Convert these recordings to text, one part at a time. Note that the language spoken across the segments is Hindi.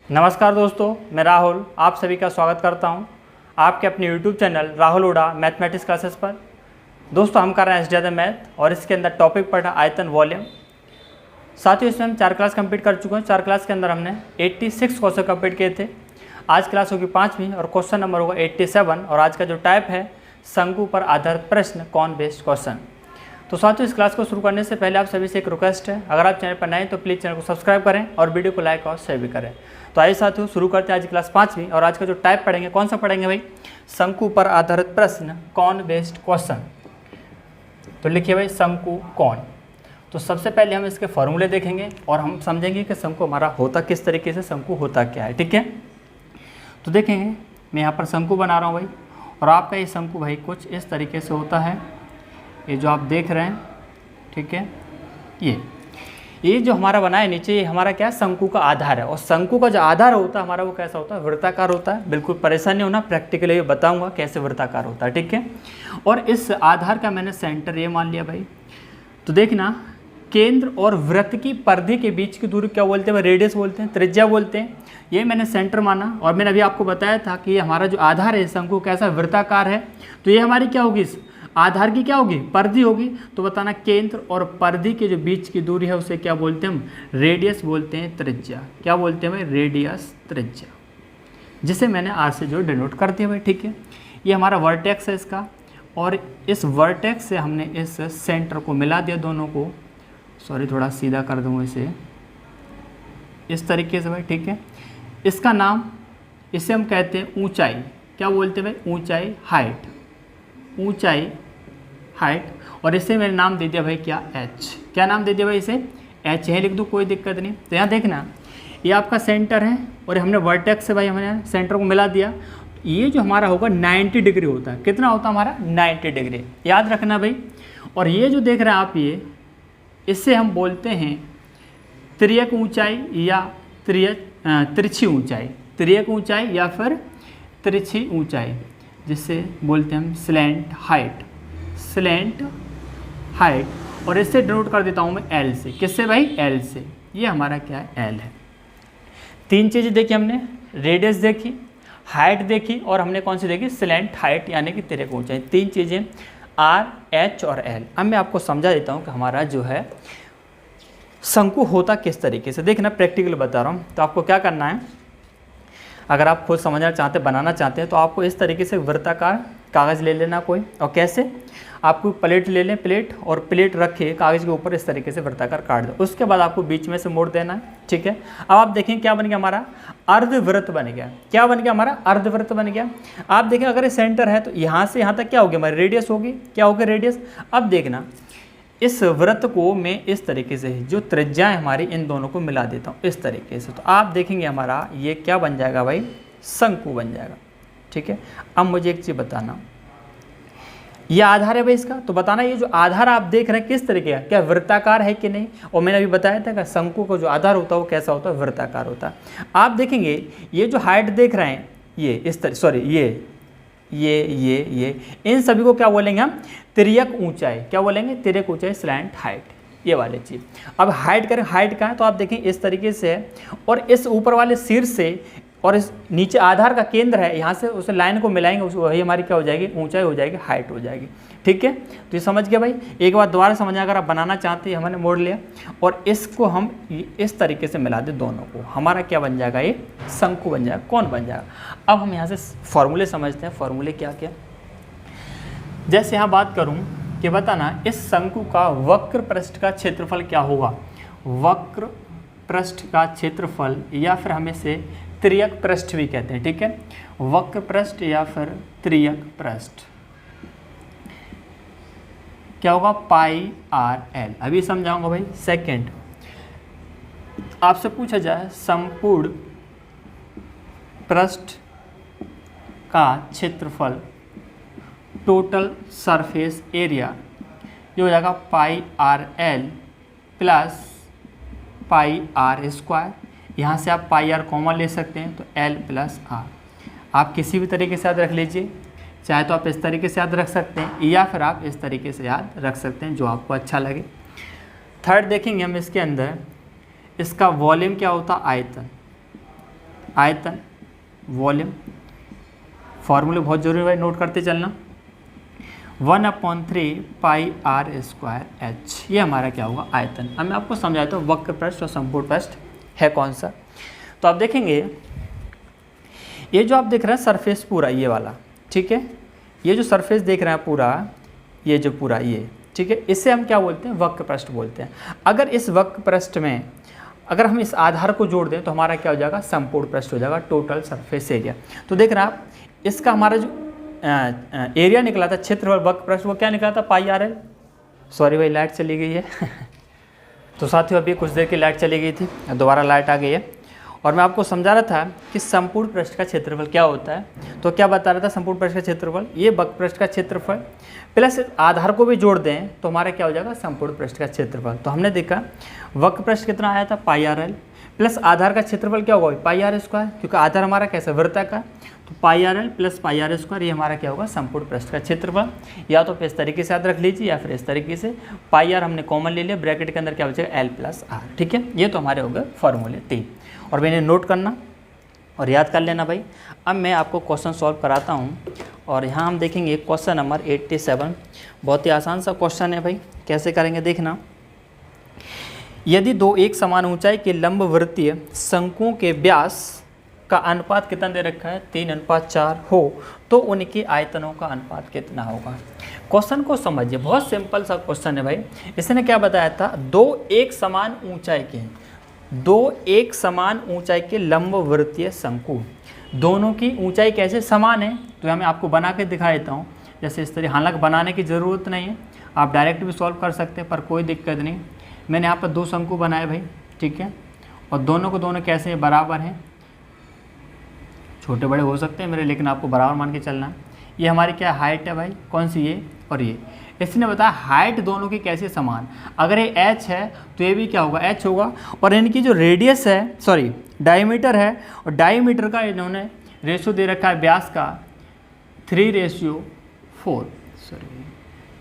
नमस्कार दोस्तों, मैं राहुल आप सभी का स्वागत करता हूं आपके अपने YouTube channel Rahul Hooda mathematics classes पर। दोस्तों हम कर रहे हैं एसडीआई मैथ और इसके अंदर टॉपिक पढ़ा आयतन वॉल्यूम। साथियों इसमें हम 4 क्लास कंप्लीट कर चुके हैं। 4 क्लास के अंदर हमने 86 क्वेश्चन कंप्लीट किए थे। आज क्लास होगी 5वीं और क्वेश्चन नंबर होगा 87 और आज का जो टाइप है शंकु पर आधारित प्रश्न कौन बेस्ड क्वेश्चन। तो साथियों इस क्लास को शुरू करने से पहले आप सभी से एक रिक्वेस्ट है, अगर आप चैनल पर नए हैं तो प्लीज़ चैनल को सब्सक्राइब करें और वीडियो को लाइक और शेयर भी करें। तो आइए साथियों शुरू करते हैं आज क्लास 5वीं और आज का जो टाइप पढ़ेंगे कौन सा पढ़ेंगे भाई, शंकु पर आधारित प्रश्न कौन बेस्ड क्वेश्चन। तो लिखिए भाई शंकु कौन। तो सबसे पहले हम इसके फॉर्मूले देखेंगे और हम समझेंगे कि शंकु हमारा होता किस तरीके से, शंकु होता क्या है। ठीक है, तो देखेंगे मैं यहाँ पर शंकु बना रहा हूँ भाई और आपका ये शंकु भाई कुछ इस तरीके से होता है। ये जो आप देख रहे हैं, ठीक है, ये जो हमारा बना है नीचे, ये हमारा क्या है, शंकु का आधार है। और शंकु का जो आधार होता है हमारा वो कैसा होता है, वृत्ताकार होता है। बिल्कुल परेशान नहीं होना, प्रैक्टिकली बताऊंगा कैसे वृत्ताकार होता है। ठीक है, और इस आधार का मैंने सेंटर ये मान लिया भाई। तो देखना केंद्र और वृत्त की परिधि के बीच की दूरी क्या बोलते हैं, रेडियस बोलते हैं, त्रिज्या बोलते हैं। ये मैंने सेंटर माना और मैंने अभी आपको बताया था कि ये हमारा जो आधार है शंकु कैसा वृत्ताकार है। तो ये हमारी क्या होगी, आधार की क्या होगी, परिधि होगी। तो बताना केंद्र और परिधि के जो बीच की दूरी है उसे क्या बोलते हैं हम, रेडियस बोलते हैं, त्रिज्या। क्या बोलते हैं भाई, रेडियस त्रिज्या, जिसे मैंने आर से जो डिनोट कर दिया भाई। ठीक है, ये हमारा वर्टेक्स है इसका और इस वर्टेक्स से हमने इस सेंटर को मिला दिया दोनों को। सॉरी थोड़ा सीधा कर दूँ इसे इस तरीके से भाई। ठीक है, इसका नाम, इसे हम कहते हैं ऊंचाई। क्या बोलते हैं भाई, ऊंचाई, हाइट, ऊंचाई हाइट। और इसे मैंने नाम दे दिया भाई क्या, एच। क्या नाम दे दिया भाई, इसे एच है लिख दो, कोई दिक्कत नहीं। तो यहाँ देखना ये आपका सेंटर है और हमने वर्टेक्स से भाई हमने सेंटर को मिला दिया। ये जो हमारा होगा 90 डिग्री होता है। कितना होता है हमारा, 90 डिग्री, याद रखना भाई। और ये जो देख रहे हैं आप, ये इससे हम बोलते हैं तिर्यक ऊंचाई या तिरछी ऊंचाई, तिर्यक ऊंचाई या फिर तिरछी ऊंचाई, जिससे बोलते हैं हम स्लैंट हाइट, स्लैंट हाइट। और इससे डिनोट कर देता हूँ मैं एल से। किससे भाई, एल से। ये हमारा क्या है, एल है। 3 चीज़ें देखी हमने, रेडियस देखी, हाइट देखी और हमने कौन सी देखी, स्लैंट हाइट यानी कि तिर्यक ऊंचाई। 3 चीज़ें आर, एच और एल। अब मैं आपको समझा देता हूँ कि हमारा जो है शंकु होता किस तरीके से। देखना प्रैक्टिकल बता रहा हूँ। तो आपको क्या करना है, अगर आप खुद समझना चाहते हैं, बनाना चाहते हैं, तो आपको इस तरीके से वृत्ताकार कागज़ ले लेना कोई। और कैसे, आपको प्लेट ले लें, प्लेट और प्लेट रखे कागज़ के ऊपर इस तरीके से वृत्ताकार काट दो। उसके बाद आपको बीच में से मोड़ देना है। ठीक है, अब आप देखें क्या बन गया हमारा, अर्धवृत्त बन गया। क्या बन गया हमारा, अर्धवृत्त बन गया। आप देखें अगर ये सेंटर है तो यहाँ से यहाँ तक क्या होगी हमारी, रेडियस होगी। क्या होगी, रेडियस। अब देखना इस वृत्त को मैं इस तरीके से जो त्रिज्या है हमारी इन दोनों को मिला देता हूँ इस तरीके से। तो आप देखेंगे हमारा ये क्या बन जाएगा भाई, शंकु बन जाएगा। ठीक है, अब मुझे एक चीज़ बताना, ये आधार है भाई इसका। तो बताना ये जो आधार आप देख रहे हैं किस तरीके का, क्या वृत्ताकार है कि नहीं। और मैंने अभी बताया था कि शंकु का जो आधार होता है वो कैसा होता है, वृत्ताकार होता है। आप देखेंगे ये जो हाइट देख रहे हैं, ये इस तरह, सॉरी ये इन सभी को क्या बोलेंगे हम, तिर्यक ऊंचाई। क्या बोलेंगे, तिर्यक ऊंचाई, स्लैंट हाइट, ये वाले चीज़। अब हाइट करें, हाइट का है तो आप देखें इस तरीके से है और इस ऊपर वाले सिर से और इस नीचे आधार का केंद्र है, यहाँ से उस लाइन को मिलाएंगे, उस वही हमारी क्या हो जाएगी, ऊंचाई हो जाएगी, हाइट हो जाएगी। ठीक है, तो ये समझ गया भाई। एक बार दोबारा समझना, अगर आप बनाना चाहते हैं, हमने मोड़ लिया और इसको हम इस तरीके से मिला दें दोनों को, हमारा क्या बन जाएगा, ये शंकु बन जाएगा। कौन बन जाएगा। अब हम यहाँ से फॉर्मूले समझते हैं। फॉर्मूले क्या क्या, जैसे यहाँ बात करूँ कि बताना इस शंकु का वक्र पृष्ठ का क्षेत्रफल क्या होगा। वक्र पृष्ठ का क्षेत्रफल या फिर हम इसे त्रियक पृष्ठ भी कहते हैं। ठीक है, वक्र पृष्ठ या फिर त्रियक पृष्ठ क्या होगा, पाई आर एल। अभी समझाऊंगा भाई। सेकंड, आपसे पूछा जाए संपूर्ण पृष्ठ का क्षेत्रफल, टोटल सरफेस एरिया, ये हो जाएगा pi r l plus pi are square. यहाँ से आप पाई आर कॉमन ले सकते हैं तो एल प्लस आर। आप किसी भी तरीके से याद रख लीजिए, चाहे तो आप इस तरीके से याद रख सकते हैं या फिर आप इस तरीके से याद रख सकते हैं, जो आपको अच्छा लगे। थर्ड देखेंगे हम इसके अंदर, इसका वॉल्यूम क्या होता है, आयतन। आयतन वॉल्यूम, फॉर्मूले बहुत जरूरी है भाई, नोट करते चलना। 1/3 पाई आर स्क्वायर एच, ये हमारा क्या होगा आयतन। अब मैं आपको समझाता हूँ वक्र पृष्ठ और संपूर्ण पृष्ठ है कौन सा। तो आप देखेंगे ये जो आप देख रहे हैं सरफेस पूरा ये वाला, ठीक है, ये जो सरफेस देख रहे हैं पूरा, ये जो पूरा ये, ठीक है, इसे हम क्या बोलते हैं वक्र पृष्ठ बोलते हैं। अगर इस वक्र पृष्ठ में अगर हम इस आधार को जोड़ दें तो हमारा क्या हो जाएगा संपूर्ण पृष्ठ हो जाएगा, टोटल सरफेस एरिया। तो देख रहे हैं आप इसका हमारा जो एरिया निकला था क्षेत्रफल वक्र पृष्ठ वो क्या निकला था पाई आर एल। सॉरी भाई लाइट चली गई है तो साथियों अभी कुछ देर की लाइट चली गई थी, दोबारा लाइट आ गई है। और मैं आपको समझा रहा था कि संपूर्ण पृष्ठ का क्षेत्रफल क्या होता है। तो क्या बता रहा था संपूर्ण पृष्ठ का क्षेत्रफल, ये वक्र पृष्ठ का क्षेत्रफल प्लस आधार को भी जोड़ दें तो हमारा क्या हो जाएगा संपूर्ण पृष्ठ का क्षेत्रफल। तो हमने देखा वक्र पृष्ठ कितना आया था पाई आर एल, प्लस आधार का क्षेत्रफल क्या होगा पाई आर स्क्वायर, क्योंकि आधार हमारा कैसा वृत्त का। तो pi r l plus pi are square ये हमारा क्या होगा संपूर्ण पृष्ठ का क्षेत्रफल। या तो इस तरीके से याद रख लीजिए या फिर इस तरीके से, पाई आर हमने कॉमन ले लिया, ब्रैकेट के अंदर क्या बचेगा एल प्लस आर, ठीक है। ये तो हमारे हो गए फॉर्मूले 3 और मैंने नोट करना और याद कर लेना भाई। अब मैं आपको क्वेश्चन सॉल्व कराता हूँ और यहाँ हम देखेंगे क्वेश्चन नंबर 87, बहुत ही आसान सा क्वेश्चन है भाई, कैसे करेंगे देखना। यदि दो एक समान ऊंचाई के लंबवृत्तीय शंकुओं के व्यास का अनुपात कितना दे रखा है 3:4 हो तो उनके आयतनों का अनुपात कितना होगा। क्वेश्चन को समझिए, बहुत सिंपल सा क्वेश्चन है भाई। इसने क्या बताया था दो एक समान ऊंचाई के लंबवृत्तीय शंकु, दोनों की ऊंचाई कैसे समान है। तो मैं आपको बना के दिखा देता हूँ जैसे इस तरह। हालांकि बनाने की ज़रूरत नहीं है, आप डायरेक्ट भी सॉल्व कर सकते हैं पर कोई दिक्कत नहीं। मैंने यहाँ पर 2 शंकु बनाए भाई, ठीक है, और दोनों को दोनों कैसे हैं बराबर हैं, छोटे बड़े हो सकते हैं मेरे, लेकिन आपको बराबर मान के चलना है। ये हमारी क्या हाइट है भाई, कौन सी ये और ये। इसने बताया हाइट दोनों की कैसे समान, अगर ये h है तो ये भी क्या होगा h होगा। और इनकी जो रेडियस है सॉरी डायमीटर है, और डायमीटर का इन्होंने रेशियो दे रखा है व्यास का 3:4,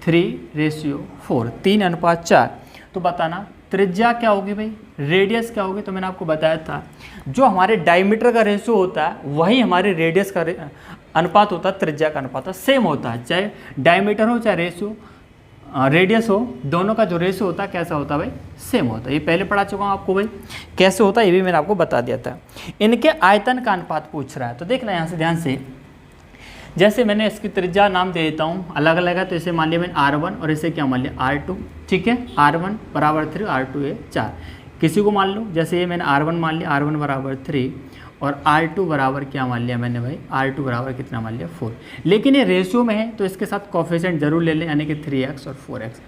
3:4 तो बताना त्रिज्या क्या होगी भाई, रेडियस क्या होगी। तो मैंने आपको बताया था जो हमारे डायमीटर का रेशियो होता है वही हमारे रेडियस का अनुपात होता है, त्रिज्या का अनुपात सेम होता है, चाहे डायमीटर हो चाहे रेडियस हो, दोनों का जो रेशियो होता है कैसा होता है भाई सेम होता है। ये पहले पढ़ा चुका हूँ आपको भाई कैसे होता है, ये भी मैंने आपको बता दिया था। इनके आयतन का अनुपात पूछ रहा है तो देखना यहाँ से ध्यान से, जैसे मैंने इसकी त्रिज्या नाम दे देता हूँ अलग अलग है। तो इसे मान लिया मैंने R1 और इसे क्या मान लिया R2, ठीक है। R1 बराबर 3, R2 है 4। किसी को मान लो, जैसे ये मैंने R1 मान लिया, R1 बराबर 3 और R2 बराबर क्या मान लिया मैंने भाई, R2 बराबर कितना मान लिया 4। लेकिन ये रेशियो में है तो इसके साथ कोफिशिएंट जरूर ले लें, यानी कि 3x और 4x।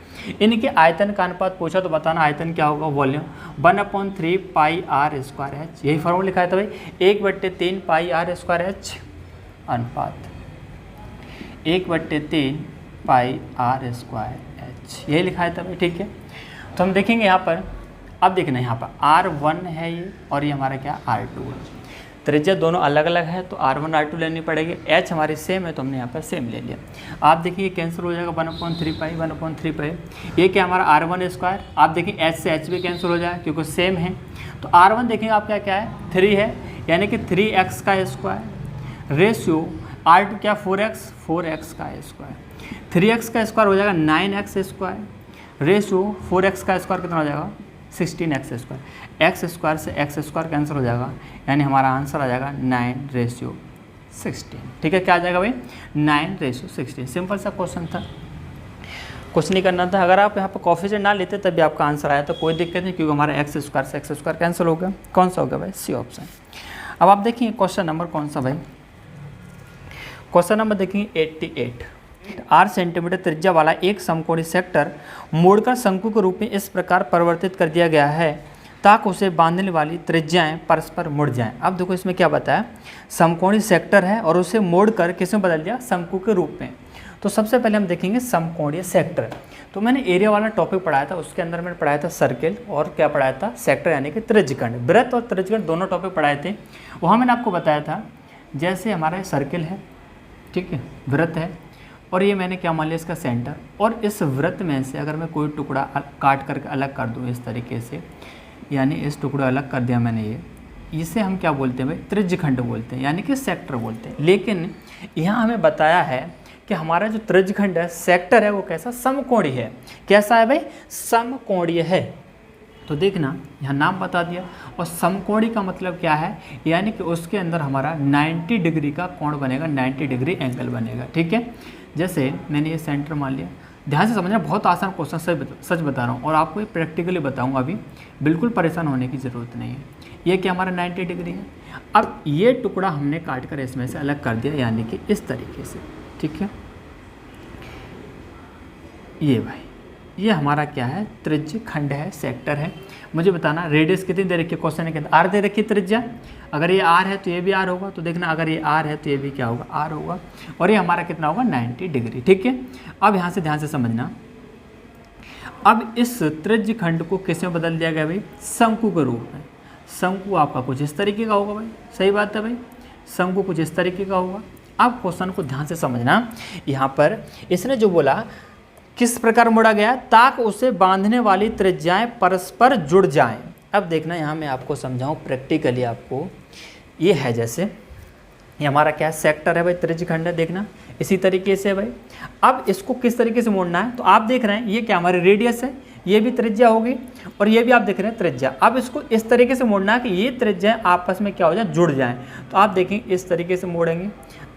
इनके आयतन का अनुपात पूछा तो बताना आयतन क्या होगा, volume 1/3 pi are square H. यही फॉर्मूला लिखा है था भाई, 1/3 पाई आर स्क्वायर एच अनुपात 1/3 पाई आर स्क्वायर एच, यही लिखा है था भाई, ठीक है। तो हम देखेंगे यहाँ पर, अब देखना यहाँ पर R1 है ये और ये हमारा क्या R2 है। त्रिज्या दोनों अलग अलग है तो R1 R2 लेनी पड़ेगी। H हमारी सेम है तो हमने यहाँ पर सेम ले लिया। आप देखिए कैंसिल हो जाएगा 1/3 पाई। ये क्या हमारा R1 स्क्वायर, आप देखिए H से H भी कैंसिल हो जाएगा क्योंकि सेम है। तो R1 देखेंगे आप क्या क्या है 3 है, यानी कि 3x का स्क्वायर रेशियो R2 क्या 4x का स्क्वायर, 3x का स्क्वायर हो जाएगा 9x स्क्वायर रेशियो 4x का स्क्वायर कितना हो जाएगा 16x स्क्वायर। x स्क्वायर से x स्क्वायर कैंसिल हो जाएगा, यानी हमारा आंसर आ जाएगा 9:16, ठीक है। क्या आ जाएगा भाई 9:16। सिंपल सा क्वेश्चन था, कुछ नहीं करना था। अगर आप यहाँ पर कोफिशिएंट ना लेते तब भी आपका आंसर आया तो कोई दिक्कत नहीं, क्योंकि हमारा x स्क्वायर से x स्क्वायर कैंसिल हो गया। कौन सा हो गया भाई सी ऑप्शन। अब आप देखिए क्वेश्चन नंबर कौन सा भाई, क्वेश्चन नंबर देखेंगे 88। 8 सेंटीमीटर त्रिज्या वाला एक समकोणीय सेक्टर मोड़कर शंकु के रूप में इस प्रकार परिवर्तित कर दिया गया है ताकि उसे बांधने वाली त्रिज्याएं परस्पर मुड़ जाएं। अब देखो इसमें क्या बताया, समकोणीय सेक्टर है और उसे मोड़कर किसमें बदल दिया, शंकु के रूप में। तो सबसे पहले हम देखेंगे समकोणीय सेक्टर। तो मैंने एरिया वाला टॉपिक पढ़ाया था, उसके अंदर मैंने पढ़ाया था सर्किल और क्या पढ़ाया था सेक्टर, यानी कि त्रिज्यखंड। वृत्त और त्रिज्यखंड दोनों टॉपिक पढ़ाए थे। वहाँ मैंने आपको बताया था जैसे हमारा सर्किल है, ठीक है, वृत्त है, और ये मैंने क्या मान लिया इसका सेंटर, और इस वृत्त में से अगर मैं कोई टुकड़ा काट करके अलग कर दूँ इस तरीके से, यानी इस टुकड़ा अलग कर दिया मैंने, इसे हम क्या बोलते हैं भाई, त्रिज्यखंड बोलते हैं, यानी कि सेक्टर बोलते हैं। लेकिन यहाँ हमें बताया है कि हमारा जो त्रिज्यखंड है, सेक्टर है, वो कैसा, समकोणीय है। कैसा है भाई, समकोणीय है। तो देखना यहाँ नाम बता दिया। और समकोणीय का मतलब क्या है, यानी कि उसके अंदर हमारा 90 डिग्री का कोण बनेगा, 90 डिग्री एंगल बनेगा। ठीक है, जैसे मैंने ये सेंटर मान लिया। ध्यान से समझना, बहुत आसान क्वेश्चन, सच बता रहा हूँ, और आपको ये प्रैक्टिकली बताऊँगा अभी, बिल्कुल परेशान होने की ज़रूरत नहीं है। ये क्या हमारा 90 डिग्री है। अब ये टुकड़ा हमने काट कर इसमें से अलग कर दिया, यानी कि इस तरीके से। ठीक है, ये भाई ये हमारा क्या है, त्रिज्यखंड है, सेक्टर है। मुझे बताना रेडियस कितनी दे रखी है, क्वेश्चन के अंदर आर दे रखी है त्रिज्या। अगर ये आर है तो ये भी आर होगा, तो देखना अगर ये आर है तो ये भी क्या होगा, आर होगा। और ये हमारा कितना होगा, 90 डिग्री। ठीक है, अब यहाँ से ध्यान से समझना। अब इस त्रिज्यखंड को किस में बदल दिया गया भाई, शंकु के रूप में। शंकु आपका कुछ इस तरीके का होगा भाई, सही बात है भाई, शंकु कुछ इस तरीके का होगा। अब क्वेश्चन को ध्यान से समझना, यहाँ पर इसने जो बोला किस प्रकार मोड़ा गया, ताकि उसे बांधने वाली त्रिज्याएं परस्पर जुड़ जाएं। अब देखना यहाँ मैं आपको समझाऊं प्रैक्टिकली आपको। ये है जैसे ये हमारा क्या है, सेक्टर है भाई, त्रिज्यखंड है, देखना इसी तरीके से भाई। अब इसको किस तरीके से मोड़ना है, तो आप देख रहे हैं ये क्या हमारी रेडियस है, ये भी त्रिज्या होगी, और ये भी आप देख रहे हैं त्रिज्या। अब इसको इस तरीके से मोड़ना है कि ये त्रिज्याएं आपस में क्या हो जाए, जुड़ जाएं। तो आप देखेंगे इस तरीके से मोड़ेंगे,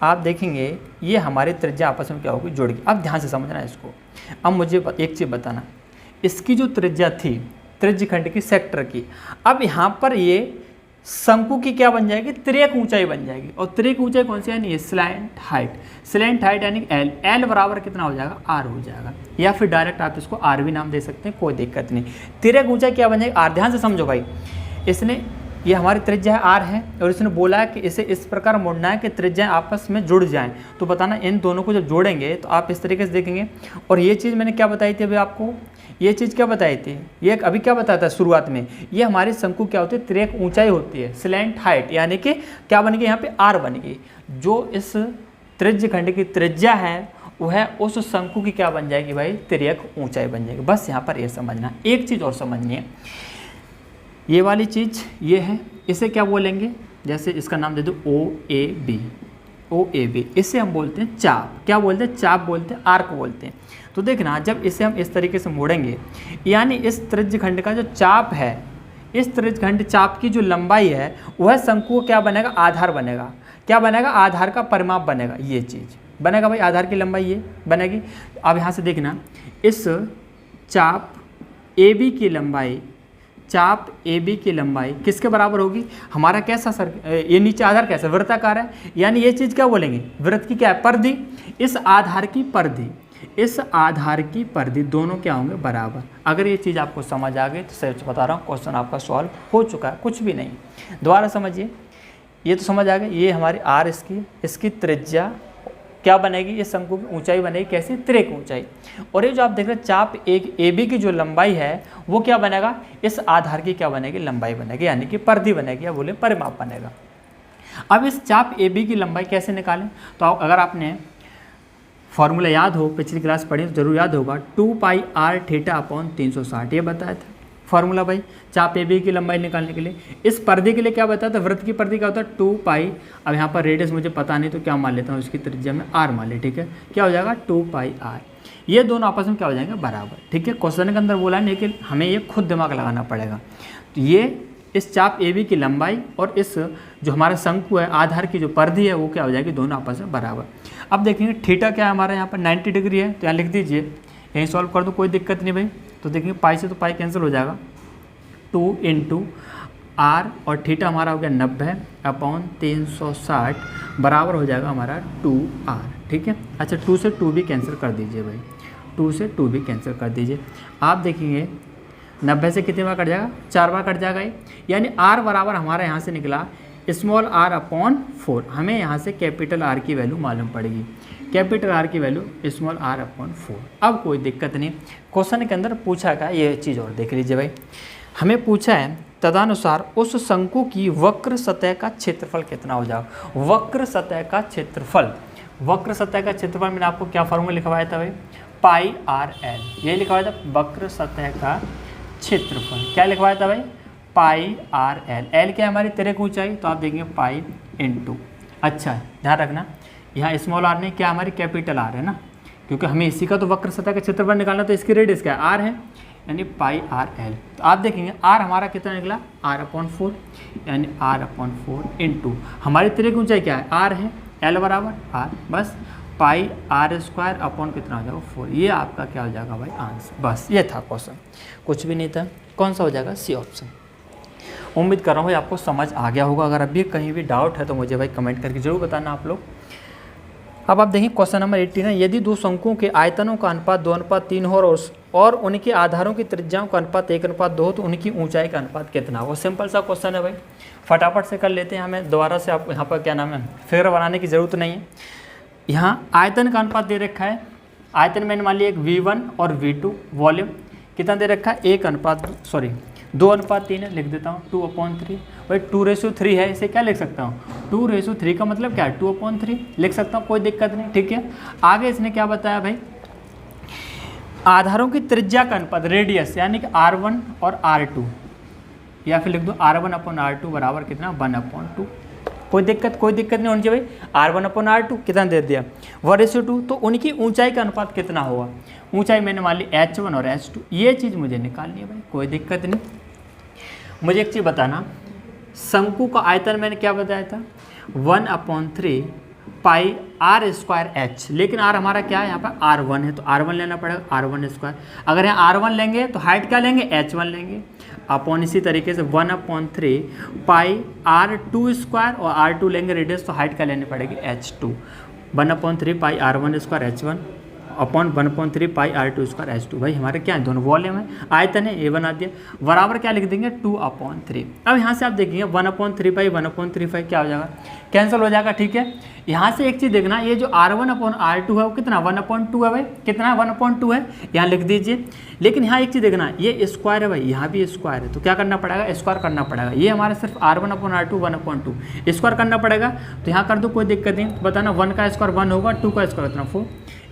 आप देखेंगे ये हमारी त्रिज्या आपस में क्या होगी, जुड़ गई। अब ध्यान से समझना है इसको। अब मुझे एक चीज़ बताना, इसकी जो त्रिज्या थी त्रिज्यखंड की, सेक्टर की, अब यहाँ पर ये शंकु की क्या बन जाएगी, तिर्यक ऊंचाई बन जाएगी। और तिर्यक ऊंचाई कौन सी है, यानी स्लैंट हाइट। स्लैंट हाइट यानी एल, एल बराबर कितना हो जाएगा, आर हो जाएगा, या फिर डायरेक्ट आप इसको आर भी नाम दे सकते हैं, कोई दिक्कत नहीं। तिर्यक ऊंचाई क्या बन जाएगी, आर। ध्यान से समझो भाई, इसने ये हमारी त्रिज्या है आर है, और इसने बोला है कि इसे इस प्रकार मोड़ना है कि त्रिज्याएं आपस में जुड़ जाएं। तो बताना इन दोनों को जब जोड़ेंगे तो आप इस तरीके से देखेंगे। और ये चीज़ मैंने क्या बताई थी अभी आपको, ये चीज़ क्या बताई थी, ये अभी क्या बताया था शुरुआत में, ये हमारी शंकु क्या होती है, तिर्यक ऊंचाई होती है, स्लैंट हाइट, यानी कि क्या बनेगी यहाँ पे, आर बनेगी। जो इस त्रिज्यखंड की त्रिज्या है वह उस शंकु की क्या बन जाएगी भाई, तिर्यक ऊंचाई बन जाएगी। बस यहाँ पर ये समझना। एक चीज़ और समझनी है, ये वाली चीज़ ये है, इसे क्या बोलेंगे, जैसे इसका नाम दे दो ओ A B, O A B, इसे हम बोलते हैं चाप। क्या बोलते हैं, चाप बोलते हैं, आर्क बोलते हैं। तो देखना जब इसे हम इस तरीके से मोड़ेंगे, यानी इस त्रिज्यखंड का जो चाप है, इस त्रिज्यखंड चाप की जो लंबाई है वह शंकु क्या बनेगा, आधार बनेगा। क्या बनेगा, आधार का परिमाप बनेगा, ये चीज़ बनेगा भाई, आधार की लंबाई ये बनेगी। अब यहाँ से देखना, इस चाप ए बी की लंबाई, चाप ए बी की लंबाई किसके बराबर होगी, हमारा कैसा सर, ये नीचे आधार कैसा, वृत्ताकार है, यानी ये चीज़ क्या बोलेंगे, वृत्त की क्या है, परिधि। इस आधार की परिधि, इस आधार की परिधि दोनों क्या होंगे, बराबर। अगर ये चीज़ आपको समझ आ गई तो सच बता रहा हूँ, क्वेश्चन आपका सॉल्व हो चुका है, कुछ भी नहीं। दोबारा समझिए, ये तो समझ आ गया, ये हमारी आर, इसकी त्रिज्या क्या बनेगी, ये शंकु की ऊंचाई बनेगी कैसे, तिर्यक ऊंचाई। और ये जो आप देख रहे हैं चाप एक ए बी की जो लंबाई है वो क्या बनेगा, इस आधार की क्या बनेगी, लंबाई बनेगी, यानी कि परिधि बनेगी, या बोले परिमाप बनेगा। अब इस चाप ए बी की लंबाई कैसे निकालें, तो अगर आपने फॉर्मूला याद हो, पिछली क्लास पढ़ी तो जरूर याद होगा, 2 पाई आर थीटा अपॉन 360, ये बताया था फॉर्मूला भाई, चाप ए बी की लंबाई निकालने के लिए। इस परिधि के लिए क्या बताया था, वृत्त की परिधि क्या होता है, 2 पाई। अब यहाँ पर रेडियस मुझे पता नहीं तो क्या मान लेता हूँ, इसकी त्रिज्या में आर मान ले, ठीक है, क्या हो जाएगा 2 पाई आर। ये दोनों आपस में क्या हो जाएंगे, बराबर, ठीक है। क्वेश्चन के अंदर बोला है, लेकिन हमें ये खुद दिमाग लगाना पड़ेगा। तो ये इस चाप ए बी की लंबाई और इस जो हमारा शंकु है, आधार की जो परिधि है, वो क्या हो जाएगी, दोनों आपस में बराबर। अब देखेंगे थीटा क्या है हमारा, यहाँ पर 90 डिग्री है, तो यहाँ लिख दीजिए, यहीं सॉल्व कर दो, कोई दिक्कत नहीं भाई। तो देखेंगे पाई से तो पाई कैंसिल हो जाएगा, 2 इंटू आर, और थीटा हमारा हो गया 90 अपॉन 360 बराबर हो जाएगा हमारा 2r, ठीक है। अच्छा 2 से 2 भी कैंसिल कर दीजिए भाई, 2 से 2 भी कैंसिल कर दीजिए। आप देखेंगे 90 से कितनी बार कट जाएगा, 4 बार कट जाएगा, यानी r बराबर हमारा यहाँ से निकला स्मॉल r अपॉन 4। हमें यहाँ से कैपिटल R की वैल्यू मालूम पड़ेगी, कैपिटल R की वैल्यू स्मॉल r अपॉन 4। अब कोई दिक्कत नहीं, क्वेश्चन के अंदर पूछा क्या, ये चीज़ और देख लीजिए भाई, हमें पूछा है तदनुसार उस शंकु की वक्र सतह का क्षेत्रफल कितना हो जाएगा। वक्र सतह का क्षेत्रफल, वक्र सतह का क्षेत्रफल मैंने आपको क्या फॉर्मूला लिखवाया था भाई, पाई आर एल, ये लिखवाया था वक्र सतह का क्षेत्रफल। क्या लिखवाया था भाई, पाई आर एल। एल क्या है हमारी तिर्यक ऊंचाई, तो आप देखेंगे पाई इंटू, अच्छा ध्यान रखना यहाँ स्मॉल आर नहीं, क्या हमारी कैपिटल आर है ना, क्योंकि हमें इसी का तो वक्र सतह का क्षेत्रफल निकालना, तो इसकी रेडियस क्या है आर है, यानी पाई आर एल। तो आप देखेंगे आर हमारा कितना निकला r/4, यानी r/4 इंटू हमारी तिर्यक ऊंचाई क्या है आर है, एल बराबर आर, बस पाई r स्क्वायर अपॉन कितना हो जाएगा 4। ये आपका क्या हो जाएगा भाई आंसर। बस ये था क्वेश्चन, कुछ भी नहीं था। कौन सा हो जाएगा, सी ऑप्शन। उम्मीद कर रहा हूँ भाई आपको समझ आ गया होगा। अगर अभी कहीं भी डाउट है तो मुझे भाई कमेंट करके जरूर बताना आप लोग। अब आप देखिए क्वेश्चन नंबर 18 है, यदि दो शंकुओं के आयतनों का अनुपात 2:3 हो और उनके आधारों की त्रिज्याओं का अनुपात 1:2 हो तो उनकी ऊंचाई का अनुपात कितना हो। सिंपल सा क्वेश्चन है भाई, फटाफट से कर लेते हैं। हमें दोबारा से आप यहाँ पर क्या नाम है फिगर बनाने की ज़रूरत नहीं है। यहाँ आयतन का अनुपात दे रखा है, आयतन मैंने मान लिया एक V1 और V2, वॉल्यूम कितना दे रखा है 2:3 है, लिख देता हूँ 2/3। भाई 2:3 है, इसे क्या लिख सकता हूँ 2:3 का मतलब क्या है 2/3 लिख सकता हूँ, कोई दिक्कत नहीं, ठीक है। आगे इसने क्या बताया भाई, आधारों की त्रिज्या का अनुपात रेडियस यानी कि R1 और R2, या फिर लिख दो R1/R2 बराबर कितना 1/2। कोई दिक्कत नहीं होनी चाहिए भाई। R1/R2 कितना दे दिया 1:2, तो उनकी ऊंचाई का अनुपात कितना होगा। ऊंचाई मैंने मान ली H1 और H2, ये चीज़ मुझे निकालनी है भाई, कोई दिक्कत नहीं। मुझे एक चीज़ बताना, शंकु का आयतन मैंने क्या बताया था 1/3 पाई आर स्क्वायर एच, लेकिन आर हमारा क्या है यहाँ पर R1 है, तो R1 लेना पड़ेगा R1²। अगर यहाँ R1 लेंगे तो हाइट क्या लेंगे H1 लेंगे, अपॉन इसी तरीके से 1/3 पाई R2² और R2 लेंगे रेडियस, तो हाइट क्या लेनी पड़ेगी H2। 1/3 पाई R1² H1 अपॉन 1/3 पाई R2² H2। भाई हमारे क्या है दोनों वॉल्यूम है, आयतन है, ये बना दिया, बराबर क्या लिख देंगे 2/3। अब यहाँ से आप देखेंगे 1/3 पाई 1/3 क्या हो जाएगा, कैंसिल हो जाएगा, ठीक है। यहाँ से एक चीज़ देखना, ये जो R1/R2 है वो कितना 1/2 है भाई, कितना 1/2 है, यहाँ लिख दीजिए। लेकिन यहाँ एक चीज़ देखना, ये स्क्वायर है भाई, यहाँ भी स्क्वायर है, तो क्या करना पड़ेगा स्क्वायर करना पड़ेगा। ये हमारा सिर्फ R1/R2 1/2 स्क्वायर करना पड़ेगा, तो यहाँ कर दो, कोई दिक्कत नहीं। तो बताना 1 का स्क्वायर 1 होगा, 2 का स्क्वायर कितना 4।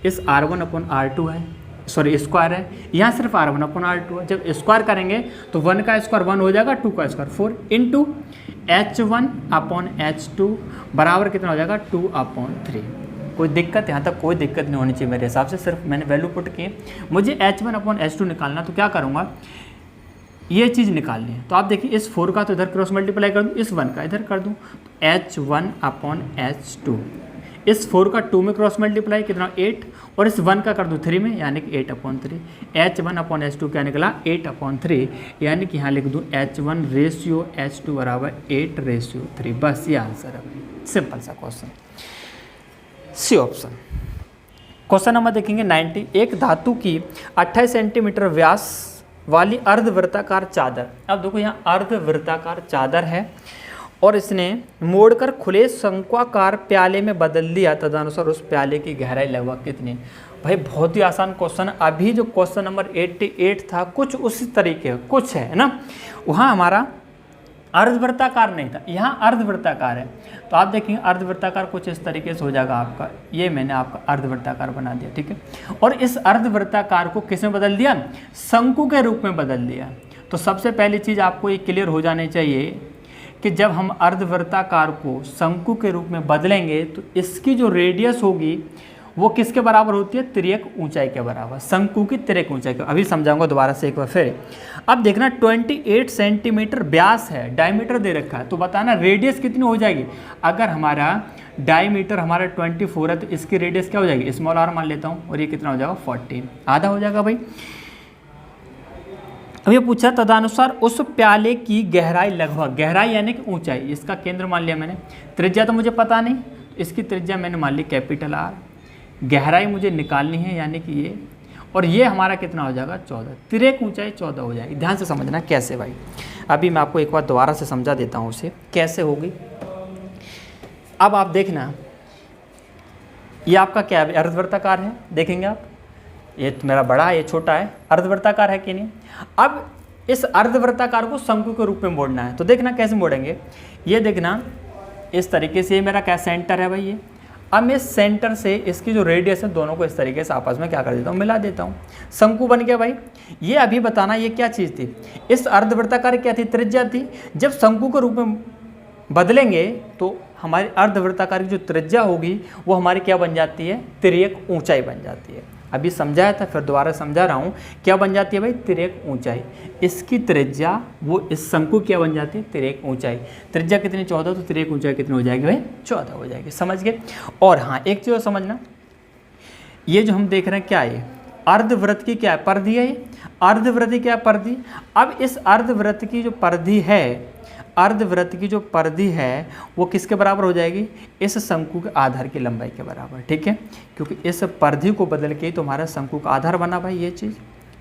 इस R1/R2 है, सॉरी स्क्वायर है, यहाँ सिर्फ R1/R2 है। जब स्क्वायर करेंगे तो 1 का स्क्वायर 1 हो जाएगा, 2 का स्क्वायर 4 इंटू H1/H2 बराबर कितना हो जाएगा 2/3। कोई दिक्कत, यहाँ तक कोई दिक्कत नहीं होनी चाहिए मेरे हिसाब से, सिर्फ मैंने वैल्यू पुट की। मुझे H1/H2 निकालना, तो क्या करूँगा ये चीज़ निकालनी है। तो आप देखिए इस 4 का तो इधर क्रॉस मल्टीप्लाई कर दूँ, इस 1 का इधर कर दूँ, तो H1/H2, इस 4 का 2 में क्रॉस मल्टीप्लाई कितना 8, और इस 1 का कर दूँ 3 में, यानी कि 8/3। H1/H2 क्या निकला 8/3, यानी कि यहाँ लिख दूँ H1/H2 बराबर 8/3। बस ये आंसर है, सिंपल सा question, C option. Question number देखेंगे 90, एक धातु की 28 सेंटीमीटर व्यास वाली अर्धवृत्ताकार चादर। अब देखो यहाँ अर्धवृत्ताकार चादर है और इसने मोड़कर खुले शंक्वाकार प्याले में बदल दिया, तदनुसार उस प्याले की गहराई लगभग कितनी। भाई बहुत ही आसान क्वेश्चन। अभी जो क्वेश्चन नंबर 88 था कुछ उसी तरीके कुछ है ना, वहाँ हमारा अर्धवृत्ताकार नहीं था, यहाँ अर्धवृत्ताकार है। तो आप देखेंगे अर्धवृत्ताकार कुछ इस तरीके से हो जाएगा आपका, ये मैंने आपका अर्धवृत्ताकार बना दिया, ठीक है। और इस अर्धवृत्ताकार को किसमें बदल दिया, शंकु के रूप में बदल दिया। तो सबसे पहली चीज़ आपको ये क्लियर हो जानी चाहिए कि जब हम अर्धवृत्ताकार को शंकु के रूप में बदलेंगे तो इसकी जो रेडियस होगी वो किसके बराबर होती है, तिर्यक ऊंचाई के बराबर, शंकु की तिर्यक ऊंचाई के। अभी समझाऊंगा दोबारा से एक बार फिर। अब देखना 28 सेंटीमीटर व्यास है, डायमीटर दे रखा है, तो बताना रेडियस कितनी हो जाएगी। अगर हमारा डायमीटर हमारा 24 है तो इसकी रेडियस क्या हो जाएगी, स्मॉल r मान लेता हूँ, और ये कितना हो जाएगा 14, आधा हो जाएगा भाई। अब ये पूछा तदनुसार उस प्याले की गहराई लगभग, गहराई यानी कि ऊंचाई, इसका केंद्र मान लिया मैंने, त्रिज्या तो मुझे पता नहीं, इसकी त्रिज्या मैंने मान ली कैपिटल R, गहराई मुझे निकालनी है यानी कि ये, और ये हमारा कितना हो जाएगा 14, तिर्यक ऊंचाई 14 हो जाएगी। ध्यान से समझना कैसे भाई, अभी मैं आपको एक बार दोबारा से समझा देता हूँ उसे कैसे होगी। अब आप देखना ये आपका क्या है, अर्धवृत्ताकार है, देखेंगे आप, ये तो मेरा बड़ा है ये छोटा है, अर्धवृत्ताकार है कि नहीं। अब इस अर्धवृत्ताकार को शंकु के रूप में मोड़ना है, तो देखना कैसे मोड़ेंगे। ये देखना इस तरीके से, ये मेरा क्या सेंटर है भाई, ये अब मैं सेंटर से इसकी जो रेडियस है दोनों को इस तरीके से आपस में क्या कर देता हूँ, मिला देता हूँ। शंकु बन गया भाई। ये अभी बताना ये क्या चीज़ थी, इस अर्धवृत्ताकार क्या थी, त्रिज्या थी। जब शंकु के रूप में बदलेंगे तो हमारी अर्धवृत्ताकार की जो त्रिज्या होगी वो हमारी क्या बन जाती है, तिर्यक ऊंचाई बन जाती है। अभी समझाया था, फिर दोबारा समझा रहा हूँ, क्या बन जाती है भाई, तिर्यक ऊंचाई। इसकी त्रिज्या वो इस शंकु क्या बन जाती है, तिर्यक ऊंचाई। त्रिज्या कितनी 14, तो तिर्यक ऊंचाई कितनी हो जाएगी भाई, 14 हो जाएगी। समझ गए। और हाँ एक चीज़ समझना, ये जो हम देख रहे हैं क्या है, अर्धवृत्त की क्या है, परिधि है। अर्धवृत्त की क्या है, परिधि। अब इस अर्धवृत्त की जो परिधि है, अर्धवृत्त की जो परिधि है वो किसके बराबर हो जाएगी, इस शंकु के आधार की लंबाई के बराबर। ठीक है, क्योंकि इस परिधि को बदल के तुम्हारा शंकु का आधार बना भाई, ये चीज़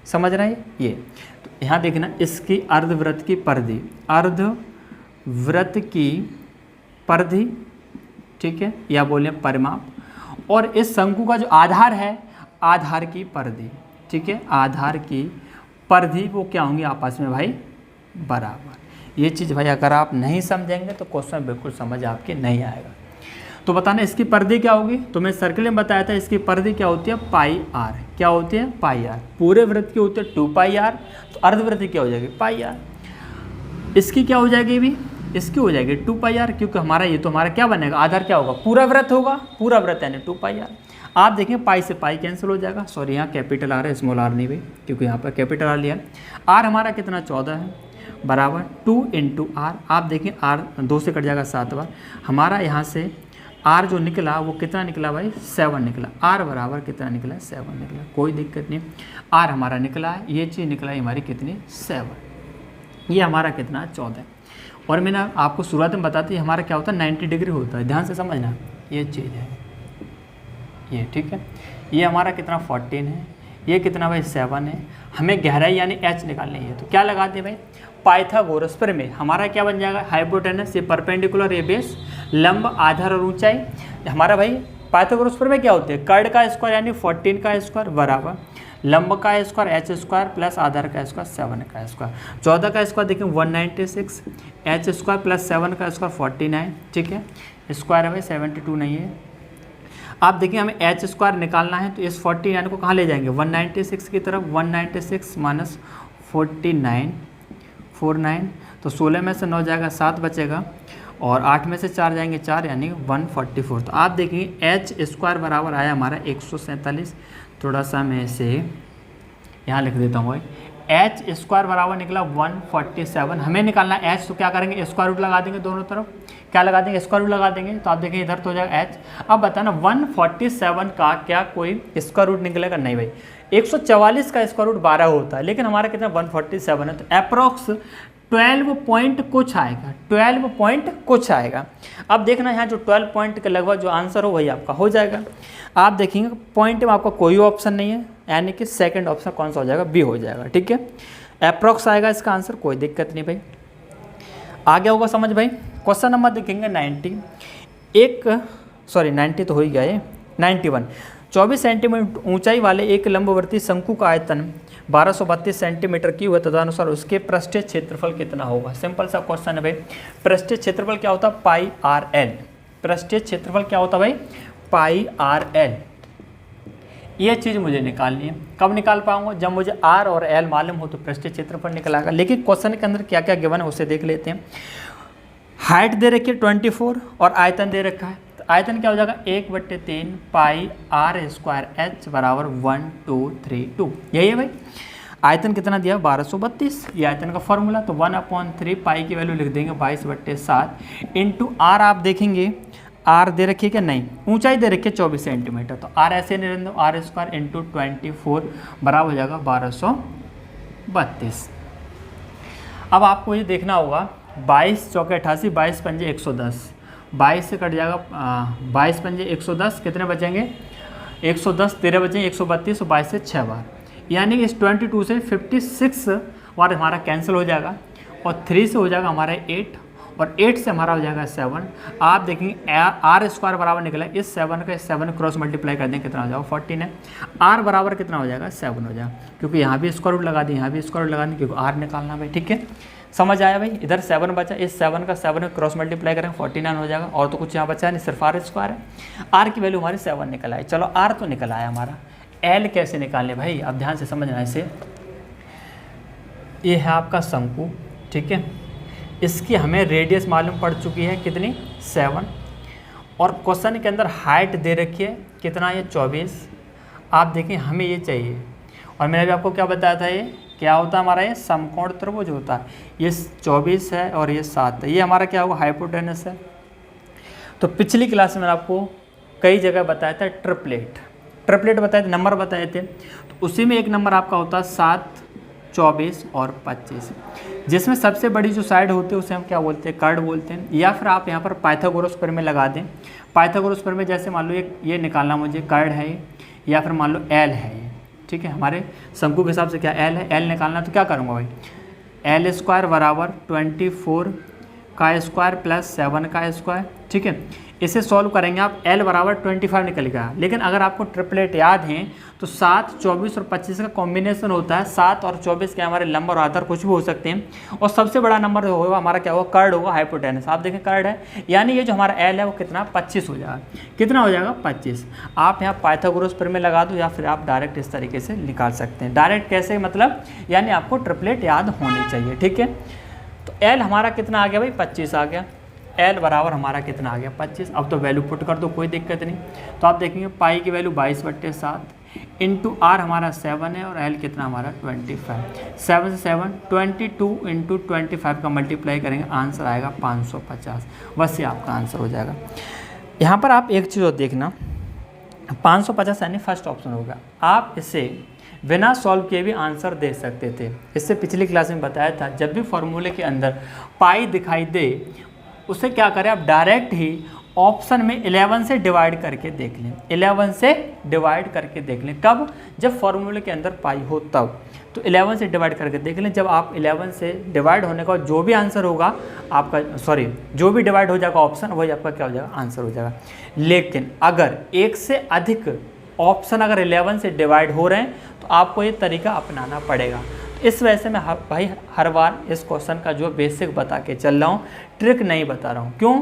समझ रहे हैं। ये तो यहाँ देखना, इसकी अर्धवृत्त की परिधि, अर्धवृत्त की परिधि, ठीक है, या बोले परिमाप, और इस शंकु का जो आधार है, आधार की परिधि, ठीक है, आधार की परिधि वो क्या होंगी आपस में भाई, बराबर। ये चीज़ भाई अगर आप नहीं समझेंगे तो क्वेश्चन बिल्कुल समझ आपके नहीं आएगा। तो बताना इसकी परिधि क्या होगी, तो मैं सर्कल में बताया था इसकी परिधि क्या होती है, पाई आर। क्या होती है, पाई आर। पूरे वृत्त की होती है 2 पाई आर, तो अर्धवृत्त क्या हो जाएगी, पाई आर। इसकी क्या हो जाएगी भी, इसकी हो जाएगी 2 पाई आर, क्योंकि हमारा ये तो हमारा क्या बनेगा, आधार क्या होगा, पूरा वृत्त होगा, पूरा वृत्त यानी 2 पाई आर। आप देखें पाई से पाई कैंसिल हो जाएगा, सॉरी यहाँ कैपिटल आर है, स्मॉल आर नहीं भाई, क्योंकि यहाँ पर कैपिटल आर लिया। आर हमारा कितना 14 है, बराबर 2 × आर। आप देखिए आर 2 से कट जाएगा 7 बार। हमारा यहाँ से आर जो निकला वो कितना निकला भाई, 7 निकला। आर बराबर कितना निकला, 7 निकला, कोई दिक्कत नहीं। आर हमारा निकला है, ये चीज़ निकला है हमारी कितनी, 7। ये हमारा कितना 14। और मैंने आपको शुरुआत में बताती हमारा क्या होता है, 90 डिग्री होता है, ध्यान से समझना, ये चीज़ है ये। ठीक है, ये हमारा कितना 14 है, ये कितना भाई 7 है। हमें गहराई यानी एच निकालनी है, तो क्या लगाते हैं भाई, पाइथागोरस प्रमेय। हमारा क्या बन जाएगा, हाइपोटेनस, ये परपेंडिकुलर, ये बेस, लंब, आधार और ऊंचाई। हमारा भाई पाइथागोरस प्रमेय क्या होती है, कर्ड का स्क्वायर यानी 14 का स्क्वायर बराबर लंब का स्क्वायर एच स्क्वायर प्लस आधार का स्क्वायर 7 का स्क्वायर। 14 का स्क्वायर देखिए 196, एच स्क्वायर प्लस 7 का स्क्वायर 49। ठीक है, स्क्वायर है भाई 72 नहीं है। आप देखिए हमें एच स्क्वायर निकालना है, तो इस 49 को कहाँ ले जाएंगे, 196 की तरफ। 196 माइनस 49, 49, तो 16 में से 9 जाएगा 7 बचेगा, और 8 में से 4 जाएंगे 4, यानी 144। तो आप देखिए एच स्क्वायर बराबर आया हमारा 147। थोड़ा सा मैं इसे यहाँ लिख देता हूँ भाई, एच स्क्वायर बराबर निकला 147। हमें निकालना एच, तो क्या करेंगे, स्क्वायर रूट लगा देंगे दोनों तरफ। क्या लगा देंगे, स्क्वायर रूट लगा देंगे। तो आप देखें इधर तो हो जाएगा एच। अब बताना 147 का क्या कोई स्क्वायर रूट निकलेगा, नहीं भाई। 144 का स्क्वायर रूट 12 होता है, लेकिन हमारा कितना 147 है, तो अप्रॉक्स 12 पॉइंट कुछ आएगा, 12 पॉइंट कुछ आएगा। अब देखना यहाँ जो 12 पॉइंट के लगभग जो आंसर हो वही आपका हो जाएगा। आप देखेंगे पॉइंट में आपका कोई ऑप्शन नहीं है, यानी कि सेकंड ऑप्शन कौन सा हो जाएगा, बी हो जाएगा। ठीक है, अप्रॉक्स आएगा इसका आंसर, कोई दिक्कत नहीं भाई। आगे होगा समझ भाई। क्वेश्चन नंबर देखेंगे 90 तो हो ही गया है, 91। 24 सेंटीमीटर ऊंचाई वाले एक लंबवर्ती शंकु का आयतन 1232 सेंटीमीटर की हुआ, तदनुसार उसके पृष्ठीय क्षेत्रफल कितना होगा। सिंपल सा क्वेश्चन है भाई। पृष्ठीय क्षेत्रफल क्या होता है, पाई आर एल। पृष्ठीय क्षेत्रफल क्या होता है भाई, पाई आर एल। ये चीज़ मुझे निकालनी है। कब निकाल पाऊंगा, जब मुझे आर और एल मालूम हो तो पृष्ठीय क्षेत्रफल निकलागा। लेकिन क्वेश्चन के अंदर क्या क्या गिवन है उसे देख लेते हैं। हाइट दे रखी है 24 और आयतन दे रखा है, तो आयतन क्या हो जाएगा 1/3 पाई आर स्क्वायर एच बराबर 1232। यही है भाई। आयतन कितना दिया 1232, ये आयतन का फॉर्मूला। तो 1/3 पाई की वैल्यू लिख देंगे 22/7 इंटू आर। आप देखेंगे आर दे रखी है क्या, नहीं। ऊंचाई दे रखी है 24 सेंटीमीटर, तो आर ऐसे नहीं रहने, आर स्क्वायर इंटू 24 बराबर हो जाएगा 1232। अब आपको ये देखना होगा 22 चौके 88, 22 पंजे 110, 22 से कट जाएगा 22 पंजे 110, कितने बचेंगे 110, 13 बचेंगे 132, 22 से 6 बार, यानी कि इस 22 से 56 बार हमारा कैंसिल हो जाएगा, और 3 से हो जाएगा हमारा 8, और 8 से हमारा हो जाएगा 7। आप देखेंगे आर स्क्वायर बराबर निकला, इस 7 का 7 क्रॉस मल्टीप्लाई कर दें कितना हो जाएगा 14 है। आर बराबर कितना हो जाएगा 7 हो जाएगा, क्योंकि यहाँ भी स्क्वायर रूट लगा दें, यहाँ भी स्क्वायर रूट लगा दें, क्योंकि आर निकालना भाई। ठीक है, समझ आया भाई। इधर 7 बचा, इस 7 का 7 में क्रॉस मल्टीप्लाई करेंगे 49 हो जाएगा, और तो कुछ यहाँ बचा नहीं, सिर्फ आर स्क्वायर है। आर की वैल्यू हमारी 7 निकल आई। चलो आर तो निकल आया हमारा, एल कैसे निकालने भाई, अब ध्यान से समझना इसे। ये है आपका शंकु, ठीक है, इसकी हमें रेडियस मालूम पड़ चुकी है कितनी, 7, और क्वेश्चन के अंदर हाइट दे रखी है कितना, ये 24। आप देखें हमें ये चाहिए, और मैंने भी आपको क्या बताया था, ये क्या होता है हमारा, ये समकोण त्रिभुज होता है। ये 24 है और ये 7 है, ये हमारा क्या होगा, हाइपोटेनस है। तो पिछली क्लास में आपको कई जगह बताया था ट्रिपलेट बताए थे, नंबर बताए थे, तो उसी में एक नंबर आपका होता है 7, 24 और 25, जिसमें सबसे बड़ी जो साइड होती है उसे हम क्या बोलते हैं, कर्ड बोलते हैं। या फिर आप यहाँ पर पाइथागोरस प्रमेय लगा दें। पाइथागोरस प्रमेय जैसे मान लो ये निकालना मुझे, कर्ड है ये, या फिर मान लो एल है ये, ठीक है, हमारे शंकु के हिसाब से क्या एल है, एल निकालना तो क्या करूँगा भाई, एल स्क्वायर बराबर 24 का स्क्वायर प्लस 7 का स्क्वायर, ठीक है। इसे सॉल्व करेंगे आप, एल बराबर 25 निकलेगा। लेकिन अगर आपको ट्रिपलेट याद हैं तो 7, 24 और 25 का कॉम्बिनेशन होता है। 7 और 24 के हमारे लंब और आधार कुछ भी हो सकते हैं, और सबसे बड़ा नंबर जो होगा हमारा क्या होगा, कर्ड होगा, हाइपोटेनस। आप देखें कर्ड है, यानी ये जो हमारा एल है वो कितना, 25 हो जाएगा। कितना हो जाएगा, 25। आप यहाँ पाइथागोरस प्रमेय लगा दो, या फिर आप डायरेक्ट इस तरीके से निकाल सकते हैं। डायरेक्ट कैसे मतलब, यानी आपको ट्रिपलेट याद होनी चाहिए, ठीक है। तो एल हमारा कितना आ गया भाई, 25 आ गया। एल बराबर हमारा कितना आ गया, 25। अब तो वैल्यू पुट कर दो, कोई दिक्कत नहीं। तो आप देखेंगे पाई की वैल्यू 22/7 इंटू आर हमारा 7 है, और एल कितना हमारा 25। 7 से 7, 22 इंटू 25 का मल्टीप्लाई करेंगे, आंसर आएगा 550। बस ये आपका आंसर हो जाएगा। यहाँ पर आप एक चीज़ और देखना, 550 यानी फर्स्ट ऑप्शन होगा। आप इसे बिना सॉल्व किए भी आंसर दे सकते थे। इससे पिछली क्लास में बताया था, जब भी फॉर्मूले के अंदर पाई दिखाई दे उसे क्या करें, आप डायरेक्ट ही ऑप्शन में 11 से डिवाइड करके देख लें। 11 से डिवाइड करके देख लें, कब, जब फॉर्मूले के अंदर पाई हो तब। तो 11 से डिवाइड करके देख लें। जब आप 11 से डिवाइड होने का जो भी आंसर होगा आपका, जो भी डिवाइड हो जाएगा ऑप्शन, वही आपका क्या हो जाएगा, आंसर हो जाएगा। लेकिन अगर एक से अधिक ऑप्शन अगर 11 से डिवाइड हो रहे हैं तो आपको ये तरीका अपनाना पड़ेगा। इस वजह से मैं भाई हर बार इस क्वेश्चन का जो बेसिक बता के चल रहा हूँ, ट्रिक नहीं बता रहा हूँ। क्यों?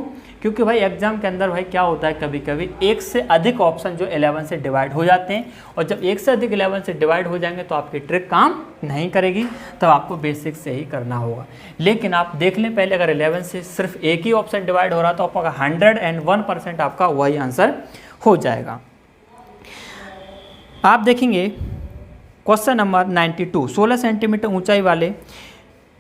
क्योंकि भाई एग्जाम के अंदर भाई क्या होता है, कभी कभी एक से अधिक ऑप्शन जो 11 से डिवाइड हो जाते हैं, और जब एक से अधिक 11 से डिवाइड हो जाएंगे तो आपकी ट्रिक काम नहीं करेगी, तब आपको बेसिक से ही करना होगा। लेकिन आप देख लें पहले, अगर 11 से सिर्फ एक ही ऑप्शन डिवाइड हो रहा तो आपका 101% आपका वही आंसर हो जाएगा। आप देखेंगे क्वेश्चन नंबर 92, 16 सेंटीमीटर ऊंचाई वाले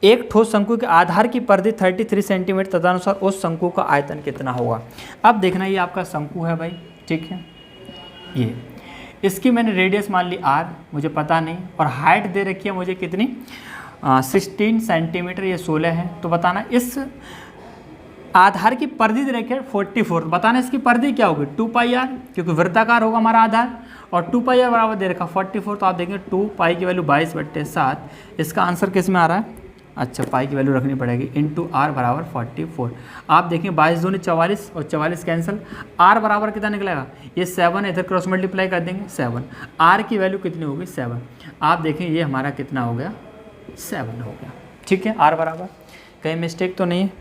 एक ठोस शंकु के आधार की परिधि 33 सेंटीमीटर, तदनुसार उस शंकु का आयतन कितना होगा। अब देखना, ये आपका शंकु है भाई, ठीक है, ये इसकी मैंने रेडियस मान ली r, मुझे पता नहीं, और हाइट दे रखी है मुझे कितनी, 16 सेंटीमीटर, ये 16 है। तो बताना इस आधार की परिधि दे रखी है 44, बताना इसकी परिधि क्या होगी, 2πr, क्योंकि वृत्ताकार होगा हमारा आधार, और 2πr बराबर दे रखा 44। तो आप देखेंगे 2 पाई की वैल्यू 22/7, इसका आंसर किस में आ रहा है, अच्छा पाई की वैल्यू रखनी पड़ेगी, इंटू आर बराबर 44। आप देखें 22 दूनी 44 और 44 कैंसिल, आर बराबर कितना निकलेगा, ये 7 इधर क्रॉस मल्टीप्लाई कर देंगे 7, आर की वैल्यू कितनी होगी 7। आप देखें ये हमारा कितना हो गया, 7 हो गया, ठीक है। आर बराबर, कहीं मिस्टेक तो नहीं है,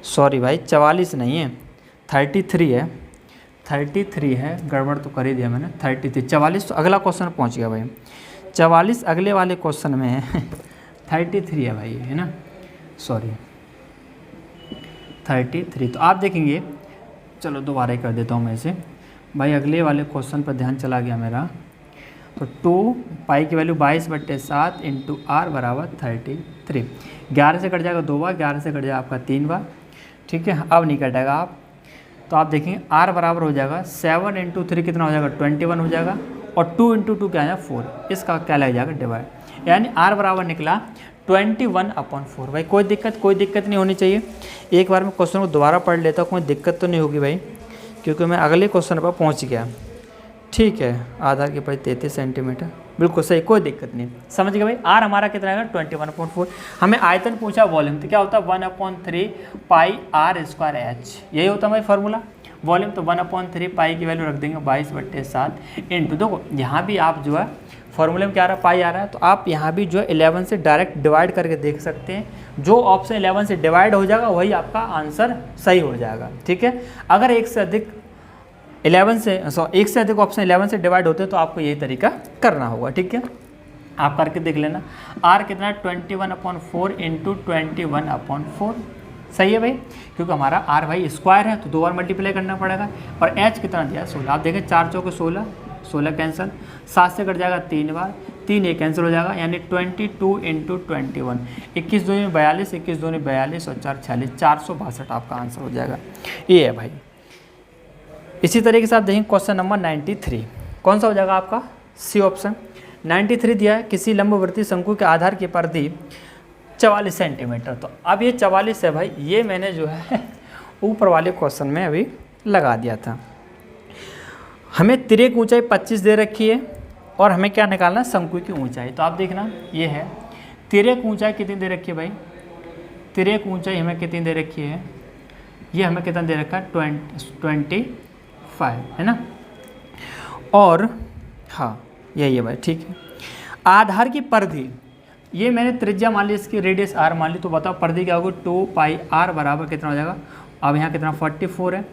सॉरी भाई 44 नहीं है, 33 है, 33 है, गड़बड़ तो कर ही दिया मैंने, 33, 44 तो अगला क्वेश्चन पहुंच गया भाई, 44 अगले वाले क्वेश्चन में है 33 है भाई, है ना, सॉरी 33। तो आप देखेंगे, चलो दोबारा ही कर देता हूँ मैं इसे भाई, अगले वाले क्वेश्चन पर ध्यान चला गया मेरा। तो 2 पाई की वैल्यू 22/7 इंटू आर बराबर 33, 11 से कट जाएगा 2 बार, 11 से कट जाएगा आपका 3 बार, ठीक है। अब नहीं कटेगा आप, तो आप देखेंगे आर बराबर हो जाएगा 7 इंटू 3 कितना हो जाएगा, 21 हो जाएगा, और 2 इंटू 2 क्या है 4, इसका क्या लग जाएगा डिवाइड, यानी आर बराबर निकला 21/4। भाई कोई दिक्कत नहीं होनी चाहिए। एक बार मैं क्वेश्चन को दोबारा पढ़ लेता हूँ, कोई दिक्कत तो नहीं होगी भाई, क्योंकि मैं अगले क्वेश्चन पर पहुँच गया, ठीक है। आधार की परिधि 33 सेंटीमीटर, बिल्कुल सही, कोई दिक्कत नहीं, समझ गए भाई। आर हमारा कितना आएगा 21/4। हमें आयतन पूछा, वॉल्यूम, तो क्या होता है 1/3 पाई आर स्क्वायर एच, यही होता है भाई फार्मूला। वॉल्यूम तो 1/3 पाई की वैल्यू रख देंगे 22/7 इंटू, देखो यहाँ भी आप जो है फॉर्मूले में क्या आ रहा है, पाई आ रहा है। तो आप यहाँ भी जो है 11 से डायरेक्ट डिवाइड करके देख सकते हैं, जो ऑप्शन 11 से डिवाइड हो जाएगा वही आपका आंसर सही हो जाएगा, ठीक है। अगर एक से अधिक ऑप्शन 11 से डिवाइड होते हैं तो आपको यही तरीका करना होगा, ठीक है। आप करके देख लेना। आर कितना है 21/4 इंटू 21/4, सही है भाई, क्योंकि हमारा आर भाई स्क्वायर है तो 2 बार मल्टीप्लाई करना पड़ेगा। और एच कितना दिया है 16, आप देखें 4 चौके 16, 16 कैंसिल, 7 से कट जाएगा 3 बार, 3 ये कैंसिल हो जाएगा, यानी 22 इंटू 21, 21 दूनी 42, 21 दूनी 42 और 4 46, 462 आपका आंसर हो जाएगा। ये है भाई। इसी तरीके से आप देखें क्वेश्चन नंबर 93, कौन सा हो जाएगा आपका, सी ऑप्शन। 93 दिया है, किसी लंबवर्ती शंकु के आधार की परिधि 44 सेंटीमीटर। तो अब ये 44 है भाई, ये मैंने जो है ऊपर वाले क्वेश्चन में अभी लगा दिया था। हमें तिर्यक ऊंचाई 25 दे रखी है और हमें क्या निकालना है, शंकु की ऊंचाई। तो आप देखना ये है, तिर्यक ऊंचाई कितनी दे रखी है भाई, तिर्यक ऊंचाई हमें कितनी दे रखी है, ये हमें कितना दे रखा है 25 है ना। और हाँ यही है भाई, ठीक है। आधार की परिधि, ये मैंने त्रिज्या मान ली, इसकी रेडियस r मान ली, तो बताओ परिधि क्या होगी, 2πr बराबर कितना हो जाएगा। अब यहाँ कितना 44 है,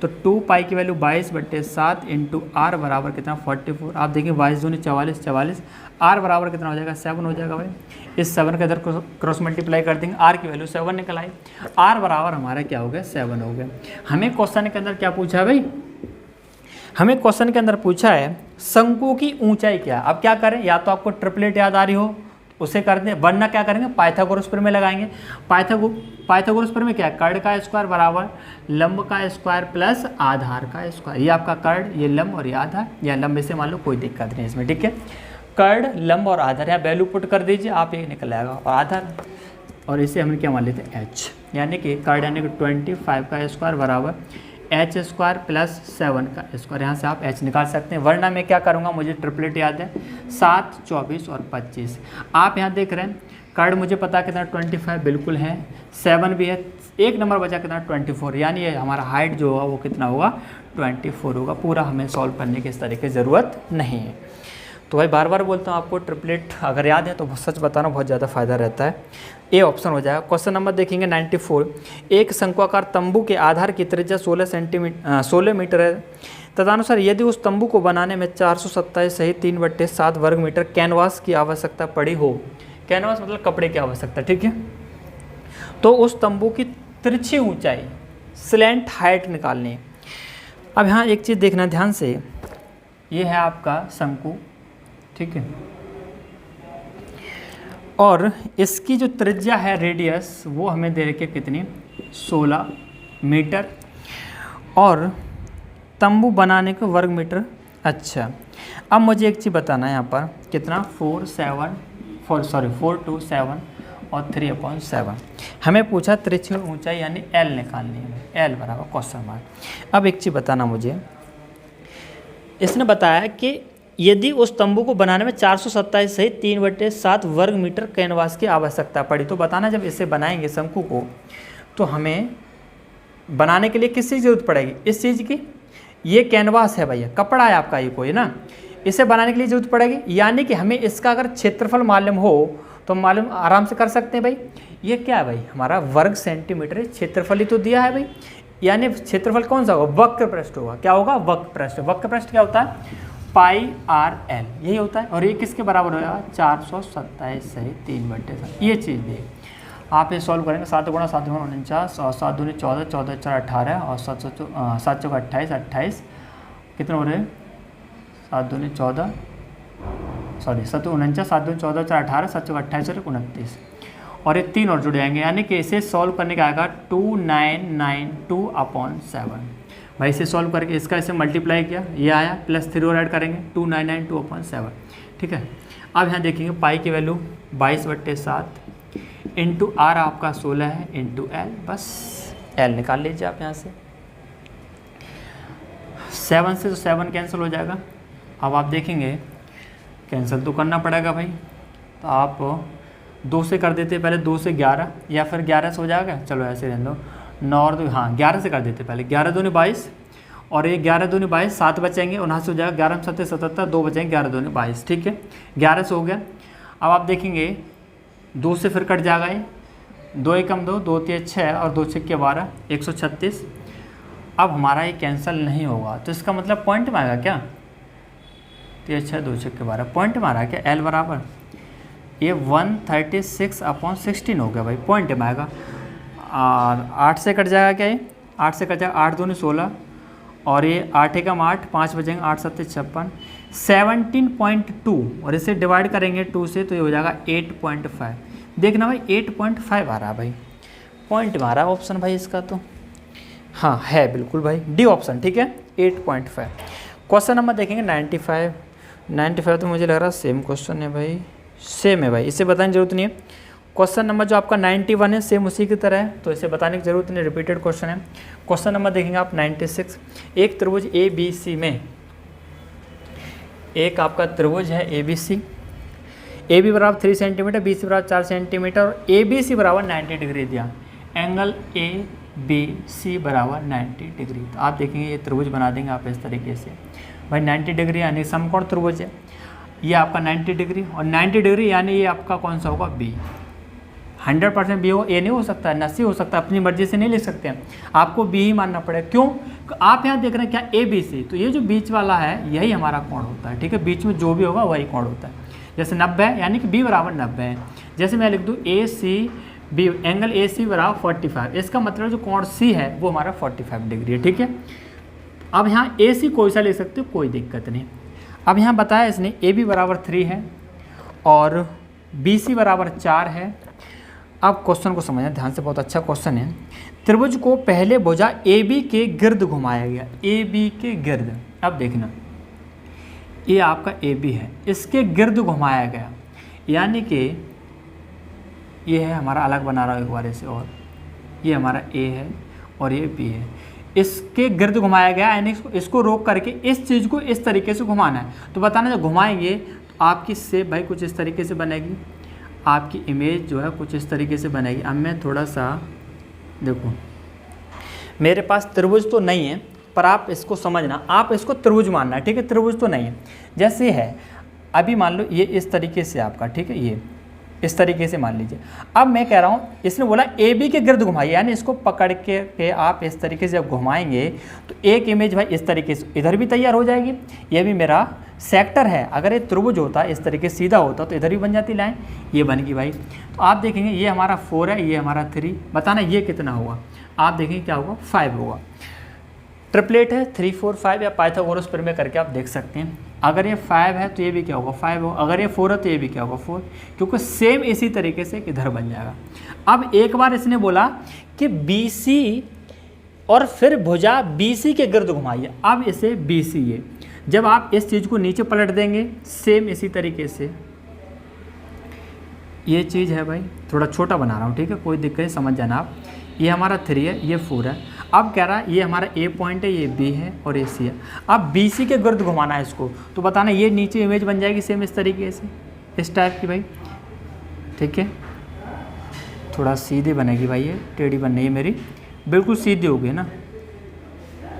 तो 2π की वैल्यू 22/7 इंटू आर बराबर कितना 44। आप देखिए 22 दूनी 44, 44, आर बराबर कितना हो जाएगा 7 हो जाएगा भाई। इस 7 के इधर क्रॉस मल्टीप्लाई कर देंगे, आर की वैल्यू 7 निकल आई, आर बराबर हमारा क्या हो गया 7 हो गया। हमें क्वेश्चन के अंदर क्या पूछा है भाई, हमें क्वेश्चन के अंदर पूछा है शंकु की ऊंचाई क्या है। अब क्या करें, या तो आपको ट्रिपलेट याद आ रही हो उसे कर दें, वरना क्या करेंगे पाइथागोरस प्रमेय लगाएंगे। पाइथागोरस प्रमेय क्या है, कर्ण का स्क्वायर बराबर लंब का स्क्वायर प्लस आधार का स्क्वायर। ये आपका कर्ण, ये लंब और ये आधार, या लंब से मान लो, कोई दिक्कत नहीं इसमें, ठीक है। कर्ण, लंब और आधार, यहाँ वैल्यू पुट कर दीजिए, आप ये निकल आएगा, और आधार, और इसे हम क्या मान लेते हैं एच, यानी कि कर्ण यानी कि 25 का स्क्वायर बराबर एच स्क्वायर प्लस 7 का स्क्वायर। यहाँ से आप एच निकाल सकते हैं, वरना मैं क्या करूँगा, मुझे ट्रिपलेट याद है 7, 24 और 25। आप यहाँ देख रहे हैं कर्ण मुझे पता कितना 25 बिल्कुल है, 7 भी है, एक नंबर बचा कितना 24, यानी ये हमारा हाइट जो होगा वो कितना होगा 24 होगा। पूरा हमें सॉल्व करने की इस तरीके की ज़रूरत नहीं है। तो भाई बार बार बोलता हूँ आपको, ट्रिपलेट अगर याद है तो सच बताना बहुत ज़्यादा फायदा रहता है। ए ऑप्शन हो जाएगा। क्वेश्चन नंबर देखेंगे 94, एक शंक्वाकार तंबू के आधार की त्रिज्या 16 मीटर है। तदनुसार यदि उस तंबू को बनाने में 427 सही 3/7 वर्ग मीटर कैनवास की आवश्यकता पड़ी हो, कैनवास मतलब कपड़े की आवश्यकता, ठीक है, तो उस तंबू की तिरछी ऊंचाई स्लैंट हाइट निकालनी है। अब यहाँ एक चीज़ देखना ध्यान से, ये है आपका शंकु, ठीक है, और इसकी जो त्रिज्या है रेडियस वो हमें दे रखी है कितनी 16 मीटर, और तंबू बनाने के वर्ग मीटर। अच्छा, अब मुझे एक चीज़ बताना है यहाँ पर कितना 4/7 और 3/7 हमें पूछा त्रिज्या ऊंचाई यानी L निकालनी है, L बराबर क्वेश्चन मार्क। अब एक चीज़ बताना मुझे, इसने बताया कि यदि उस तंबू को बनाने में 427 सहित 3/7 वर्ग मीटर कैनवास की आवश्यकता पड़ी, तो बताना जब इसे बनाएंगे शंकु को तो हमें बनाने के लिए किस चीज़ की जरूरत पड़ेगी, इस चीज़ की, ये कैनवास है भैया, कपड़ा है आपका ये कोई ना, इसे बनाने के लिए जरूरत पड़ेगी। यानी कि हमें इसका अगर क्षेत्रफल मालूम हो तो मालूम आराम से कर सकते हैं भाई। ये क्या है भाई, हमारा वर्ग सेंटीमीटर क्षेत्रफल ही तो दिया है भाई, यानी क्षेत्रफल कौन सा होगा, वक्र पृष्ठ होगा। क्या होगा, वक्र पृष्ठ। वक्र पृष्ठ क्या होता है πr/l, यही होता है। और ये किसके बराबर होगा 427 सही 3/7, ये चीज़ भी आप ये सॉल्व करेंगे। 7 गुणा 7 गुणा 49 और 7 दूनी 14, 14 4 18 और 7 चौका 28, 28 कितने हो रहे हैं 7 दूनी 14, सॉरी 7 49, 7 दूनी 14 4 18, 7 चौका 28 और 29, और ये 3 और जुड़ जाएंगे, यानी कि इसे सॉल्व करने का आएगा 2992/7। भाई इसे सॉल्व करके इसका इसे मल्टीप्लाई किया, ये आया, +3 और ऐड करेंगे 2992/7, ठीक है। अब यहाँ देखेंगे पाई की वैल्यू 22/7 इंटू आर आपका 16 है इंटू एल, बस एल निकाल लीजिए आप यहाँ से। 7 से तो 7 कैंसिल हो जाएगा। अब आप देखेंगे कैंसिल तो करना पड़ेगा भाई, तो आप 2 से कर देते पहले, 2 से 11 या फिर 11 से हो जाएगा, चलो ऐसे रहने दो, 9 और 2, हाँ 11 से कर देते पहले, 11 दूनी 22 और ये 11 दूनी 22, 7 बचेंगे और यहाँ से हो जाएगा 11 7 77, 2 बचेंगे, 11 दूनी 22, ठीक है, 11 से हो गया। अब आप देखेंगे 2 से फिर कट जाएगा ये, 2 एकम 2, 2 3 6 और 2 6 12, 136। अब हमारा ये कैंसिल नहीं होगा, तो इसका मतलब पॉइंट में आएगा क्या, 3 6 2 6 12 पॉइंट में आ रहा है क्या, L बराबर ये 136/16 हो गया भाई, पॉइंट में आएगा। और 8 से कट जाएगा क्या, ये 8 से कट जाएगा, 8 दूनी 16 और ये 8 एकम 8, 5 बचेंगे, 8 7 56, 17.2 और इसे डिवाइड करेंगे 2 से तो ये हो जाएगा 8.5। देखना भाई 8.5 आ रहा है भाई, पॉइंट में आ रहा है ऑप्शन भाई इसका, तो हाँ है बिल्कुल भाई डी ऑप्शन, ठीक है 8.5। क्वेश्चन नंबर देखेंगे 95 तो मुझे लग रहा है सेम क्वेश्चन है भाई, सेम है भाई, इसे बताने की जरूरत नहीं है। क्वेश्चन नंबर जो आपका 91 है सेम उसी की तरह है, तो इसे बताने की जरूरत नहीं, रिपीटेड क्वेश्चन है। क्वेश्चन नंबर देखेंगे आप 96, एक त्रिभुज ABC में, एक आपका त्रिभुज है ABC, AB बराबर 3 सेंटीमीटर, BC बराबर 4 सेंटीमीटर और ABC बराबर 90 डिग्री दिया, एंगल ABC बराबर 90 डिग्री। तो आप देखेंगे ये त्रिभुज बना देंगे आप इस तरीके से भाई, 90 डिग्री यानी समकोण त्रिभुज है, ये आपका 90 डिग्री और 90 डिग्री यानी ये आपका कौन सा होगा, B। 100% B हो, A नहीं हो सकता है, 80 हो सकता है, अपनी मर्जी से नहीं लिख सकते हैं, आपको B ही मानना पड़ेगा। क्यों, आप यहाँ देख रहे हैं क्या ABC, तो ये जो बीच वाला है यही हमारा कोण होता है, ठीक है, बीच में जो भी होगा वही कोण होता है। जैसे 90 है यानी कि B बराबर 90 है, जैसे मैं लिख दूँ ACB, एंगल AC बराबर 45, इसका मतलब जो कोण C है वो हमारा 45 डिग्री है, ठीक है। अब यहाँ AC कोई सा ले सकते हो, कोई दिक्कत नहीं। अब यहाँ बताया इसने AB बराबर 3 है और BC बराबर 4 है। अब क्वेश्चन को समझना ध्यान से, बहुत अच्छा क्वेश्चन है। त्रिभुज को पहले भुजा AB के गिर्द घुमाया गया, AB के गिर्द, अब देखना ये आपका AB है, इसके गिर्द घुमाया गया, यानी कि ये है हमारा, अलग बना रहा हूँ एक बार इसे, और ये हमारा A है और ये B है, इसके गिर्द घुमाया गया, यानी इसको रोक करके इस चीज़ को इस तरीके से घुमाना है। तो बताना जब घुमाएंगे तो आपकी शेप भाई कुछ इस तरीके से बनेगी, आपकी इमेज जो है कुछ इस तरीके से बनेगी। अब मैं थोड़ा सा देखो, मेरे पास त्रिभुज तो नहीं है पर आप इसको समझना, आप इसको त्रिभुज मानना है, ठीक है, त्रिभुज तो नहीं है। जैसे है अभी मान लो ये इस तरीके से आपका, ठीक है, ये इस तरीके से मान लीजिए। अब मैं कह रहा हूँ, इसने बोला AB के गिर्द घुमाइए, यानी इसको पकड़ के आप इस तरीके से जब घुमाएंगे तो एक इमेज भाई इस तरीके से इधर भी तैयार हो जाएगी। ये भी मेरा सेक्टर है, अगर ये त्रिभुज होता इस तरीके सीधा होता तो इधर भी बन जाती लाइन, ये बन गई भाई। तो आप देखेंगे ये हमारा 4 है, ये हमारा 3, बताना ये कितना होगा, आप देखेंगे क्या होगा, 5 होगा। ट्रिपलेट है 3 4 5, या पाइथागोरस प्रमेय करके आप देख सकते हैं। अगर ये 5 है तो ये भी क्या होगा, 5 होगा, अगर ये 4 है तो ये भी क्या होगा, 4, क्योंकि सेम इसी तरीके से इधर बन जाएगा। अब एक बार इसने बोला कि BC और फिर भुजा BC के गिर्द घुमाइए, अब इसे BC है, जब आप इस चीज़ को नीचे पलट देंगे सेम इसी तरीके से, ये चीज़ है भाई, थोड़ा छोटा बना रहा हूँ, ठीक है, कोई दिक्कत नहीं, समझ जाना आप। ये हमारा 3 है, ये 4 है। अब कह रहा है ये हमारा A पॉइंट है, ये B है और ये C है। अब BC के गिर्द घुमाना है इसको, तो बताना ये नीचे इमेज बन जाएगी सेम इस तरीके से, इस टाइप की भाई, ठीक है, थोड़ा सीधी बनेगी भाई, ये टेढ़ी बन रही है मेरी, बिल्कुल सीधी होगी ना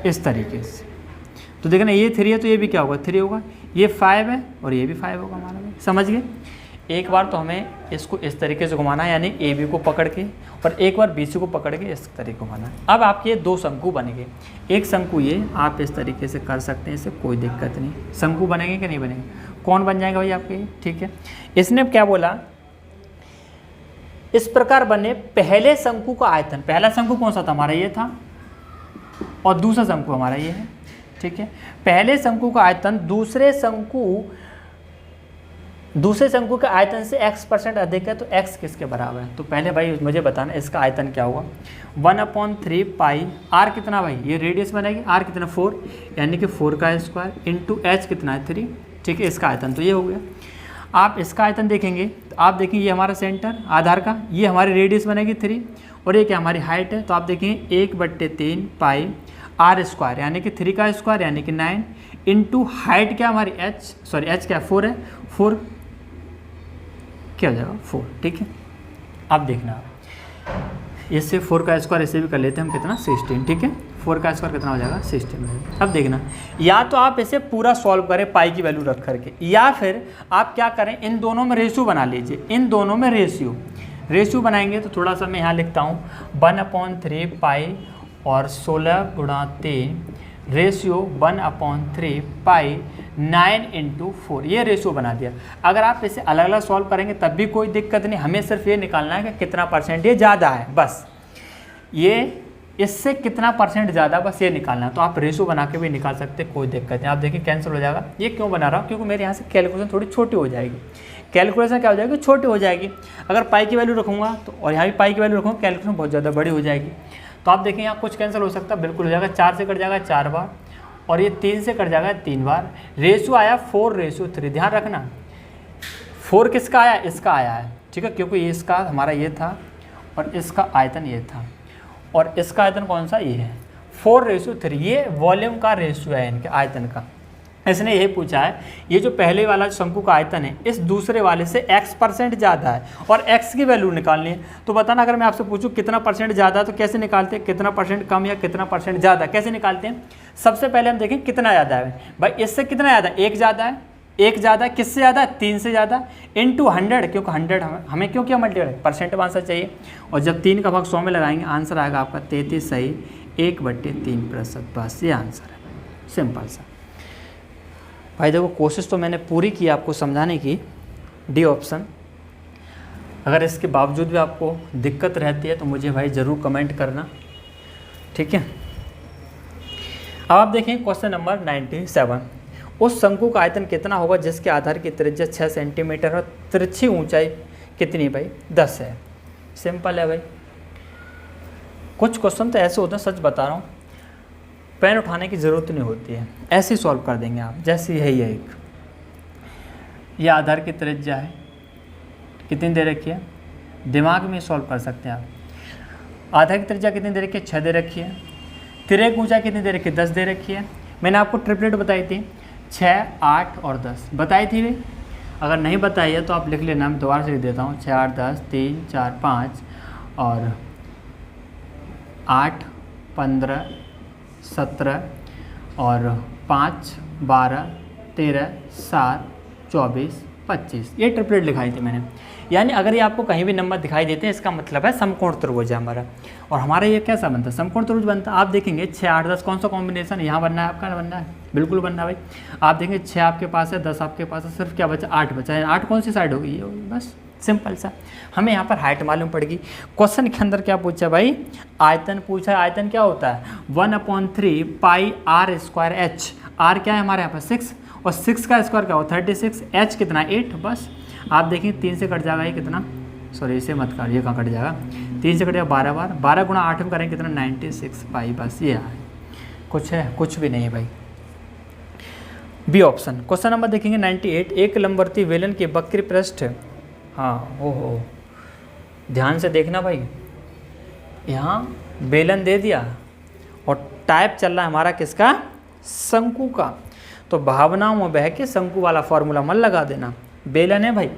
इस तरीके से। तो देखना ये 3 है तो ये भी क्या होगा, 3 होगा, ये 5 है और ये भी 5 होगा हमारा भाई, समझ गए। एक बार तो हमें इसको इस तरीके से घुमाना है, यानी AB को पकड़ के, और एक बार BC को पकड़ के इस तरीके घुमाना है। अब आपके 2 शंकु बनेंगे, एक शंकु ये आप इस तरीके से कर सकते हैं, इससे कोई दिक्कत नहीं। शंकु बनेंगे कि नहीं बनेंगे, कौन बन जाएगा भाई आपके, ठीक है। इसने क्या बोला, इस प्रकार बने पहले शंकु का आयतन, पहला शंकु कौन सा था हमारा, ये था, और दूसरा शंकु हमारा ये है, ठीक है। पहले शंकु का आयतन दूसरे शंकु के आयतन से x% अधिक है, तो x किसके बराबर है। तो पहले भाई मुझे बताना इसका आयतन क्या होगा, 1/3 पाई, r कितना भाई, ये रेडियस बनेगी, r कितना 4, यानी कि 4 का स्क्वायर इंटू h कितना है 3, ठीक है, इसका आयतन तो ये हो गया। आप इसका आयतन देखेंगे तो आप देखेंगे ये हमारा सेंटर आधार का, ये हमारी रेडियस बनेगी 3, और ये क्या हमारी हाइट है, तो आप देखेंगे 1/3 पाई r स्क्वायर, यानी कि 3 का स्क्वायर यानी कि 9, इंटू हाइट क्या हमारी h क्या 4 है, 4 क्या हो जाएगा 4, ठीक है। अब देखना इससे 4 का स्क्वायर इसे भी कर लेते हैं हम, कितना 16, ठीक है, 4 का स्क्वायर कितना हो जाएगा 60 मीटर। अब देखना, या तो आप इसे पूरा सॉल्व करें पाई की वैल्यू रख करके, या फिर आप क्या करें, इन दोनों में रेशियो बना लीजिए। इन दोनों में रेशियो बनाएंगे तो थोड़ा सा मैं यहाँ लिखता हूँ 1/3 पाई और 16 गुणा 3 रेशियो 1/3 पाई 9 × 4, ये रेशियो बना दिया। अगर आप इसे अलग अलग सॉल्व करेंगे तब भी कोई दिक्कत नहीं, हमें सिर्फ ये निकालना है कि कितना परसेंट ये ज़्यादा है, बस ये इससे कितना परसेंट ज़्यादा, बस ये निकालना है। तो आप रेशियो बना के भी निकाल सकते हैं, कोई दिक्कत नहीं। आप देखिए कैंसिल हो जाएगा। ये क्यों बना रहा हूँ, क्योंकि मेरे यहाँ से कैलकुलेशन थोड़ी छोटी हो जाएगी। कैलकुलेशन क्या हो जाएगी, छोटी हो जाएगी। अगर पाई की वैल्यू रखूँगा तो, और यहाँ भी पाई की वैल्यू रखूँगा, कैलकुलेशन बहुत ज़्यादा बड़ी हो जाएगी। तो आप देखिए यहाँ कुछ कैंसिल हो सकता है, बिल्कुल हो जाएगा। 4 से कट जाएगा 4 बार, और ये 3 से कट जाएगा 3 बार। रेशियो आया 4:3, ध्यान रखना 4 किसका आया, इसका आया है, ठीक है, क्योंकि ये इसका हमारा ये था और इसका आयतन ये था, और इसका आयतन कौन सा, ये है 4:3। ये वॉल्यूम का रेशियो है इनके आयतन का। इसने यही पूछा है, ये जो पहले वाला शंकु का आयतन है इस दूसरे वाले से x% ज़्यादा है और x की वैल्यू निकालनी है। तो बताना, अगर मैं आपसे पूछूं कितना परसेंट ज़्यादा है तो कैसे निकालते हैं, कितना परसेंट कम या कितना परसेंट ज़्यादा कैसे निकालते हैं। सबसे पहले हम देखें कितना ज़्यादा है भाई, इससे कितना ज़्यादा, 1 ज़्यादा है। 1 ज़्यादा किससे ज़्यादा, 3 से ज़्यादा, इंटू 100, क्योंकि 100 हमें क्यों किया मल्टीप्लाई, परसेंट में आंसर चाहिए। और जब 3 का भाग 100 में लगाएंगे आंसर आएगा आपका 33 सही 1/3%। बस ये आंसर है, सिंपल सा। भाई देखो कोशिश तो मैंने पूरी की आपको समझाने की, डी ऑप्शन। अगर इसके बावजूद भी आपको दिक्कत रहती है तो मुझे भाई ज़रूर कमेंट करना, ठीक है। अब आप देखें क्वेश्चन नंबर 97। उस शंकु का आयतन कितना होगा जिसके आधार की त्रिज्या 6 सेंटीमीटर और तिरछी ऊंचाई कितनी भाई 10 है। सिंपल है भाई। कुछ क्वेश्चन तो ऐसे होते हैं, सच बता रहा हूँ, पेन उठाने की ज़रूरत नहीं होती है, ऐसे ही सॉल्व कर देंगे आप। जैसे यही है, एक ये आधार की त्रिज्या है, कितनी दे रखी है, दिमाग में सॉल्व कर सकते हैं आप। आधार की त्रिज्या कितनी दे रखी है, 6 दे रखी है। तिरक ऊंचाई कितनी दे रखी है, 10 दे रखी है। मैंने आपको ट्रिपलेट बताई थी, 6, 8 और 10 बताई थी भी। अगर नहीं बताई है तो आप लिख लेना, मैं दोबारा से लिख देता हूँ। 6, 8, 10, 3, 4, 5 और 8, 15, 17 और 5, 12, 13, 7, 24, 25, ये ट्रिपलेट लिखाई थी मैंने। यानी अगर ये आपको कहीं भी नंबर दिखाई देते हैं इसका मतलब है समकोण त्रिभुज है हमारा। और हमारा ये कैसा बनता है, समकोण त्रिभुज बनता है। आप देखेंगे 6, 8, 10 कौन सा कॉम्बिनेशन यहाँ बनना है, आपका बनना है, बिल्कुल बनना है भाई। आप देखेंगे 6 आपके पास है, 10 आपके पास है, सिर्फ क्या बचा, 8 बचा है। 8 कौन सी साइड होगी, ये होगी, बस सिंपल सा। हमें यहाँ पर हाइट मालूम पड़ेगी। क्वेश्चन के अंदर क्या पूछा भाई, आयतन पूछा है। आयतन क्या होता है, 1/3 पाई r² h। r क्या है हमारे यहाँ पर 6, और 6 का स्क्वायर क्या हो 36, h कितना 8। बस आप देखें 3 से कट जाएगा ये कितना, सॉरी इसे मत कर, ये कहाँ कट जाएगा, 3 से कट जाएगा 12 बार, 12 गुणा 8 में करेंगे कितना 96 पाई। बस ये है, कुछ है, कुछ भी नहीं है भाई। B option. क्वेश्चन नंबर देखेंगे 98। एक लंबवर्ती बेलन के वक्र पृष्ठ, हाँ हो ध्यान से देखना भाई, यहाँ बेलन दे दिया और टाइप चल रहा है हमारा किसका, शंकु का। तो भावनाओं में बह के शंकु वाला फॉर्मूला मत लगा देना। बेलन है भाई,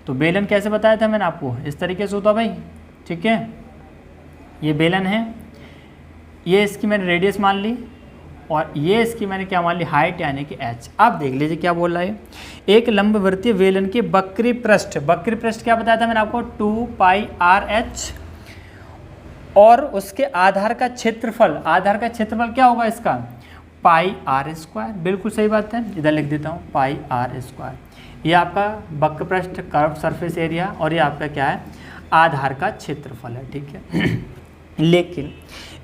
तो बेलन कैसे बताया था मैंने आपको, इस तरीके से होता भाई, ठीक है। ये बेलन है, ये इसकी मैंने रेडियस मान ली और ये इसकी मैंने क्या मान ली, हाइट यानी कि h। अब देख लीजिए क्या बोल रहा है, एक लंबवर्तीय बेलन के वक्री पृष्ठ, वक्री पृष्ठ क्या बताया था मैंने आपको, 2 पाई r/h, और उसके आधार का क्षेत्रफल, आधार का क्षेत्रफल क्या होगा इसका, पाई r²। बिल्कुल सही बात है, इधर लिख देता हूँ पाई r²। ये आपका वक्र पृष्ठ कर्व सरफेस एरिया, और ये आपका क्या है, आधार का क्षेत्रफल है, ठीक है। लेकिन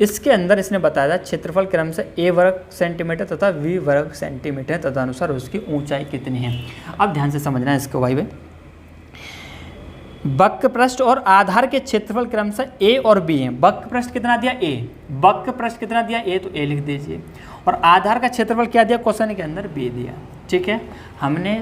इसके अंदर इसने बताया था क्षेत्रफल क्रम से a वर्ग सेंटीमीटर तथा v वर्ग सेंटीमीटर तथा अनुसार उसकी ऊंचाई कितनी है। अब ध्यान से समझना है इसको भाई। वक्र पृष्ठ और आधार के क्षेत्रफल क्रम से a और b है। वक्र पृष्ठ कितना दिया, a, वक्र पृष्ठ कितना दिया, a, तो a लिख दीजिए, और आधार का क्षेत्रफल क्या दिया क्वेश्चन के अंदर, b दिया, ठीक है। हमने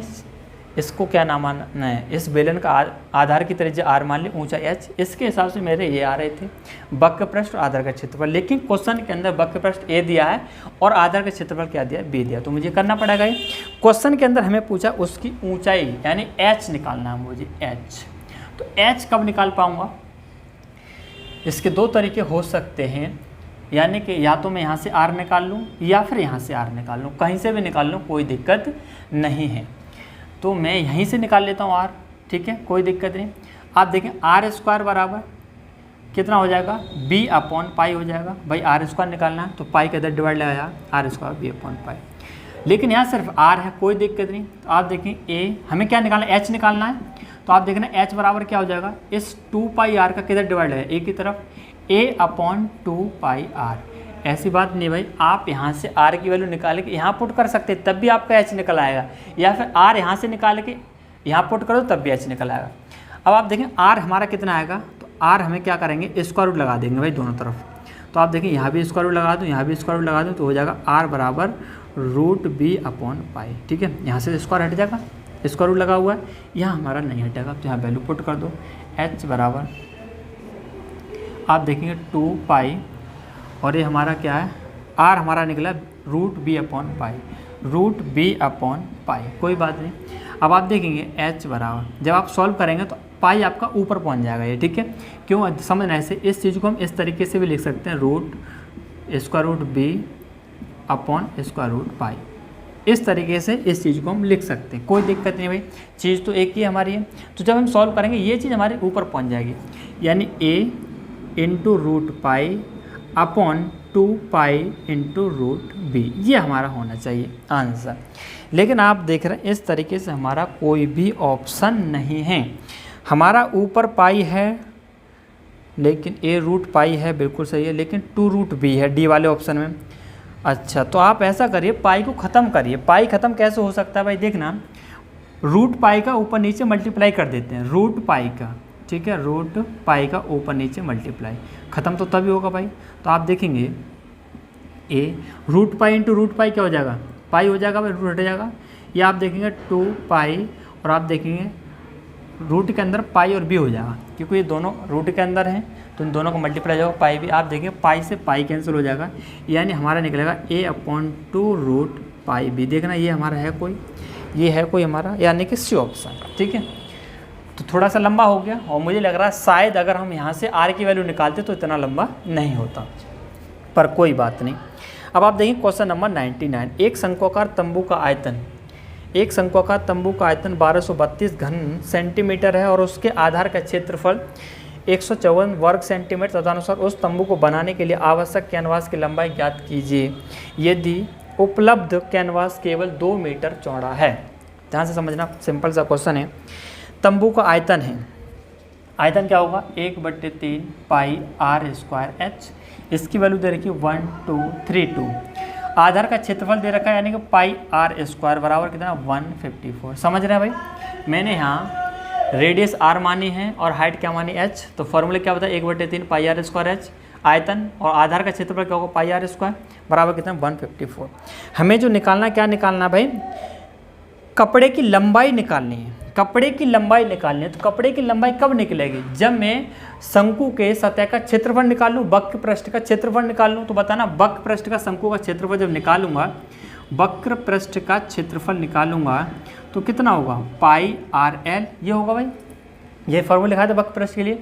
इसको क्या नाम माना है, इस बेलन का आधार की त्रिज्या r मान ली, ऊंचाई h, इसके हिसाब से मेरे ये आ रहे थे वक्र पृष्ठ और आधार का क्षेत्रफल। लेकिन क्वेश्चन के अंदर वक्र पृष्ठ a दिया है और आधार का क्षेत्रफल क्या दिया, b दिया, तो मुझे करना पड़ेगा ये। क्वेश्चन के अंदर हमें पूछा उसकी ऊंचाई यानी h निकालना है मुझे, h। तो h कब निकाल पाऊंगा, इसके दो तरीके हो सकते हैं। यानी कि या तो मैं यहाँ से r निकाल लूँ या फिर यहाँ से r निकाल लूँ, कहीं से भी निकाल लूँ कोई दिक्कत नहीं है। तो मैं यहीं से निकाल लेता हूँ r, ठीक है, कोई दिक्कत नहीं। आप देखें आर स्क्वायर बराबर कितना हो जाएगा, b अपॉन पाई हो जाएगा। भाई आर स्क्वायर निकालना है तो पाई के इधर डिवाइड लगाया, R square b upon pi. लेकिन यहाँ सिर्फ r है, कोई दिक्कत नहीं। तो आप देखें a हमें क्या निकालना है, h निकालना है। तो आप देखना h बराबर क्या हो जाएगा, इस 2 पाई r का किधर डिवाइड है, a की तरफ, a अपॉन 2 पाई r। ऐसी बात नहीं भाई, आप यहाँ से r की वैल्यू निकाल के यहाँ पुट कर सकते हैं तब भी आपका h निकल आएगा, या फिर r यहाँ से निकाल के यहाँ पुट करो तब भी h निकल आएगा। अब आप देखें r हमारा कितना आएगा, तो r हमें क्या करेंगे, स्क्वायर रूट लगा देंगे भाई दोनों तरफ। तो आप देखें यहाँ भी स्क्वायर रूट लगा दूँ, यहाँ भी स्क्वायर रूट लगा दूँ, तो हो जाएगा r बराबर रूट b अपॉन पाई। ठीक है, यहाँ से स्क्वायर हट जाएगा, स्क्वायर रूट लगा हुआ है, यहाँ हमारा नहीं हटेगा, तो यहाँ वैल्यू पुट कर दो। h बराबर आप देखेंगे 2 पाई और ये हमारा क्या है, r हमारा निकला root b upon pi, root b upon pi, कोई बात नहीं। अब आप देखेंगे h बराबर जब आप सॉल्व करेंगे तो पाई आपका ऊपर पहुंच जाएगा ये, ठीक है। क्यों समझना ऐसे, इस चीज़ को हम इस तरीके से भी लिख सकते हैं, root square root b upon square root pi, इस तरीके से इस चीज़ को हम लिख सकते हैं, कोई दिक्कत नहीं भाई, चीज़ तो एक ही हमारी है। तो जब हम सॉल्व करेंगे ये चीज़ हमारे ऊपर पहुंच जाएगी, यानी a into root pi upon 2 pi into root B, ये हमारा होना चाहिए आंसर। लेकिन आप देख रहे हैं इस तरीके से हमारा कोई भी ऑप्शन नहीं है, हमारा ऊपर पाई है लेकिन a रूट पाई है, बिल्कुल सही है, लेकिन 2 रूट बी है डी वाले ऑप्शन में। अच्छा, तो आप ऐसा करिए, पाई को ख़त्म करिए। पाई ख़त्म कैसे हो सकता है भाई, देखना, रूट पाई का ऊपर नीचे मल्टीप्लाई कर देते हैं, रूट पाई का, ठीक है, रूट पाई का ऊपर नीचे मल्टीप्लाई, ख़त्म तो तभी होगा भाई। तो आप देखेंगे a root pi into root pi क्या हो जाएगा, पाई हो जाएगा भाई, रूट हट जाएगा। ये आप देखेंगे 2 पाई और आप देखेंगे रूट के अंदर पाई और बी हो जाएगा, क्योंकि ये दोनों रूट के अंदर हैं तो इन दोनों को मल्टीप्लाई जाएगा, पाई भी। आप देखेंगे पाई से पाई कैंसिल हो जाएगा, यानी हमारा निकलेगा a upon 2 root pi B. देखना ये हमारा है कोई, ये है कोई हमारा, यानी कि सी ऑप्शन, ठीक है। तो थोड़ा सा लंबा हो गया और मुझे लग रहा है शायद अगर हम यहाँ से r की वैल्यू निकालते तो इतना लंबा नहीं होता, पर कोई बात नहीं। अब आप देखिए क्वेश्चन नंबर 99, एक शंक्वाकार तंबू का आयतन, एक शंक्वाकार तंबू का आयतन 1232 घन सेंटीमीटर है और उसके आधार का क्षेत्रफल 154 वर्ग सेंटीमीटर। तदनुसार उस तंबू को बनाने के लिए आवश्यक कैनवास की लंबाई ज्ञात कीजिए यदि उपलब्ध कैनवास केवल 2 मीटर चौड़ा है। ध्यान से समझना, सिंपल सा क्वेश्चन है। तंबू का आयतन है, आयतन क्या होगा, 1/3 पाई r स्क्वायर h, इसकी वैल्यू दे रखी है 1232। आधार का क्षेत्रफल दे रखा है यानी कि पाई r स्क्वायर बराबर कितना, 154। समझ रहे हैं भाई, मैंने यहाँ रेडियस r मानी है और हाइट क्या मानी h, तो फॉर्मूले क्या होता है, 1/3 पाई r स्क्वायर h, आयतन और आधार का क्षेत्रफल क्या होगा, पाई r स्क्वायर बराबर कितना, 154। हमें जो निकालना, क्या निकालना भाई, कपड़े की लंबाई निकालनी है, कपड़े की लंबाई निकालनी है। तो कपड़े की लंबाई कब निकलेगी, जब मैं शंकु के सतह का क्षेत्रफल निकाल लूँ, वक्र पृष्ठ का क्षेत्रफल निकाल लूँ। तो बताना, वक्र पृष्ठ का शंकु का क्षेत्रफल जब निकालूंगा, वक्र पृष्ठ का क्षेत्रफल निकालूंगा तो कितना होगा, पाई आर एल, ये होगा भाई, ये फॉर्मूला लिखा था वक्र पृष्ठ के लिए।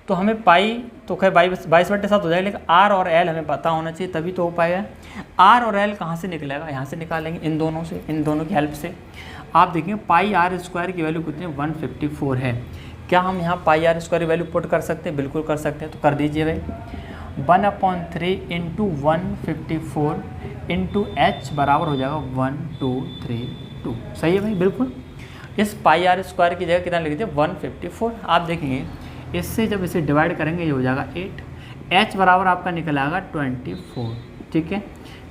तो हमें पाई तो खैर 22/7 हो जाएगा, लेकिन आर और एल हमें पता होना चाहिए तभी तो हो पाएगा। आर और एल कहाँ से निकलेगा, यहाँ से निकालेंगे, इन दोनों से, इन दोनों की हेल्प से। आप देखेंगे पाई आर स्क्वायर की वैल्यू कितनी, 154 है। क्या हम यहाँ पाई आर स्क्वायर की वैल्यू पुट कर सकते हैं, बिल्कुल कर सकते हैं, तो कर दीजिए भाई। 1/3 इंटू 154 इंटू एच बराबर हो जाएगा 1232। सही है भाई, बिल्कुल। इस पाई आर स्क्वायर की जगह कितना लिख दीजिए, 154। आप देखेंगे इससे जब इसे डिवाइड करेंगे ये हो जाएगा 8, एच बराबर आपका निकल आएगा 24, ठीक है,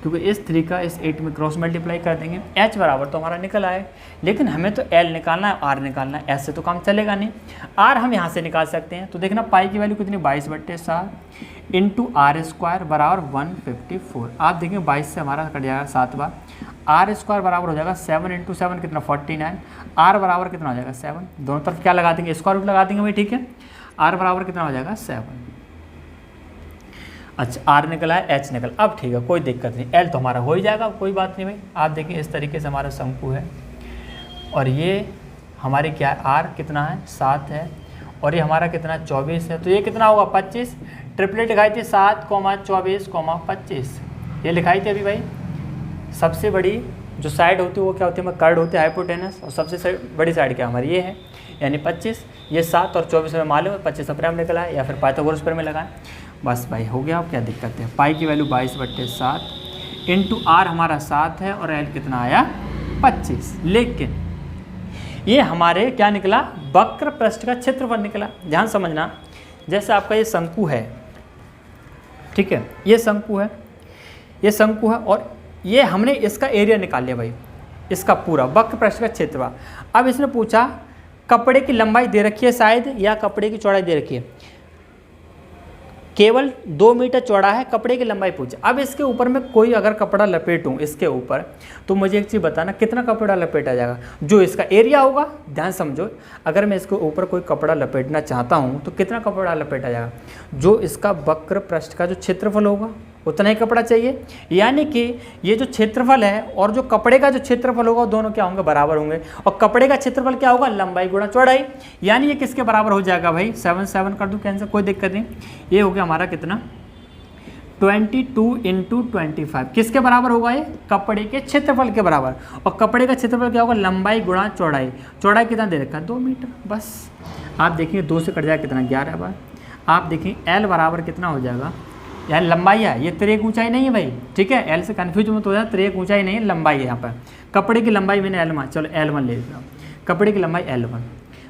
क्योंकि इस 3 का इस 8 में क्रॉस मल्टीप्लाई कर देंगे, एच बराबर तो हमारा निकल आए। लेकिन हमें तो एल निकालना है, आर निकालना है, ऐसे तो काम चलेगा नहीं। आर हम यहाँ से निकाल सकते हैं, तो देखना पाई की वैल्यू कितनी, 22/7 इंटू आर स्क्वायर बराबर 154। आप देखेंगे 22 से हमारा कट जाएगा 7 बार, आर स्क्वायर बराबर हो जाएगा 7 इंटू 7 कितना, 49, आर बराबर कितना हो जाएगा 7, दोनों तरफ क्या लगा देंगे, स्क्वायर रूट लगा देंगे भाई, ठीक है। आर बराबर कितना हो जाएगा 7। अच्छा, आर निकला है, एच निकल, अब ठीक है, कोई दिक्कत नहीं, एल तो हमारा हो ही जाएगा, कोई बात नहीं भाई। आप देखिए इस तरीके से हमारा शंकु है और ये हमारे क्या है, आर कितना है 7 है और ये हमारा कितना 24 है, तो ये कितना होगा 25। ट्रिपलेट लिखाई थी 7, 24, 25, ये लिखाई थी अभी भाई। सबसे बड़ी जो साइड होती है वो क्या होती है, हमारे कर्ड होते हैं हाइपोटेनस, और सबसे बड़ी साइड क्या हमारी ये है, यानी 25। ये 7 और 24 में मालूम है, 25 अपने आप निकला है, या फिर पाइथागोरस पर में लगाएं। बस भाई हो गया। अब क्या दिक्कत है, पाई की वैल्यू 22/7 इंटू आर हमारा 7 है और एल कितना आया 25। लेकिन ये हमारे क्या निकला, वक्र पृष्ठ का क्षेत्रफल निकला। ध्यान समझना, जैसे आपका ये शंकु है, ठीक है, ये शंकु है, ये शंकु है, और ये हमने इसका एरिया निकाल लिया भाई, इसका पूरा वक्र पृष्ठ का क्षेत्रफल। अब इसने पूछा कपड़े की लंबाई दे रखी है शायद, या कपड़े की चौड़ाई दे रखी है, केवल 2 मीटर चौड़ा है, कपड़े की लंबाई पूछे। अब इसके ऊपर में कोई अगर कपड़ा लपेटूं इसके ऊपर, तो मुझे एक चीज़ बताना कितना कपड़ा लपेटा जाएगा, जो इसका एरिया होगा। ध्यान समझो, अगर मैं इसके ऊपर कोई कपड़ा लपेटना चाहता हूं तो कितना कपड़ा लपेटा जाएगा, जो इसका वक्र पृष्ठ का जो क्षेत्रफल होगा उतना ही कपड़ा चाहिए। यानी कि ये जो क्षेत्रफल है और जो कपड़े का जो क्षेत्रफल होगा दोनों क्या होंगे, बराबर होंगे। और कपड़े का क्षेत्रफल क्या होगा, लंबाई गुणा चौड़ाई, यानी ये किसके बराबर हो जाएगा भाई, 7 कर दूं कैंसिल, कोई दिक्कत नहीं। ये हो गया हमारा कितना 22 × 25, किसके बराबर होगा ये, कपड़े के क्षेत्रफल के बराबर। और कपड़े का क्षेत्रफल क्या होगा, लंबाई गुणा चौड़ाई। चौड़ाई कितना दे रखा है, 2 मीटर। बस आप देखिए 2 से कट जाएगा कितना, 11 बार। आप देखिए एल बराबर कितना हो जाएगा, यार लंबाई है, ये तिरेक ऊंचाई नहीं है भाई, ठीक है, एल से कन्फ्यूज मत हो जाए, तिरेक ऊंचाई नहीं है, लंबाई है यहाँ पर। कपड़े की लंबाई मैंने L1, चलो L1 ले लेता हूँ, कपड़े की लंबाई L1।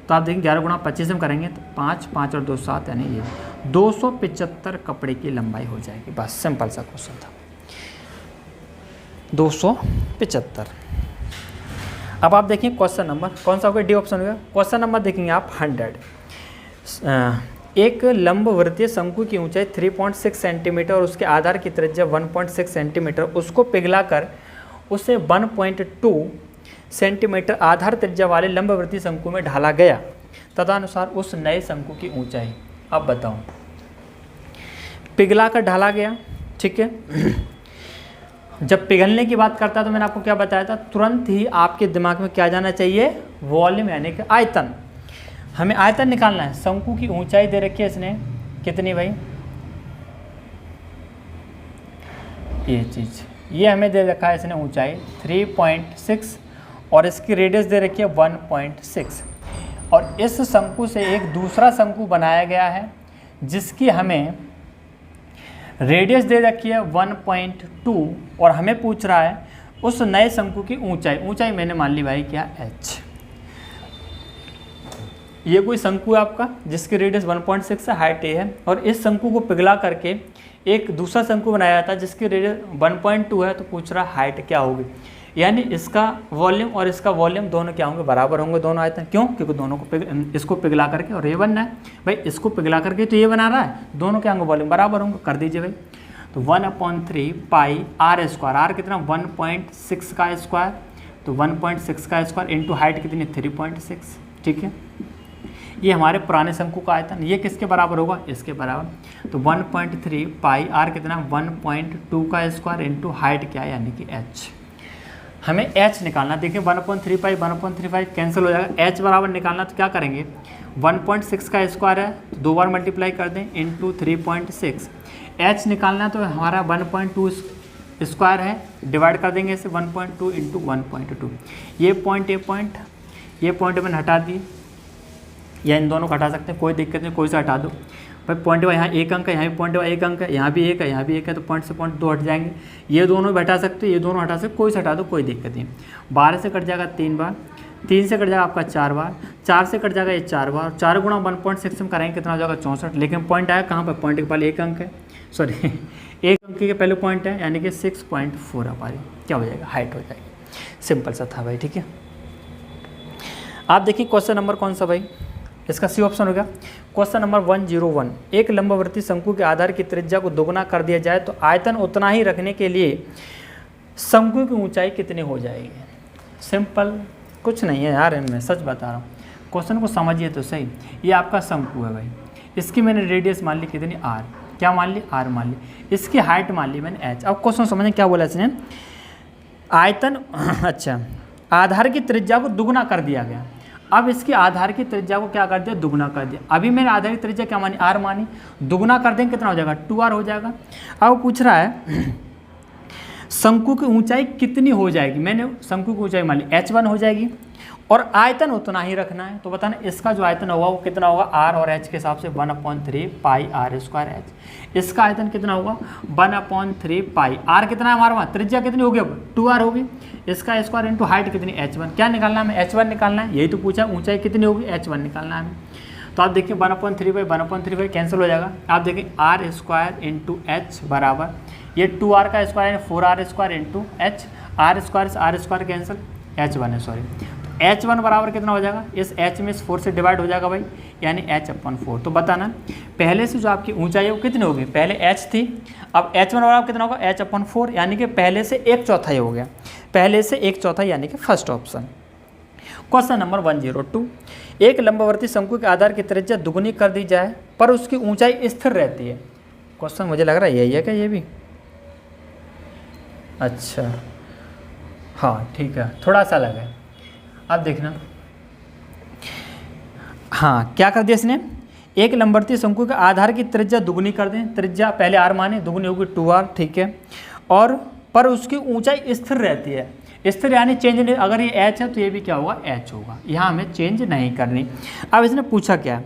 तो आप देखिए 11 × 25 में करेंगे तो 5, 5 और 2 7, यानी ये 275 कपड़े की लंबाई हो जाएगी। बस सिंपल सा क्वेश्चन था, 275। अब आप देखिए क्वेश्चन नंबर कौन सा होगा, डी ऑप्शन होगा। क्वेश्चन नंबर देखेंगे आप 100। एक लंबवृत्तीय शंकु की ऊंचाई 3.6 सेंटीमीटर और उसके आधार की त्रिज्या 1.6 सेंटीमीटर, उसको पिघलाकर उसे 1.2 सेंटीमीटर आधार त्रिज्या वाले लंबवृत्तीय शंकु में ढाला गया। तदनुसार उस नए शंकु की ऊंचाई, अब बताओ, पिघलाकर ढाला गया, ठीक है। जब पिघलने की बात करता तो मैंने आपको क्या बताया था, तुरंत ही आपके दिमाग में क्या जाना चाहिए, वॉल्यूम यानी कि आयतन। हमें आयतन निकालना है। शंकु की ऊंचाई दे रखी है इसने कितनी भाई, ये चीज़, ये हमें दे रखा है इसने ऊंचाई 3.6 और इसकी रेडियस दे रखी है 1.6। और इस शंकु से एक दूसरा शंकु बनाया गया है जिसकी हमें रेडियस दे रखी है 1.2 और हमें पूछ रहा है उस नए शंकु की ऊंचाई। ऊंचाई मैंने मान ली भाई क्या, h। ये कोई शंकु है आपका जिसकी रेडियस 1.6 है, हाइट a है, और इस शंकु को पिघला करके एक दूसरा शंकु बनाया था जिसकी रेडियस 1.2 है, तो पूछ रहा हाइट क्या होगी। यानी इसका वॉल्यूम और इसका वॉल्यूम दोनों क्या होंगे, बराबर होंगे दोनों आयतन। क्यों, क्योंकि दोनों को इसको पिघला करके और ये बनना है भाई, इसको पिघला करके तो ये बना रहा है, दोनों क्या होंगे, वॉल्यूम बराबर होंगे। कर दीजिए भाई, तो 1/3 पाई आर स्क्वायर, आर कितना 1.6 का स्क्वायर, तो 1.6 का स्क्वायर इंटू हाइट कितनी 3.6, ठीक है। ये हमारे पुराने शंकु का आयतन, ये किसके बराबर होगा, इसके बराबर। तो 1.3 पाई आर कितना 1.2 का स्क्वायर इंटू हाइट क्या है यानी कि h। हमें h निकालना, देखिए 1/3 पाई 1/3 कैंसिल हो जाएगा। h बराबर निकालना तो क्या करेंगे, 1.6 का स्क्वायर है तो 2 बार मल्टीप्लाई कर दें इंटू 3.6। h निकालना तो हमारा 1.2 स्क्वायर है, डिवाइड कर देंगे इसे 1.2 इंटू 1.2। ये पॉइंट मैंने हटा दिए, या इन दोनों को हटा सकते हैं, कोई दिक्कत नहीं, कोई से हटा दो भाई। पॉइंट यहाँ एक अंक है, यहाँ भी पॉइंट एक अंक है, यहाँ भी एक है, यहाँ भी एक है, तो पॉइंट से पॉइंट 2 हट जाएंगे। ये दोनों भी हटा सकते हो, ये दोनों हटा सकते, कोई से हटा दो, कोई दिक्कत नहीं। 12 से कट जाएगा 3 बार, 3 से कट जाएगा आपका 4 बार, 4 से कट जाएगा ये 4 बार, 4 गुणा 1.6 में कराएंगे कितना हो जाएगा 64। लेकिन पॉइंट आया कहाँ पर, पॉइंट के पहले एक अंक है, सॉरी एक अंक के पहले पॉइंट है, यानी कि 6.4 हमारी क्या हो जाएगा, हाइट हो जाएगी। सिंपल सा था भाई, ठीक है। आप देखिए क्वेश्चन नंबर कौन सा भाई, इसका सी ऑप्शन हो गया। क्वेश्चन नंबर 101, एक लंबवर्ती शंकु के आधार की त्रिज्या को दोगुना कर दिया जाए तो आयतन उतना ही रखने के लिए शंकु की ऊंचाई कितनी हो जाएगी। सिंपल, कुछ नहीं है यार इनमें, सच बता रहा हूँ, क्वेश्चन को समझिए तो सही। ये आपका शंकु है भाई, इसकी मैंने रेडियस मान ली कितनी r, क्या मान ली r मान ली, इसकी हाइट मान ली मैंने h। अब क्वेश्चन समझें क्या बोला इसने, आयतन अच्छा आधार की त्रिज्या को दुगुना कर दिया गया। अब इसके आधार की त्रिज्या को क्या कर दिया, दुगुना कर दिया। अभी मैंने आधार की त्रिज्या क्या मानी, r मानी, दुगुना कर देंगे कितना हो जाएगा, 2r हो जाएगा। अब पूछ रहा है शंकु की ऊंचाई कितनी हो जाएगी, मैंने शंकु की ऊंचाई मान ली h1 हो जाएगी और आयतन उतना ही रखना है। तो बताना इसका जो आयतन होगा वो कितना होगा, r और h के हिसाब से 1/3 पाई r²h। इसका आयतन कितना होगा 1/3 पाई, r कितना है हमारे वहाँ, त्रिज्या कितनी होगी अब 2r होगी, इसका स्क्वायर इंटू हाइट कितनी h1, क्या निकालना है हमें, h1 निकालना है, यही तो पूछा ऊंचाई कितनी होगी, h1 निकालना है हमें। तो आप देखिए 1/3 कैंसिल हो जाएगा। आप देखिए r² इंटू h बराबर ये 2r का स्क्वायर यानी 4r² into h, r² cancel, h1 है सॉरी, h1 बराबर कितना हो जाएगा, इस h में इस 4 से डिवाइड हो जाएगा भाई, यानी h/4। तो बताना पहले से जो आपकी ऊंचाई है वो कितनी होगी, पहले h थी, अब h1 बराबर कितना होगा, h/4, यानी कि पहले से 1/4 हो गया, पहले से 1/4 यानी कि फर्स्ट ऑप्शन। क्वेश्चन नंबर 102, एक लंबवर्ती शंकु के आधार की त्रिज्या दुगुनी कर दी जाए पर उसकी ऊंचाई स्थिर रहती है। क्वेश्चन मुझे लग रहा है यही है क्या, ये भी अच्छा हाँ ठीक है, थोड़ा सा अलग है। अब देखना हाँ क्या कर दिया इसने, एक लंबवर्ती शंकु के आधार की त्रिज्या दुगुनी कर दें, त्रिज्या पहले r माने, दुगुनी होगी 2r, ठीक है, और पर उसकी ऊंचाई स्थिर रहती है, स्थिर यानी चेंज नहीं, अगर ये h है तो ये भी क्या होगा, h होगा, यहाँ हमें चेंज नहीं करनी। अब इसने पूछा क्या है,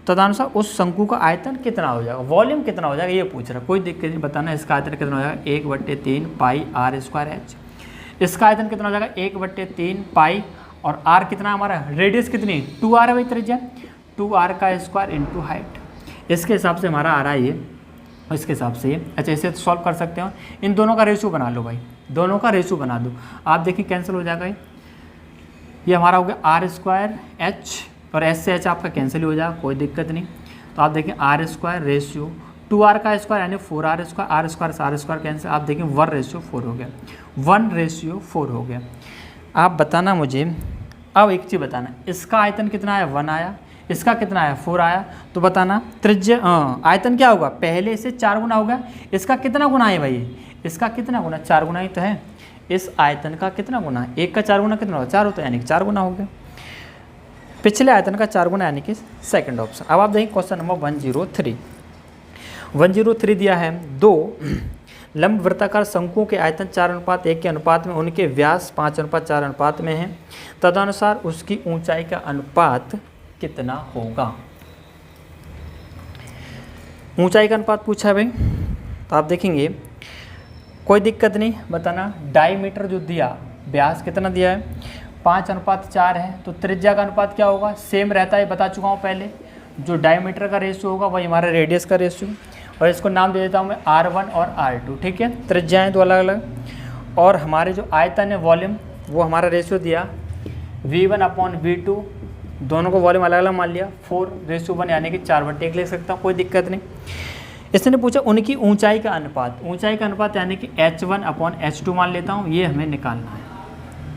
तदनुसार उस शंकु का आयतन कितना हो जाएगा, वॉल्यूम कितना हो जाएगा ये पूछ रहा है, कोई दिक्कत नहीं, बताना इसका आयतन कितना हो जाएगा, 1/3 पाई r²h। इसका आयतन कितना हो जाएगा, 1/3 पाई, और r कितना हमारा, रेडियस कितनी 2r है भाई त्रिज्या, 2r² इंटू हाइट, इसके हिसाब से हमारा आ रहा है ये, इसके हिसाब से ये, अच्छा इसे तो सॉल्व कर सकते हो, इन दोनों का रेशियो बना लो भाई, दोनों का रेशियो बना दो, आप देखिए कैंसिल हो जाएगा ये हमारा हो गया r²h और s से h आपका कैंसिल हो जाएगा, कोई दिक्कत नहीं। तो आप देखें r² रेशियो 2r का स्क्वायर यानी 4r², r² कैंसिल, आप देखें 1/4 हो गया, 1/4 हो गया। आप बताना मुझे, अब एक चीज़ बताना, इसका आयतन कितना आया, 1 आया, इसका कितना आया, 4 आया, तो बताना त्रिज्या आयतन क्या होगा, पहले से 4 गुना होगा, इसका कितना गुना है भाई, इसका कितना गुना, 4 गुना ही तो है, इस आयतन का कितना गुना है, 1 का 4 गुना कितना होगा, 4 होता है, यानी कि 4 गुना हो गया, पिछले आयतन का 4 गुना यानी कि सेकंड ऑप्शन। अब आप देखिए क्वेश्चन नंबर 103 दिया है, 2 लंब वृत्ताकार शंकुओं के आयतन 4:1 के अनुपात में उनके व्यास 5:4 अनुपात में है, तदनुसार उसकी ऊंचाई का अनुपात कितना होगा। ऊंचाई का अनुपात पूछा है भाई, तो आप देखेंगे कोई दिक्कत नहीं, बताना डायमीटर जो दिया, व्यास कितना दिया है 5:4 है, तो त्रिज्या का अनुपात क्या होगा, सेम रहता है, बता चुका हूँ पहले, जो डायमीटर का रेशियो होगा वही हमारा रेडियस का रेशियो, और इसको नाम दे देता हूँ मैं r1 और r2, ठीक है, त्रिज्याएँ दो अलग अलग, और हमारे जो आयतन है वॉल्यूम वो हमारा रेशियो दिया v1/v2, दोनों को वॉल्यूम अलग अलग मान लिया, 4:1 यानी कि 4/1 लिख सकता हूँ, कोई दिक्कत नहीं। इसने पूछा उनकी ऊंचाई का अनुपात, ऊंचाई का अनुपात यानी कि h1/h2 मान लेता हूँ, ये हमें निकालना है।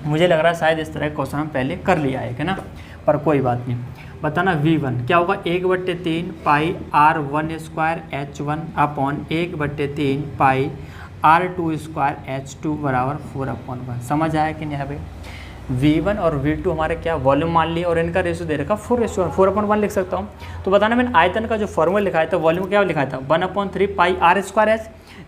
मुझे लग रहा है शायद इस तरह का क्वेश्चन हम पहले कर लिया है ना, पर कोई बात नहीं। बताना v1 क्या होगा, 1/3 पाई r1² h1/1/3 पाई r2² h2 बराबर 4/1। समझ आया कि नहीं है भाई, v1 और v2 हमारे क्या वॉल्यूम मान लिए, और इनका रेशियो दे रखा 4:1 लिख सकता हूँ। तो बताना मैंने आयतन का जो फॉर्मूला लिखा है, तो वॉल्यूम क्या लिखा था 1/3 पाई r²h,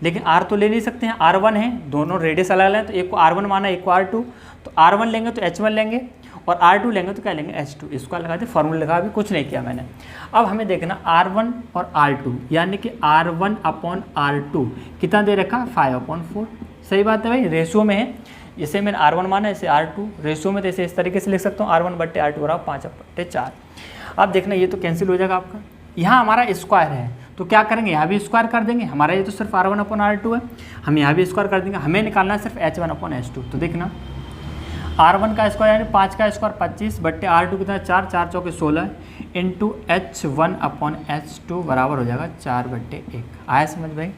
लेकिन r तो ले नहीं सकते हैं, r1 है, दोनों रेडियस अलग अलग हैं, तो एक को r1 माना, एक को r2, तो r1 लेंगे तो h1 लेंगे, और r2 लेंगे तो क्या लेंगे h2, इसको लगा दे, फॉर्मूला लिखा, अभी कुछ नहीं किया मैंने। अब हमें देखना r1 और r2 यानी कि r1/r2 कितना दे रखा 5/4, सही बात है भाई, रेशियो में है, इसे मैंने r1 माना, इसे r2, रेशियो में तो इसे इस तरीके से लिख सकता हूँ, r1/r2 बराबर 5/4। अब देखना ये तो कैंसिल हो जाएगा आपका, यहाँ हमारा स्क्वायर है तो क्या करेंगे, यहाँ भी स्क्वायर कर देंगे, हमारा ये तो सिर्फ r1/r2 है, हम यहाँ भी स्क्वायर कर देंगे, हमें निकालना है सिर्फ h1/h2। तो देखना r1 का स्क्वायर यानी 5 का स्क्वायर 25/r2 कितना 4, 4 चौके 16 इंटू h1/h2 बराबर हो जाएगा 4/1। आया समझ भाई,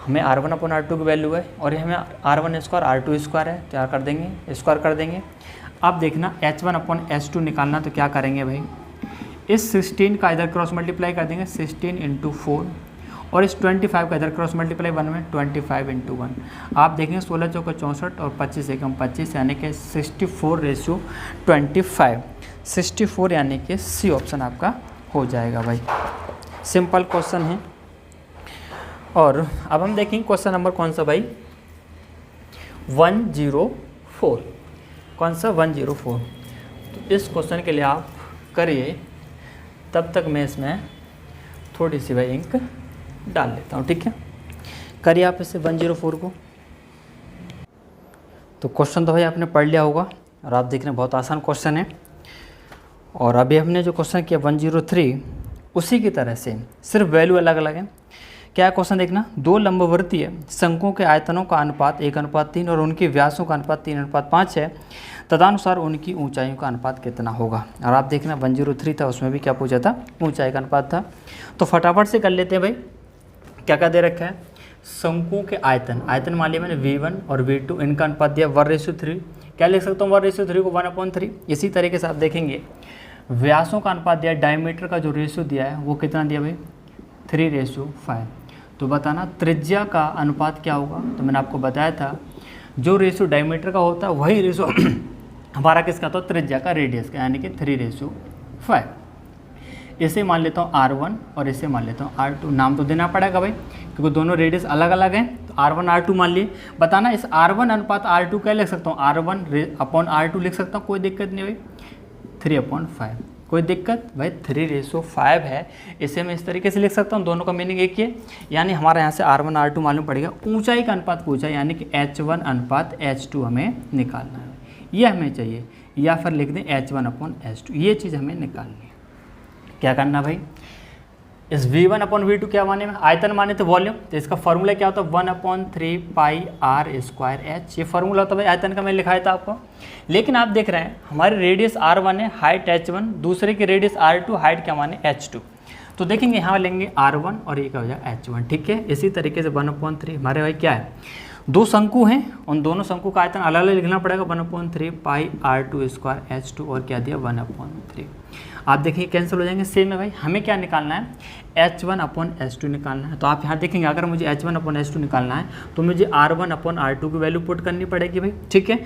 हमें r1/r2 की वैल्यू है, और ये हमें r1² r2² है, क्या कर देंगे, स्क्वायर कर देंगे। अब देखना h1/h2 निकालना, तो क्या करेंगे भाई, इस 16 का इधर क्रॉस मल्टीप्लाई कर देंगे 16 × 4, और इस 25 का इधर क्रॉस मल्टीप्लाई 1 में 25 × 1। आप देखेंगे 16 चौके 64 और 25 एकम 25 यानी कि 64:25। 64 यानी कि सी ऑप्शन आपका हो जाएगा भाई। सिंपल क्वेश्चन है। और अब हम देखेंगे क्वेश्चन नंबर कौन सा भाई, 104। कौन सा, 104। तो इस क्वेश्चन के लिए आप करिए, तब तक मैं इसमें थोड़ी सी भाई इंक डाल लेता हूँ, ठीक है। करिए आप इसे 104 को। तो क्वेश्चन तो भाई आपने पढ़ लिया होगा और आप देख रहे हैं बहुत आसान क्वेश्चन है। और अभी हमने जो क्वेश्चन किया 103 उसी की तरह से, सिर्फ वैल्यू अलग अलग है। क्या क्वेश्चन देखना, दो लंबवर्तीय शंकुओं के आयतनों का अनुपात 1:3 और उनके व्यासों का अनुपात 3:5 है, तदनुसार उनकी ऊंचाइयों का अनुपात कितना होगा। और आप देखना 103 था, उसमें भी क्या पूछा था, ऊंचाई का अनुपात था। तो फटाफट से कर लेते हैं भाई। क्या क्या दे रखा है, शंकुओं के आयतन मान लिया मैंने V1 और V2, इनका अनुपात दिया 1:3। क्या लिख सकता हूँ 1:3 को 1/3। इसी तरीके से आप देखेंगे व्यासों का अनुपात दिया, डायमीटर का जो रेशियो दिया है वो कितना दिया भाई, 3:5। तो बताना त्रिज्या का अनुपात क्या होगा। तो मैंने आपको बताया था जो रेशियो डायमीटर का होता है वही रेशियो हमारा किसका था, त्रिज्या का, रेडियस का, यानी कि 3:5। इसे मान लेता हूँ R1 और इसे मान लेता हूँ R2। नाम तो देना पड़ेगा भाई क्योंकि दोनों रेडियस अलग अलग हैं। तो R1 R2 मान लिए। बताना इस R1 अनुपात R2 क्या लिख सकता हूँ, R1/R2 लिख सकता हूँ, कोई दिक्कत नहीं भाई। 3/5 कोई दिक्कत भाई, 3:5 है। इसे मैं इस तरीके से लिख सकता हूँ, दोनों का मीनिंग एक ही है। यानी हमारे यहाँ से R1 R2 मालूम पड़ेगा। ऊंचाई का अनुपात पूछा यानी कि H1/H2 हमें निकालना है, ये हमें चाहिए। या फिर लिख दें H1/H2, ये चीज़ हमें निकालनी है। क्या करना भाई, इस V1/V2 क्या माने में, आयतन माने तो वॉल्यूम। तो इसका फॉर्मूला क्या होता है, 1/3 पाई r²h। ये फॉर्मूला होता है भाई आयतन का, मैं लिखाया था आपको। लेकिन आप देख रहे हैं हमारे रेडियस R1 है, हाइट H1, दूसरे की रेडियस R2, हाइट क्या माने H2। तो देखेंगे यहाँ लेंगे R1 और ये क्या हो जाएगा H1, ठीक है। इसी तरीके से 1/3 हमारे भाई क्या है, दो शंकु हैं, उन दोनों शंकु का आयतन अलग अलग लिखना पड़ेगा। 1/3 पाई r²h2 और क्या दिया 1/3। आप देखिए कैंसिल हो जाएंगे, सेम है भाई। हमें क्या निकालना है, H1/H2 निकालना है। तो आप यहाँ देखेंगे अगर मुझे H1/H2 निकालना है तो मुझे R1/R2 की वैल्यू पुट करनी पड़ेगी भाई, ठीक है।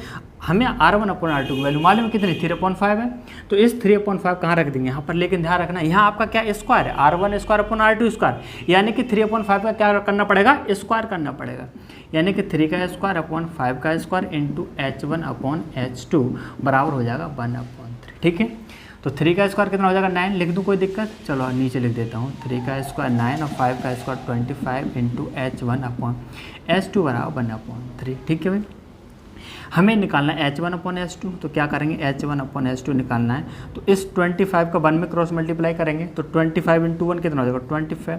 हमें R1/R2 की वैल्यू मालूम है कितनी, 3/5 है। तो इस 3/5 कहाँ रख देंगे यहाँ पर, लेकिन ध्यान रखना यहाँ आपका क्या स्क्वायर है, R1² यानी कि 3/5 का क्या करना पड़ेगा, स्क्वायर करना पड़ेगा। यानी कि 3 का स्क्वायर 5 का स्क्वायर इंटू H1/H2 बराबर हो जाएगा 1/3, ठीक है। तो 3 का स्क्वायर कितना हो जाएगा 9, लिख दूँ कोई दिक्कत, चलो नीचे लिख देता हूँ। 3 का स्क्वायर 9 और 5 का स्क्वायर 25 इंटू H1/H2 बराबर 1/3, ठीक है भाई। हमें निकालना है H1/H2। तो क्या करेंगे, H1/H2 निकालना है तो इस 25 का 1 में क्रॉस मल्टीप्लाई करेंगे तो 25 इंटू 1 कितना हो जाएगा 25।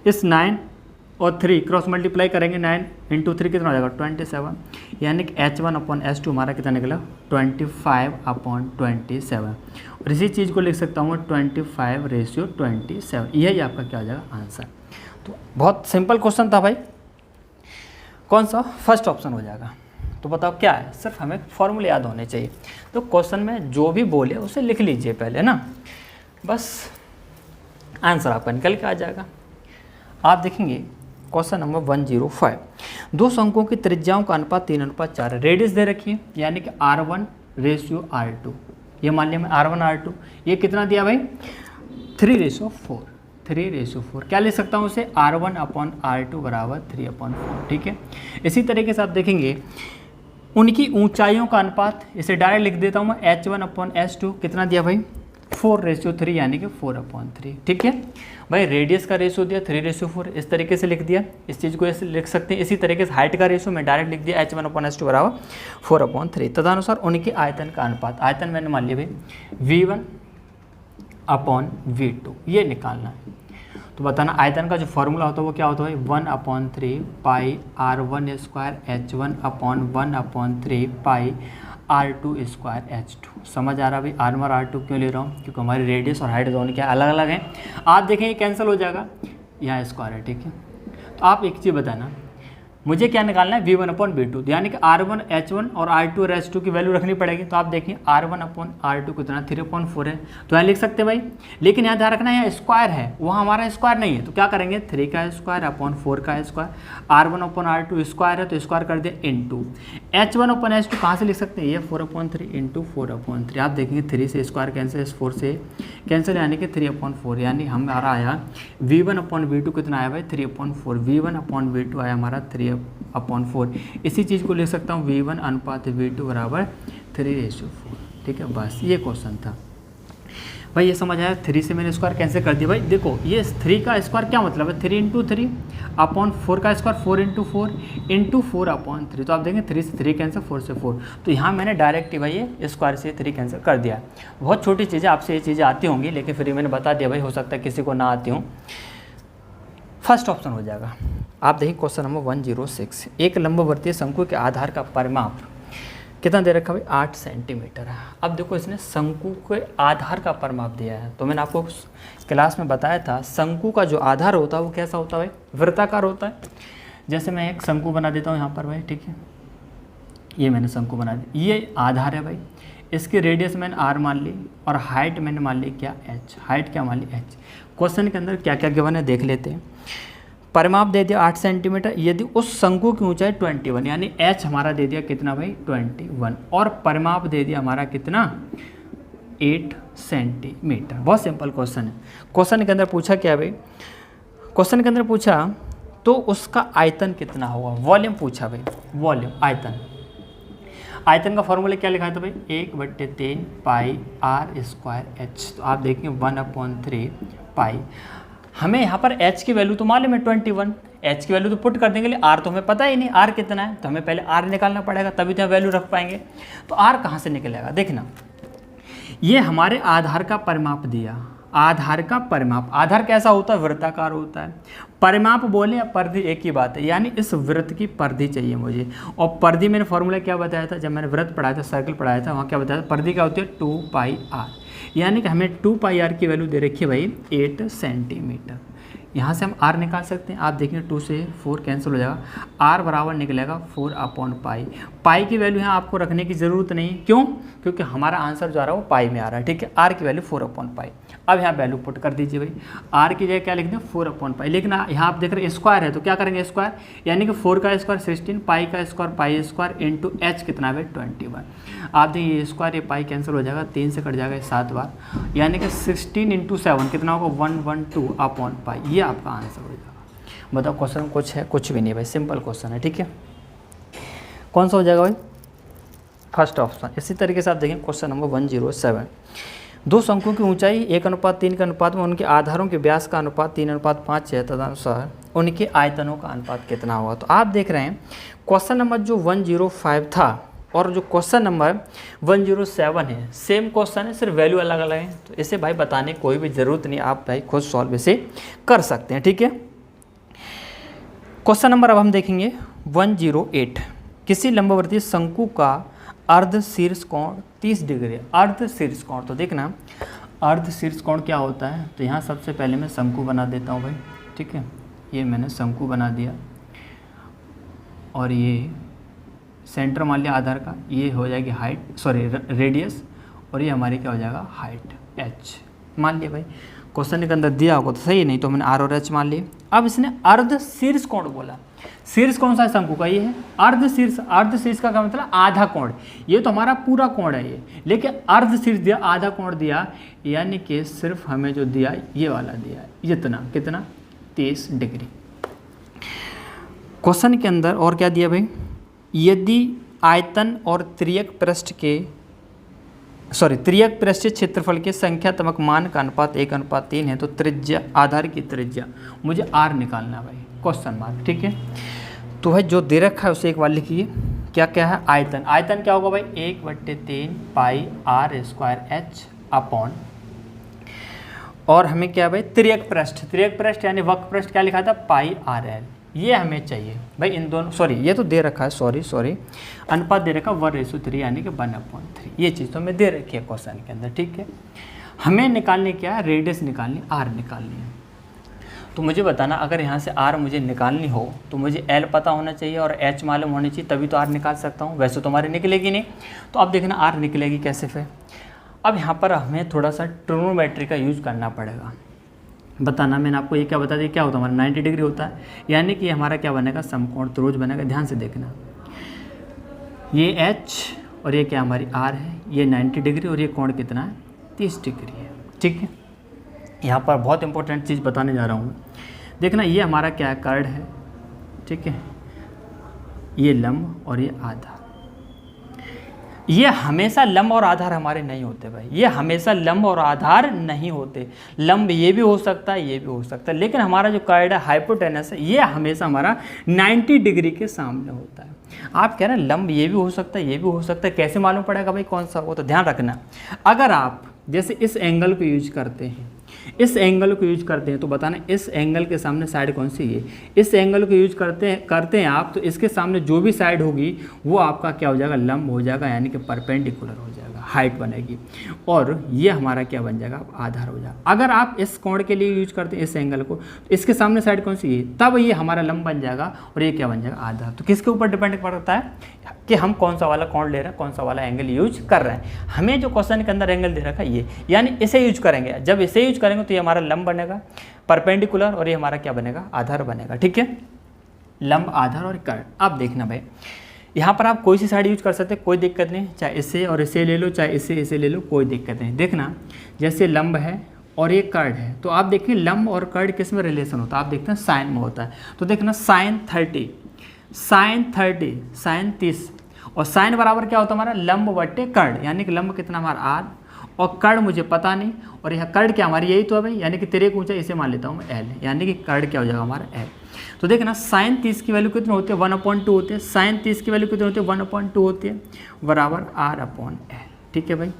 इस 9 और 3 क्रॉस मल्टीप्लाई करेंगे, 9 इंटू 3 कितना हो जाएगा 27। यानी कि H1/H2 हमारा कितना निकला 25/27। और इसी चीज़ को लिख सकता हूँ 25:27। यही आपका क्या हो जाएगा आंसर। तो बहुत सिंपल क्वेश्चन था भाई। कौन सा, फर्स्ट ऑप्शन हो जाएगा। तो बताओ क्या है, सिर्फ हमें फॉर्मूले याद होने चाहिए। तो क्वेश्चन में जो भी बोले उसे लिख लीजिए पहले ना, बस आंसर आपका निकल के आ जाएगा। आप देखेंगे क्वेश्चन नंबर 105, दो शंकुओं की त्रिज्याओं का अनुपात 3:4 है। रेडियस दे रखी है यानी कि R1/R2, ये मान लिया मैं R1/R2। ये कितना दिया भाई 3:4। क्या ले सकता हूँ उसे, R1/R2 बराबर 3/4, ठीक है। इसी तरीके से आप देखेंगे उनकी ऊंचाइयों का अनुपात, इसे डायरेक्ट लिख देता हूँ मैं H1/H2 कितना दिया भाई 4:3 यानी कि 4/3, ठीक है भाई। रेडियस का रेशियो दिया 3:4, इस तरीके से लिख दिया। इस चीज़ को ऐसे लिख सकते हैं। इसी तरीके से हाइट का रेशियो मैं डायरेक्ट लिख दिया H1/H2 बराबर 4/3। तदनुसार उनके आयतन का अनुपात, आयतन मैंने मान लिया भाई V1/V2, ये निकालना है। तो बताना आयतन का जो फॉर्मूला होता है वो क्या होता है, 1/3 पाई R1² H1/1/3 पाई R2²H2। समझ आ रहा भाई, R1 और R2 क्यों ले रहा हूँ, क्योंकि हमारी रेडियस और हाइट दोनों क्या अलग अलग हैं। आप देखेंगे कैंसिल हो जाएगा, यहाँ स्क्वायर है, ठीक है। तो आप एक चीज़ बताना, मुझे क्या निकालना है V1/V2, यानी कि R1 H1 और R2 और H2 की वैल्यू रखनी पड़ेगी। तो आप देखिए R1/R2 कितना 3/4 है, तो यहाँ लिख सकते हैं भाई। लेकिन यहाँ ध्यान रखना है यहाँ स्क्वायर है, वहाँ हमारा स्क्वायर नहीं है, तो क्या करेंगे 3 का स्क्वायर अपॉन 4 का स्क्वायर। R1/R2 स्क्वायर है तो स्क्वायर कर दिया इंटू H1/H2 कहाँ से लिख सकते हैं, ये 4/3 इंटू 4/3। आप देखेंगे 3 से स्क्वायर कैंसिल, 4 से कैंसिल, यानी कि 3/4, यानी हमारा आया V1/V2 कितना आया भाई 3/4। V1/V2 आया हमारा 3/4। इसी चीज़ को लिख सकता हूँ V1/V2 बराबर 3:4। ठीक है, बस ये क्वेश्चन था भाई। ये समझ आया। 3 से मैंने स्क्वायर कैंसिल कर दिया भाई। देखो ये 3 का स्क्वायर क्या मतलब है 3 × 3 अपॉन 4 का स्क्वायर 4 × 4 इंटू 4/3। तो आप देखेंगे 3 से 3 कैंसिल, 4 से 4। तो यहाँ मैंने डायरेक्ट भाई ये स्क्वायर से 3 कैंसिल कर दिया। बहुत छोटी चीज़ें, आपसे ये चीज़ें आती होंगी, लेकिन फिर मैंने बता दिया भाई, हो सकता है किसी को ना आती हूँ। फर्स्ट ऑप्शन हो जाएगा। आप देखिए क्वेश्चन नंबर 106। एक लंबवर्तीय शंकु के आधार का परिमाप कितना दे रखा भाई 8 सेंटीमीटर है। अब देखो इसने शंकु के आधार का परिमाप दिया है, तो मैंने आपको क्लास में बताया था शंकु का जो आधार होता है वो कैसा होता है भाई, वृत्ताकार होता है। जैसे मैं एक शंकु बना देता हूँ यहाँ पर भाई, ठीक है, ये मैंने शंकु बना दिया, ये आधार है भाई। इसकी रेडियस मैंने r मान ली और हाइट मैंने मान ली क्या h, हाइट क्या मान ली h। क्वेश्चन के अंदर क्या क्या गिवन है देख लेते हैं। परिमाप दे दिया 8 सेंटीमीटर, यदि उस शंकु की ऊंचाई 21, यानी h हमारा दे दिया कितना भाई 21, और परिमाप दे दिया हमारा कितना 8 सेंटीमीटर। बहुत सिंपल क्वेश्चन है। क्वेश्चन के अंदर पूछा क्या भाई, क्वेश्चन के अंदर पूछा तो उसका आयतन कितना होगा, वॉल्यूम पूछा भाई, वॉल्यूम आयतन। आयतन का फॉर्मूला क्या लिखा था भाई 1/3 पाई r² h। तो आप देखेंगे 1/3 पाई। हमें यहाँ पर h की वैल्यू तो मालूम है 21, h की वैल्यू तो पुट कर देंगे, लेकिन r तो हमें पता ही नहीं r कितना है, तो हमें पहले r निकालना पड़ेगा तभी तो वैल्यू रख पाएंगे। तो r कहाँ से निकलेगा, देखना ये हमारे आधार का परिमाप दिया, आधार का परिमाप। आधार कैसा होता है वृत्ताकार होता है, परिमाप बोले या परिधि एक ही बात है, यानी इस वृत्त की परिधि चाहिए मुझे। और परिधि मैंने फॉर्मूला क्या बताया था, जब मैंने वृत्त पढ़ाया था, सर्कल पढ़ाया था, वहाँ क्या बताया था, परिधि क्या होती है 2πr, यानी कि हमें 2πr की वैल्यू दे रखी है भाई 8 सेंटीमीटर। यहाँ से हम r निकाल सकते हैं। आप देखेंगे 2 से 4 कैंसिल हो जाएगा, r बराबर निकलेगा 4/पाई। पाई की वैल्यू यहाँ आपको रखने की ज़रूरत नहीं, क्यों, क्योंकि हमारा आंसर जो आ रहा है वो पाई में आ रहा है, ठीक है। r की वैल्यू 4/पाई। अब यहाँ वैल्यू पुट कर दीजिए भाई, r की जगह क्या लिख दें 4/पाई। लेकिन यहाँ आप देख रहे हैं स्क्वायर है, तो क्या करेंगे स्क्वायर, यानी कि 4 का स्क्वायर 16, पाई का square pi square into h कितना है 21। आप देखिए ये स्क्वायर ये पाई कैंसिल हो जाएगा, 3 से कट जाएगा 7 बार, यानी कि 16 × 7 कितना होगा 112/पाई। ये आपका आंसर हो जाएगा। बताओ क्वेश्चन कुछ है, कुछ भी नहीं भाई, सिंपल क्वेश्चन है, ठीक है। कौन सा हो जाएगा भाई फर्स्ट ऑप्शन। इसी तरीके से आप देखें क्वेश्चन नंबर 107। दो शंकुओं की ऊंचाई 1:3 के अनुपात में उनके आधारों के व्यास का अनुपात 3:5 है, तदनुसार उनके आयतनों का अनुपात कितना होगा। तो आप देख रहे हैं क्वेश्चन नंबर जो 105 था और जो क्वेश्चन नंबर 107 है सेम क्वेश्चन है, सिर्फ वैल्यू अलग अलग है। तो इसे भाई बताने की कोई भी ज़रूरत नहीं, आप भाई खुद सॉल्व इसे कर सकते हैं, ठीक है। क्वेश्चन नंबर अब हम देखेंगे 108। किसी लंबवर्तीय शंकु का अर्ध शीर्ष कोण 30 डिग्री। अर्ध शीर्ष कोण, तो देखना अर्ध शीर्ष कोण क्या होता है। तो यहाँ सबसे पहले मैं शंकु बना देता हूँ भाई, ठीक है। ये मैंने शंकु बना दिया और ये सेंटर मान लिया आधार का, ये हो जाएगी हाइट सॉरी रेडियस, और ये हमारी क्या हो जाएगा हाइट h मान लिया भाई। क्वेश्चन के अंदर दिया होगा तो सही, नहीं तो मैंने r और h मान लिए। अब इसने अर्ध शीर्ष कोण बोला, शीर्ष कौन सा है शंकु का, ये है अर्ध शीर्ष। अर्ध शीर्ष का क्या मतलब आधा कोण, ये तो हमारा पूरा कोण है ये, लेकिन अर्ध शीर्ष दिया, आधा कोण दिया, यानी कि सिर्फ हमें जो दिया ये वाला दिया, इतना कितना 30 डिग्री। क्वेश्चन के अंदर और क्या दिया भाई, यदि आयतन और त्रियक पृष्ठीय क्षेत्रफल के संख्यात्मक मान का अनुपात 1:3 है, तो त्रिज्या आधार की त्रिज्या मुझे r निकालना है भाई, क्वेश्चन मार्क, ठीक है। तो भाई जो दे रखा है उसे एक बार लिखिए, क्या क्या है आयतन। आयतन क्या होगा भाई 1/3 पाई r² h अपॉन, और हमें क्या भाई त्रियक पृष्ठ यानी वक्र पृष्ठ क्या लिखा था पाई rl, ये हमें चाहिए भाई। इन दोनों सॉरी ये तो दे रखा है, सॉरी अनुपात दे रखा 1:3 यानी कि 1/3, ये चीज़ तो हमें दे रखी है क्वेश्चन के अंदर, ठीक है। हमें निकालने क्या है रेडियस निकालनी, r निकालनी है। तो मुझे बताना, अगर यहाँ से आर मुझे निकालनी हो तो मुझे एल पता होना चाहिए और एच मालूम होनी चाहिए, तभी तो आर निकाल सकता हूँ। वैसे तो हमारी निकलेगी नहीं। तो अब देखना आर निकलेगी कैसे फिर। अब यहाँ पर हमें थोड़ा सा ट्रिग्नोमेट्री का यूज़ करना पड़ेगा। बताना, मैंने आपको ये क्या बता दिया, क्या होता है हमारा 90 डिग्री होता है, यानी कि हमारा क्या बनेगा, समकोण त्रिभुज बनेगा। ध्यान से देखना, ये एच और ये क्या हमारी आर है, ये 90 डिग्री और ये कोण कितना है, 30 डिग्री है। ठीक है, यहाँ पर बहुत इंपॉर्टेंट चीज़ बताने जा रहा हूँ। देखना, ये हमारा क्या है, कर्ड है। ठीक है, ये लंब और ये आधार। ये हमेशा लंब और आधार हमारे नहीं होते भाई, ये हमेशा लंब और आधार नहीं होते। लंब ये भी हो सकता है, ये भी हो सकता है, लेकिन हमारा जो कर्ड है, हाइपोटेनस है, ये हमेशा हमारा 90 डिग्री के सामने होता है। आप कह रहे हैं लंब ये भी हो सकता है, ये भी हो सकता है, कैसे मालूम पड़ेगा भाई कौन सा हो? तो ध्यान रखना, अगर आप जैसे इस एंगल को यूज करते हैं, इस एंगल को यूज करते हैं, तो बताना इस एंगल के सामने साइड कौन सी है। इस एंगल को यूज करते हैं आप, तो इसके सामने जो भी साइड होगी वो आपका क्या हो जाएगा, लंब हो जाएगा, यानी कि परपेंडिकुलर हो जाएगा, हाइट बनेगी, और ये हमारा क्या बन जाएगा, आधार हो जाएगा। अगर आप इस कोण के लिए यूज करते हैं इस एंगल को, तो इसके सामने साइड कौन सी है, तब ये हमारा लंब बन जाएगा और ये क्या बन जाएगा, आधार। तो किसके ऊपर डिपेंड करता है कि हम कौन सा वाला कोण ले रहे हैं, कौन सा वाला एंगल यूज कर रहे हैं। हमें जो क्वेश्चन के अंदर एंगल दे रखा है ये, यानी इसे यूज करेंगे। जब इसे यूज करेंगे तो ये हमारा लंब बनेगा परपेंडिकुलर, और ये हमारा क्या बनेगा, आधार बनेगा। ठीक है, लंब, आधार और कर्ड। अब देखना भाई, यहाँ पर आप कोई सी साइड यूज कर सकते हैं, कोई दिक्कत नहीं, चाहे इसे और इसे ले लो, चाहे इसे ले लो, कोई दिक्कत नहीं। देखना, जैसे लंब है और ये कर्ड है, तो आप देखिए लंब और कर्ड किस में रिलेशन होता है, आप देखते हैं साइन में होता है। तो देखना साइन 30, साइन 30, और साइन बराबर क्या होता है हमारा, लंब बट्टे कर्ड, यानी कि लंब कितना हमारा आर और कर्ड मुझे पता नहीं, और यह कर्ड क्या हमारी यही तो है भाई, यानी कि तिरक ऊंचाई इसे मान लेता हूँ मैं एल, यानी कि कर्ड क्या हो जाएगा हमारा एल। तो देखना साइन 30 की वैल्यू कितनी होती है, 1/2 होती है। साइन 30 की वैल्यू कितनी होती है, 1/2 होती है, बराबर R/L। ठीक है भाई,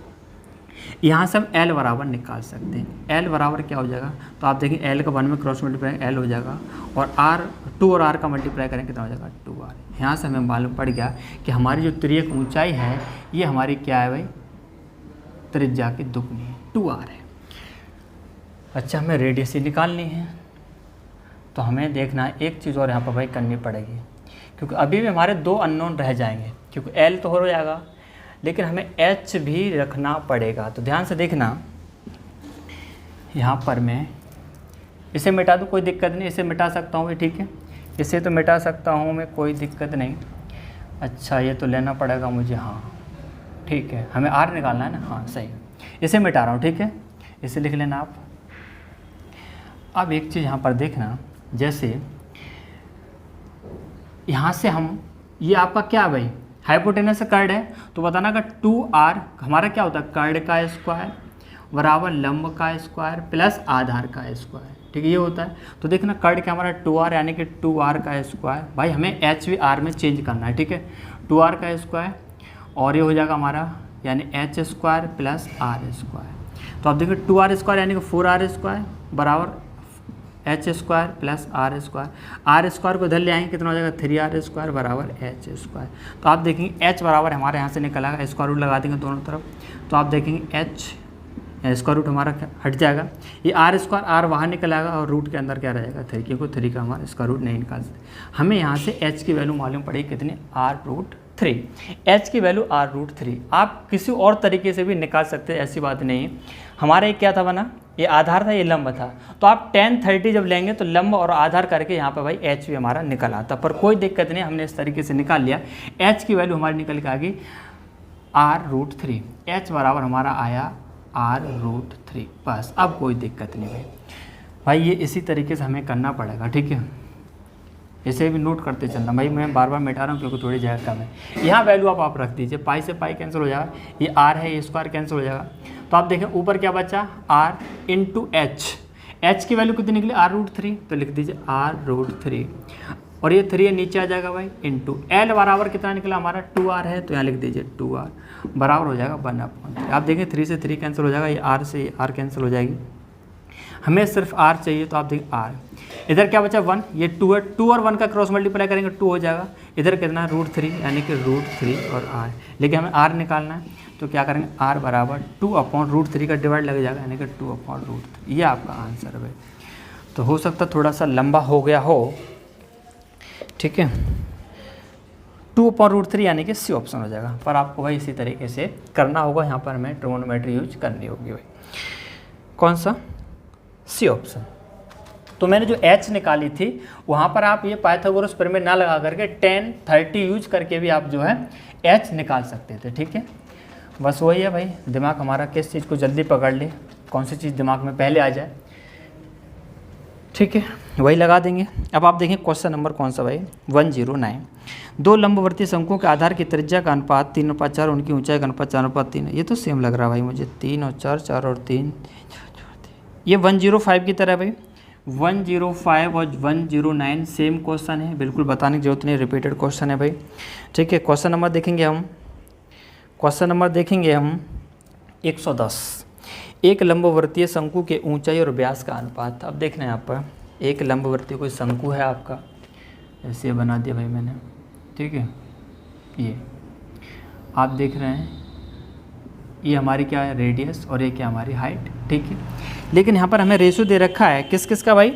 यहाँ से हम एल बराबर निकाल सकते हैं। एल बराबर क्या हो जाएगा, तो आप देखें एल का 1 में क्रॉस मल्टीप्लाई एल हो जाएगा, और आर 2 और आर का मल्टीप्लाई करेंगे कितना हो जाएगा, 2R। यहाँ से हमें मालूम पड़ गया कि हमारी जो तिर्यक ऊंचाई है ये हमारी क्या है भाई, त्रिज्या की दुगनी है, 2R है। अच्छा, हमें रेडियस निकालनी है, तो हमें देखना एक चीज़ और यहाँ पर भाई करनी पड़ेगी, क्योंकि अभी भी हमारे 2 अननोन रह जाएंगे, क्योंकि एल तो हो जाएगा, लेकिन हमें एच भी रखना पड़ेगा। तो ध्यान से देखना, यहाँ पर मैं इसे मिटा दूँ, कोई दिक्कत नहीं, इसे मिटा सकता हूँ, ठीक है, इसे तो मिटा सकता हूँ मैं, कोई दिक्कत नहीं। अच्छा, ये तो लेना पड़ेगा मुझे, हाँ ठीक है, हमें आर निकालना है ना, हाँ सही, इसे मिटा रहा हूँ, ठीक है, इसे लिख लेना आप। अब एक चीज़ यहाँ पर देखना, जैसे यहाँ से हम, ये आपका क्या भाई हाइपोटेनस से कर्ड है, तो बताना का 2R हमारा क्या होता है, कर्ड का स्क्वायर बराबर लंब का स्क्वायर प्लस आधार का स्क्वायर। ठीक है, ये होता है। तो देखना कर्ड क्या हमारा 2R, यानी कि 2R का स्क्वायर। भाई हमें एच भी आर में चेंज करना है, ठीक है, 2R का स्क्वायर, और ये हो जाएगा हमारा यानी H square plus are square. तो आप देखिए 2R स्क्वायर यानी कि 4R स्क्वायर बराबर H square plus are square. Are square को इधर ले आएंगे, कितना हो जाएगा 3R स्क्वायर बराबर एच स्क्वायर। तो आप देखेंगे एच बराबर हमारे यहाँ से निकल आएगा, स्क्वायर रूट लगा देंगे दोनों तरफ, तो आप देखेंगे एच स्क्वायर रूट हमारा हट जाएगा, ये आर स्क्वायर आर बाहर निकल आएगा, और रूट के अंदर क्या रहेगा 3, क्योंकि 3 का हमारा स्क्वायर रूट नहीं निकाल सकते। हमें यहाँ से एच की वैल्यू मालूम पड़ेगी कितनी, R√3। एच की वैल्यू R√3। आप किसी और तरीके से भी निकाल सकते हैं, ऐसी बात नहीं है। हमारा ये क्या था बना, ये आधार था, ये लंब था, तो आप 10-30 जब लेंगे तो लंब और आधार करके यहाँ पे भाई एच भी हमारा निकल आता, पर कोई दिक्कत नहीं, हमने इस तरीके से निकाल लिया। एच की वैल्यू हमारी निकल के आ गई R√3। एच बराबर हमारा आया R√3, बस, अब कोई दिक्कत नहीं भाई। ये इसी तरीके से हमें करना पड़ेगा, ठीक है, इसे भी नोट करते चलना भाई, मैं बार बार मिटा रहा हूँ क्योंकि थोड़ी जगह कम है। यहाँ वैल्यू आप रख दीजिए, पाई से पाई कैंसिल हो जाएगा, ये आर है, ये स्क्वायर कैंसिल हो जाएगा, तो आप देखें ऊपर क्या बचा, आर इंटू एच। एच की वैल्यू कितनी निकली, R√3, तो लिख दीजिए R√3, और ये 3 नीचे आ जाएगा भाई, इंटू एल बराबर कितना निकला हमारा 2R है, तो यहाँ लिख दीजिए 2R बराबर हो जाएगा 1/3। आप देखें 3 से 3 कैंसिल हो जाएगा, ये R से R कैंसिल हो जाएगी, हमें सिर्फ R चाहिए, तो आप देखिए R, इधर क्या बचा 1, ये 2 है, 2 और 1 का क्रॉस मल्टीप्लाई करेंगे 2 हो जाएगा, इधर कितना √3 यानी कि √3 और R, लेकिन हमें R निकालना है, तो क्या करेंगे R बराबर 2/√3 का डिवाइड लग जाएगा, यानी कि 2/√3। ये आपका आंसर है भाई। तो हो सकता थोड़ा सा लंबा हो गया हो, ठीक है। 2/√3 यानी कि सी ऑप्शन हो जाएगा, पर आपको भाई इसी तरीके से करना होगा। यहाँ पर हमें ट्रिग्नोमेट्री यूज करनी होगी भाई। कौन सा? C option. तो मैंने जो एच निकाली थी वहाँ पर आप ये पाइथागोरस प्रमेय ना लगा करके 10, 30 यूज करके भी आप जो है एच निकाल सकते थे, ठीक है। बस वही है भाई, दिमाग हमारा किस चीज़ को जल्दी पकड़ ले, कौन सी चीज़ दिमाग में पहले आ जाए, ठीक है, वही लगा देंगे। अब आप देखें क्वेश्चन नंबर कौन सा भाई, 109। दो लंबवर्तीय शंकुओं के आधार की त्रिज्या का अनुपात 3/4, उनकी ऊंचाई का अनुपात 4/3 है। ये तो सेम लग रहा है भाई मुझे, 3 और 4, 4 और 3। ये 105 की तरह भाई, 105 और 109 सेम क्वेश्चन है, बिल्कुल बताने की जरूरत नहीं, रिपीटेड क्वेश्चन है भाई, ठीक है। क्वेश्चन नंबर देखेंगे हम, क्वेश्चन नंबर देखेंगे हम 110। एक लंबवर्तीय शंकु के ऊंचाई और व्यास का अनुपात। अब देखना है यहाँ पर, एक लंबवर्तीय कोई शंकु है आपका, ऐसे बना दिया भाई मैंने, ठीक है। ये आप देख रहे हैं, ये हमारी क्या है, रेडियस, और ये क्या हमारी हाइट, ठीक है। लेकिन यहाँ पर हमें रेशियो दे रखा है किस किस का भाई,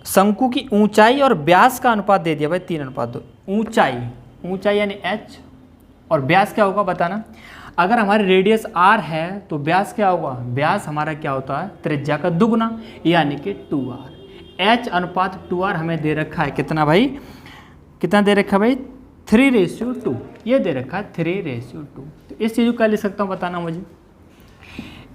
शंकु की ऊंचाई और व्यास का अनुपात दे दिया भाई 3:2। ऊंचाई, ऊंचाई यानी h, और व्यास क्या होगा बताना। अगर हमारी रेडियस r है तो व्यास क्या होगा, व्यास हमारा क्या होता है, त्रिज्या का दुगना, यानी कि 2r। h अनुपात 2r हमें दे रखा है कितना भाई, कितना दे रखा है भाई, 3:2। ये दे रखा है 3:2। तो इस चीज़ को क्या लिख सकता हूँ बताना मुझे,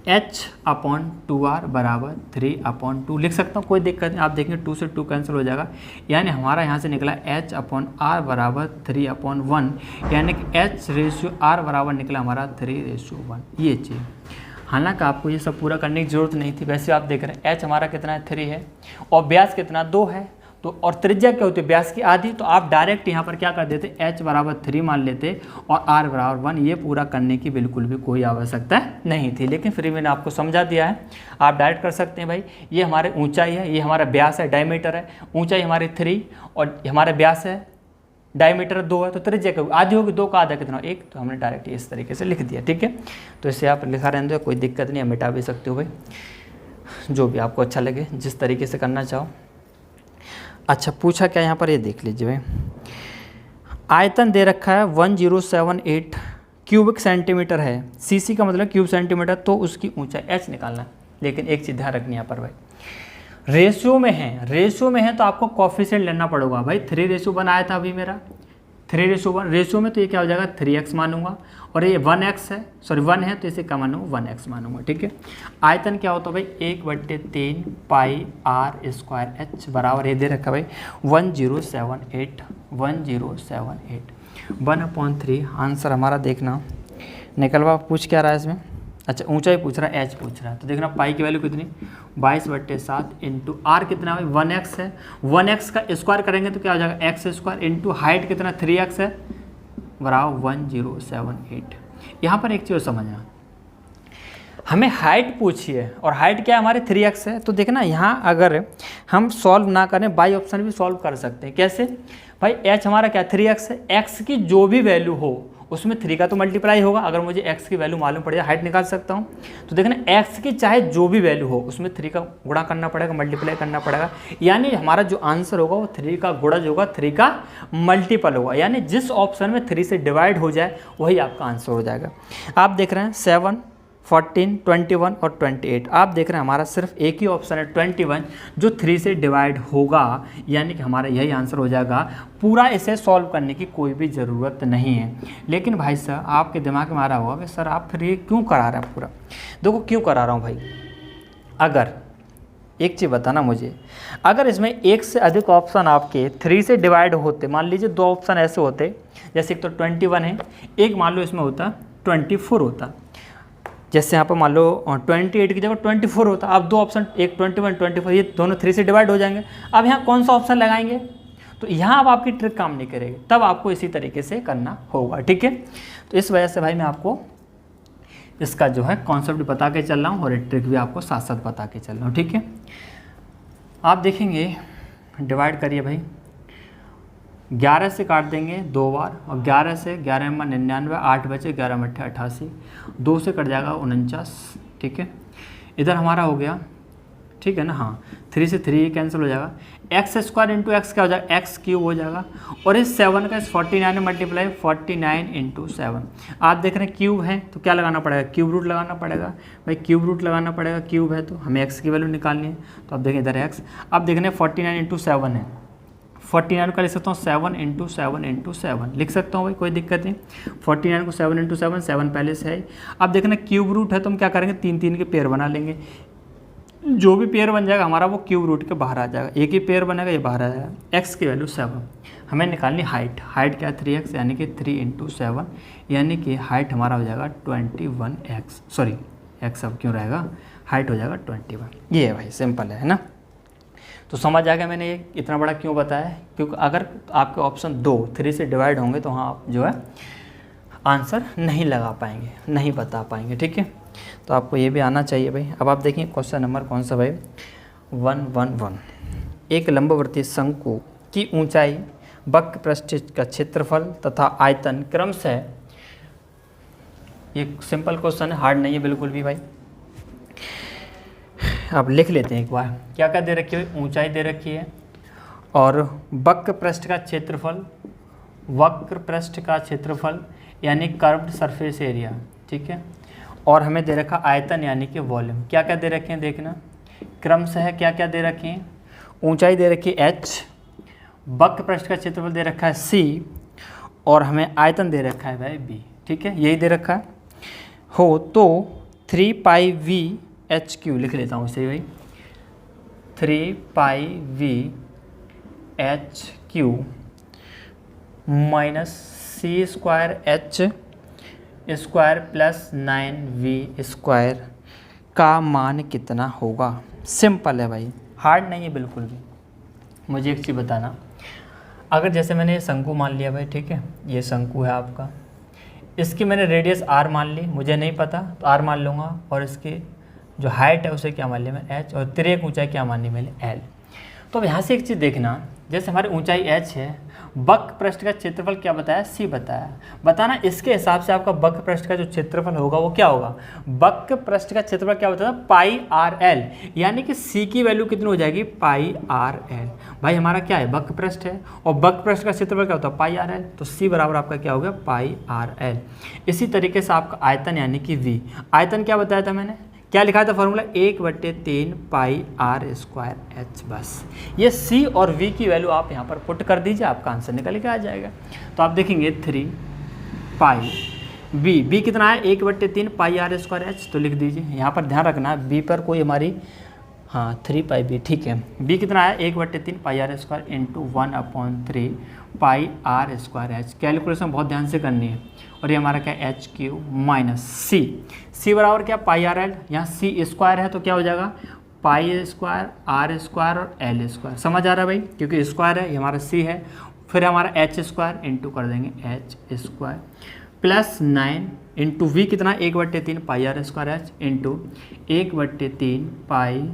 h/2r बराबर 3/2 लिख सकता हूँ, कोई दिक्कत नहीं। आप देखेंगे 2 से 2 कैंसिल हो जाएगा, यानी हमारा यहाँ से निकला h/r बराबर 3/1, यानी कि h/r बराबर निकला हमारा 3:1। ये चीज़, हालांकि आपको ये सब पूरा करने की ज़रूरत नहीं थी। वैसे आप देख रहे हैं h हमारा कितना है, 3 है, और व्यास कितना 2 है, तो और त्रिज्या क्या होती है, व्यास की आधी। तो आप डायरेक्ट यहाँ पर क्या कर देते, h बराबर 3 मान लेते और r बराबर 1। ये पूरा करने की बिल्कुल भी कोई आवश्यकता नहीं थी, लेकिन फिर मैंने आपको समझा दिया है, आप डायरेक्ट कर सकते हैं भाई। ये हमारे ऊंचाई है, ये हमारा व्यास है, डायमीटर है, ऊंचाई हमारी 3 और हमारा व्यास है, डायमीटर 2 है, तो त्रिज्या क्या आधी होगी, 2 का आधा कितना 1। तो हमने डायरेक्ट इस तरीके से लिख दिया, ठीक है। तो इसे आप लिखा रहने दो, कोई दिक्कत नहीं है, मिटा भी सकते हो भाई, जो भी आपको अच्छा लगे, जिस तरीके से करना चाहो। अच्छा पूछा क्या यहाँ पर, ये देख लीजिए भाई, आयतन दे रखा है 1078 क्यूबिक सेंटीमीटर है, सीसी का मतलब क्यूब सेंटीमीटर, तो उसकी ऊंचाई h निकालना है। लेकिन एक चीज़ ध्यान रखनी यहाँ पर भाई, रेशियो में है, रेशियो में है तो आपको कोफिशिएंट लेना पड़ेगा भाई। 3:1 आया था अभी मेरा, 3:1 रेशियो में, तो ये क्या हो जाएगा 3x मानूंगा, और ये 1x है, सॉरी 1 है, तो इसे क्या मानूंगा 1x मानूंगा, ठीक है। आयतन क्या होता है भाई, 1/3 पाई r स्क्वायर h बराबर, ये दे रखा भाई 1078 1/3। आंसर हमारा देखना निकलवा, पूछ क्या रहा है इसमें, अच्छा ऊंचाई पूछ रहा है, h पूछ रहा है, तो देखना पाई की वैल्यू कितनी, 22/7 इंटू r कितना भाई 1x है, 1x का स्क्वायर करेंगे तो क्या हो जाएगा x² इंटू हाइट कितना 3x है बराबर 1078। यहाँ पर एक चीज़ समझना, हमें हाइट पूछी है और हाइट क्या है हमारे 3x है। तो देखना यहाँ अगर हम सॉल्व ना करें, बाई ऑप्शन भी सॉल्व कर सकते हैं। कैसे भाई, h हमारा क्या 3x है, x की जो भी वैल्यू हो उसमें 3 का तो मल्टीप्लाई होगा। अगर मुझे x की वैल्यू मालूम पड़ जाए, हाइट निकाल सकता हूँ। तो देखना x की चाहे जो भी वैल्यू हो उसमें 3 का गुणा करना पड़ेगा, मल्टीप्लाई करना पड़ेगा, यानी हमारा जो आंसर होगा वो 3 का गुणज होगा, 3 का मल्टीपल होगा, यानी जिस ऑप्शन में 3 से डिवाइड हो जाए वही आपका आंसर हो जाएगा। आप देख रहे हैं 7, 14, 21 और 28। आप देख रहे हैं हमारा सिर्फ एक ही ऑप्शन है 21 जो 3 से डिवाइड होगा, यानी कि हमारा यही आंसर हो जाएगा। पूरा इसे सॉल्व करने की कोई भी ज़रूरत नहीं है। लेकिन भाई साहब आपके दिमाग में आ रहा होगा कि सर आप फिर ये क्यों करा रहे हैं पूरा। देखो क्यों करा रहा हूँ भाई, अगर एक चीज़ बताना मुझे, अगर इसमें एक से अधिक ऑप्शन आपके 3 से डिवाइड होते, मान लीजिए 2 ऑप्शन ऐसे होते, जैसे एक तो 21 है, एक मान लो इसमें होता 24 होता, जैसे यहाँ पर मान लो 28 की जगह 24 होता। अब 2 ऑप्शन, एक 21 24, ये दोनों 3 से डिवाइड हो जाएंगे। अब यहाँ कौन सा ऑप्शन लगाएंगे, तो यहाँ अब आपकी ट्रिक काम नहीं करेगी, तब आपको इसी तरीके से करना होगा, ठीक है। तो इस वजह से भाई मैं आपको इसका जो है कॉन्सेप्ट बता के चल रहा हूँ और ट्रिक भी आपको साथ साथ बता के चल रहा हूँ, ठीक है। आप देखेंगे, डिवाइड करिए भाई, 11 से काट देंगे 2 बार, और 11 से 11 में 99, 8 बचे, 11 में 88, 2 से कट जाएगा 49, ठीक है। इधर हमारा हो गया, ठीक है ना, हाँ 3 से 3 कैंसिल हो जाएगा, एक्स स्क्वायर इंटू एक्स क्या हो जाएगा, एक्स क्यूब हो जाएगा, और इस 7 का इस 49 में मल्टीप्लाई 49 इंटू 7। आप देख रहे हैं क्यूब है तो क्या लगाना पड़ेगा, क्यूब रूट लगाना पड़ेगा भाई, क्यूब रूट लगाना पड़ेगा, क्यूब है तो हमें एक्स की वैल्यू निकालनी है, तो आप देखें इधर एक्स, अब देख रहे हैं 49 इंटू 7 है, 49 का लिख सकता हूँ 7 इंटू 7 इंटू 7 लिख सकता हूँ भाई, कोई दिक्कत नहीं। 49 को 7 इंटू 7, 7 पहले से है। अब देखना क्यूब रूट है तो हम क्या करेंगे, 3 3 के पेयर बना लेंगे, जो भी पेयर बन जाएगा हमारा वो क्यूब रूट के बाहर आ जाएगा, एक ही पेयर बनेगा ये बाहर आ जाएगा। एक्स की वैल्यू 7, हमें निकालनी हाइट, हाइट क्या है 3x यानी कि 3 इंटू 7 यानी कि हाइट हमारा हो जाएगा 21x, सॉरी एक्स अब क्यों रहेगा, हाइट हो जाएगा 21। ये है भाई, सिंपल है ना। तो समझ आ गया मैंने ये इतना बड़ा क्यों बताया है, क्योंकि अगर आपके ऑप्शन 2 3 से डिवाइड होंगे तो हाँ आप जो है आंसर नहीं लगा पाएंगे, नहीं बता पाएंगे, ठीक है। तो आपको ये भी आना चाहिए भाई। अब आप देखिए क्वेश्चन नंबर कौन सा भाई, 111, एक लंबवर्तीय शंकु की ऊंचाई, वक्र पृष्ठ का क्षेत्रफल तथा आयतन क्रमशः, ये सिंपल क्वेश्चन है, हार्ड नहीं है बिल्कुल भी भाई। अब लिख लेते हैं एक बार, क्या क्या दे रखी है, ऊंचाई दे रखी है और वक्र पृष्ठ का क्षेत्रफल, वक्र पृष्ठ का क्षेत्रफल यानी कर्व्ड सरफेस एरिया, ठीक है, और हमें दे रखा आयतन यानी कि वॉल्यूम। क्या क्या दे रखे हैं देखना, क्रमशः क्या क्या दे रखे हैं, ऊंचाई दे रखी है h, वक्र पृष्ठ का क्षेत्रफल दे रखा है c, और हमें आयतन दे रखा है भाई b, ठीक है, यही दे रखा है हो तो 3 पाई v एच क्यू लिख लेता हूँ इसे भाई, 3 pi v h q minus c square H square plus 9v square का मान कितना होगा। सिंपल है भाई, हार्ड नहीं है बिल्कुल भी। मुझे एक चीज़ बताना, अगर जैसे मैंने ये शंकु मान लिया भाई, ठीक है, ये शंकु है आपका, इसकी मैंने रेडियस r मान ली, मुझे नहीं पता तो r मान लूँगा, और इसकी जो हाइट है उसे क्या मान लिया मैं h, और तिरक ऊंचाई क्या माननी मैंने l। तो अब यहाँ से एक चीज़ देखना, जैसे हमारी ऊंचाई h है, वक्र पृष्ठ का क्षेत्रफल क्या बताया, c बताया, बताना इसके हिसाब से आपका वक्र पृष्ठ का जो क्षेत्रफल होगा वो क्या होगा, वक्र पृष्ठ का क्षेत्रफल क्या बताया पाई आर एल, यानी कि c की वैल्यू कितनी हो जाएगी, पाई आर एल। भाई हमारा क्या है, वक्र पृष्ठ है और वक्र पृष्ठ का क्षेत्रफल क्या होता है, पाई आर एल, तो c बराबर आपका क्या हो गया, पाई आर एल। इसी तरीके से आपका आयतन यानी कि v, आयतन क्या बताया था मैंने, क्या लिखा था formula, 1/3 pi are square H. बस ये c और v की वैल्यू आप यहाँ पर पुट कर दीजिए, आपका आंसर निकल के आ जाएगा। तो आप देखेंगे 3 पाई b कितना है, 1/3 पाई आर स्क्वायर एच, तो लिख दीजिए। यहाँ पर ध्यान रखना b पर कोई हमारी, हाँ 3 पाई b, ठीक है, b कितना है 1/3 pi are square into 1/3 pi are square h. Calculation बहुत ध्यान से करनी है। और ये हमारा क्या, एच क्यू माइनस सी बराबर क्या, पाई आर एल, यहाँ सी स्क्वायर है तो क्या हो जाएगा, पाई स्क्वायर आर स्क्वायर और एल स्क्वायर। समझ आ रहा है भाई, क्योंकि स्क्वायर है, ये हमारा सी है, फिर हमारा एच स्क्वायर इंटू कर देंगे h square plus 9 into v कितना, 1/3 pi are square h into 1/3 pi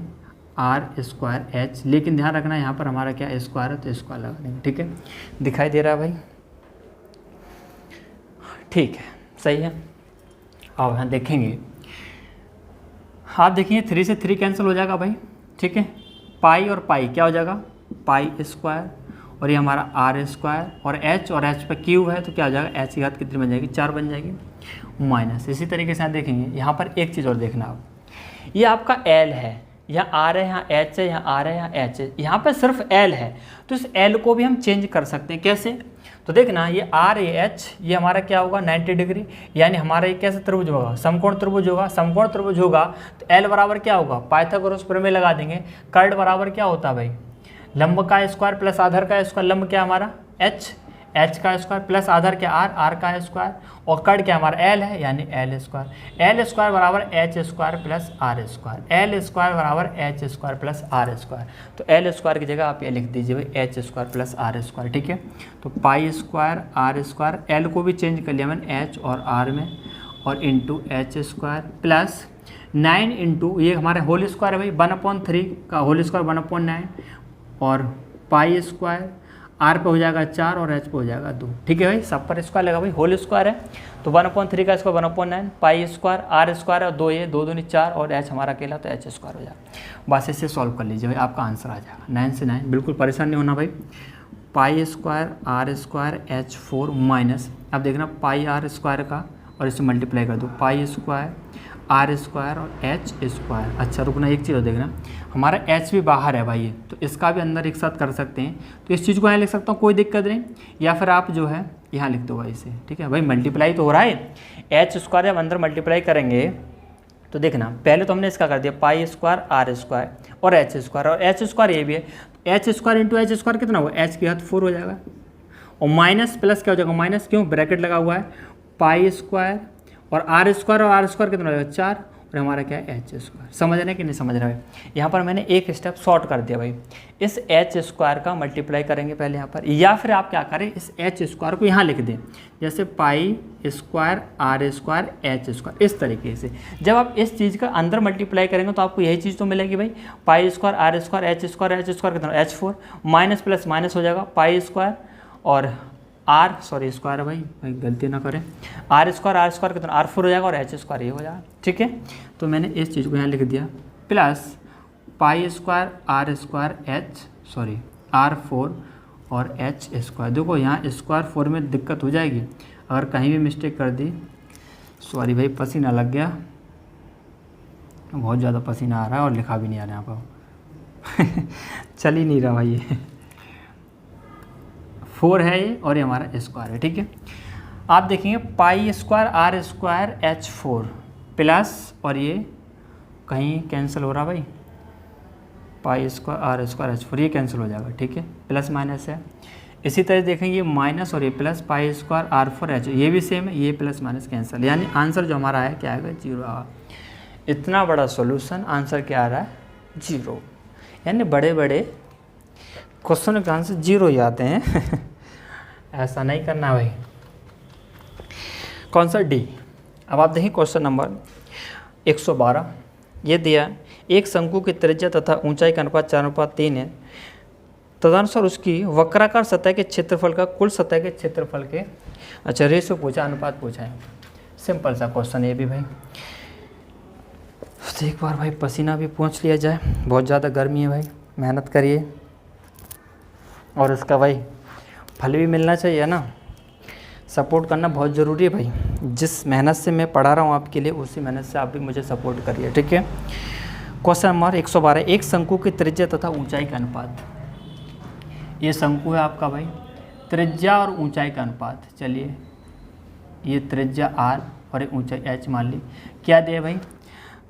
are square h. लेकिन ध्यान रखना यहाँ पर हमारा क्या स्क्वायर है तो स्क्वायर लगा देंगे, ठीक है, दिखाई दे रहा है भाई, ठीक है, सही है। अब यहाँ देखेंगे, आप देखेंगे 3 से 3 कैंसिल हो जाएगा भाई, ठीक है, पाई और पाई क्या हो जाएगा, पाई स्क्वायर, और ये हमारा आर स्क्वायर, और एच पे क्यूब है तो क्या हो जाएगा, एच की घात कितनी बन जाएगी, 4 बन जाएगी, माइनस। इसी तरीके से यहाँ देखेंगे, यहाँ पर एक चीज़ और देखना आप, ये आपका एल है, यहाँ आर है, यहाँ एच है, यहाँ आर है, यहाँ एच है, यहाँ पर सिर्फ एल है, तो इस एल को भी हम चेंज कर सकते हैं। कैसे, तो देखना ये आर ये एच, ये हमारा क्या होगा 90 डिग्री, यानी हमारा ये कैसे त्रिभुज होगा, समकोण त्रिभुज होगा। समकोण त्रिभुज होगा तो एल बराबर क्या होगा, पाइथागोरस प्रमेय लगा देंगे। कर्ड बराबर क्या होता है भाई, लंब का स्क्वायर प्लस आधार का स्क्वायर, लंब क्या हमारा एच का स्क्वायर प्लस आधार क्या आर का स्क्वायर, और कर्ड क्या हमारा एल है, यानी एल स्क्वायर बराबर H square plus are square, l square बराबर H square plus are square. तो एल स्क्वायर की जगह आप ये लिख दीजिए भाई h square plus are square, ठीक है। तो pi square are square, l को भी चेंज कर लिया मैंने एच और आर में, और into H square plus 9 into ये हमारे होल स्क्वायर है भाई, 1/3 का होल स्क्वायर 1/9, और पाई स्क्वायर आर पे हो जाएगा 4 और एच पे हो जाएगा 2। ठीक है भाई, सब पर स्क्वायर लगा भाई, होल स्क्वायर है तो 1/3 का square 1/9 pi square are square और 2 ये 2 दूनी 4 और एच हमारा अकेला तो एच स्क्वायर हो जाएगा। बस इसे सॉल्व कर लीजिए भाई, आपका आंसर आ जाएगा 9 से 9। बिल्कुल परेशान नहीं होना भाई। Pi square are square H 4 minus, अब देखना पाई आर स्क्वायर का और इसे मल्टीप्लाई कर दो, पाई स्क्वायर आर स्क्वायर और एच स्क्वायर। अच्छा रुकना, एक चीज़ और देखना, हमारा एच भी बाहर है भाई, तो इसका भी अंदर एक साथ कर सकते हैं, तो इस चीज़ को यहाँ लिख सकता हूँ, कोई दिक्कत नहीं, या फिर आप जो है यहाँ लिख दो भाई इसे। ठीक है भाई, मल्टीप्लाई तो हो रहा है, एच स्क्वायर जब अंदर मल्टीप्लाई करेंगे तो देखना, पहले तो हमने इसका कर दिया पाई स्क्वायर आर स्क्वायर और एच स्क्वायर, और एच स्क्वायर ये भी है, H square into H square कितना हुआ, एच की हद 4 हो जाएगा, और माइनस प्लस क्या हो जाएगा, माइनस क्यों, ब्रैकेट लगा हुआ है, पाई स्क्वायर और आर स्क्वायर कितना हो जाएगा 4 और हमारा क्या है एच स्क्वायर। समझ रहे हैं कि नहीं समझ रहे हैं? यहाँ पर मैंने एक स्टेप शॉर्ट कर दिया भाई, इस एच स्क्वायर का मल्टीप्लाई करेंगे पहले यहाँ पर, या फिर आप क्या करें इस एच स्क्वायर को यहाँ लिख दें, जैसे pi square are square H square, इस तरीके से। जब आप इस चीज़ का अंदर मल्टीप्लाई करेंगे तो आपको यही चीज़ तो मिलेगी भाई, pi square are square H square कितना H4 माइनस प्लस माइनस हो जाएगा, पाई स्क्वायर और आर स्क्वायर भाई गलती ना करें, आर स्क्वायर कितना R4 हो जाएगा और एच स्क्वायर ये हो जाएगा। ठीक है, तो मैंने इस चीज़ को यहाँ लिख दिया, plus pi square are square R4 और एच स्क्वायर। देखो यहाँ स्क्वायर 4 में दिक्कत हो जाएगी अगर कहीं भी मिस्टेक कर दी, सॉरी भाई पसीना लग गया, बहुत ज़्यादा पसीना आ रहा है और लिखा भी नहीं आ रहा यहाँ पर चल ही नहीं रहा भाई ये 4 है ये और ये हमारा स्क्वायर है। ठीक है, आप देखेंगे pi square are square H4 plus, और ये कहीं कैंसिल हो रहा भाई, pi square are square H4 ये कैंसिल हो जाएगा। ठीक है, प्लस माइनस है। इसी तरह देखेंगे ये माइनस और ये plus, pi square R4 H ये भी सेम है, ये प्लस माइनस कैंसिल, यानी आंसर जो हमारा है क्या आएगा 0 आएगा। इतना बड़ा सॉल्यूशन, आंसर क्या आ रहा है 0, यानी बड़े बड़े क्वेश्चन के आंसर 0 ही आते हैं ऐसा नहीं करना भाई। कौन सा डी। अब आप देखिए क्वेश्चन नंबर 112, ये दिया एक शंकु की त्रिज्या तथा ऊंचाई का अनुपात 4:3 है, तदनुसार उसकी वक्राकार सतह के क्षेत्रफल का कुल सतह के क्षेत्रफल के अच्छा रेशो पूछा, अनुपात पूछा है। सिंपल सा क्वेश्चन ये भी भाई, तो एक बार भाई पसीना भी पोंछ लिया जाए, बहुत ज़्यादा गर्मी है भाई, मेहनत करिए और इसका भाई फल भी मिलना चाहिए ना, सपोर्ट करना बहुत ज़रूरी है भाई। जिस मेहनत से मैं पढ़ा रहा हूँ आपके लिए, उसी मेहनत से आप भी मुझे सपोर्ट करिए। ठीक है, क्वेश्चन नंबर 112, एक शंकु की त्रिज्या तथा ऊंचाई का अनुपात। ये शंकु है आपका भाई, त्रिज्या और ऊंचाई का अनुपात, चलिए ये त्रिज्या r और एक ऊंचाई h मान ली, क्या दिया भाई,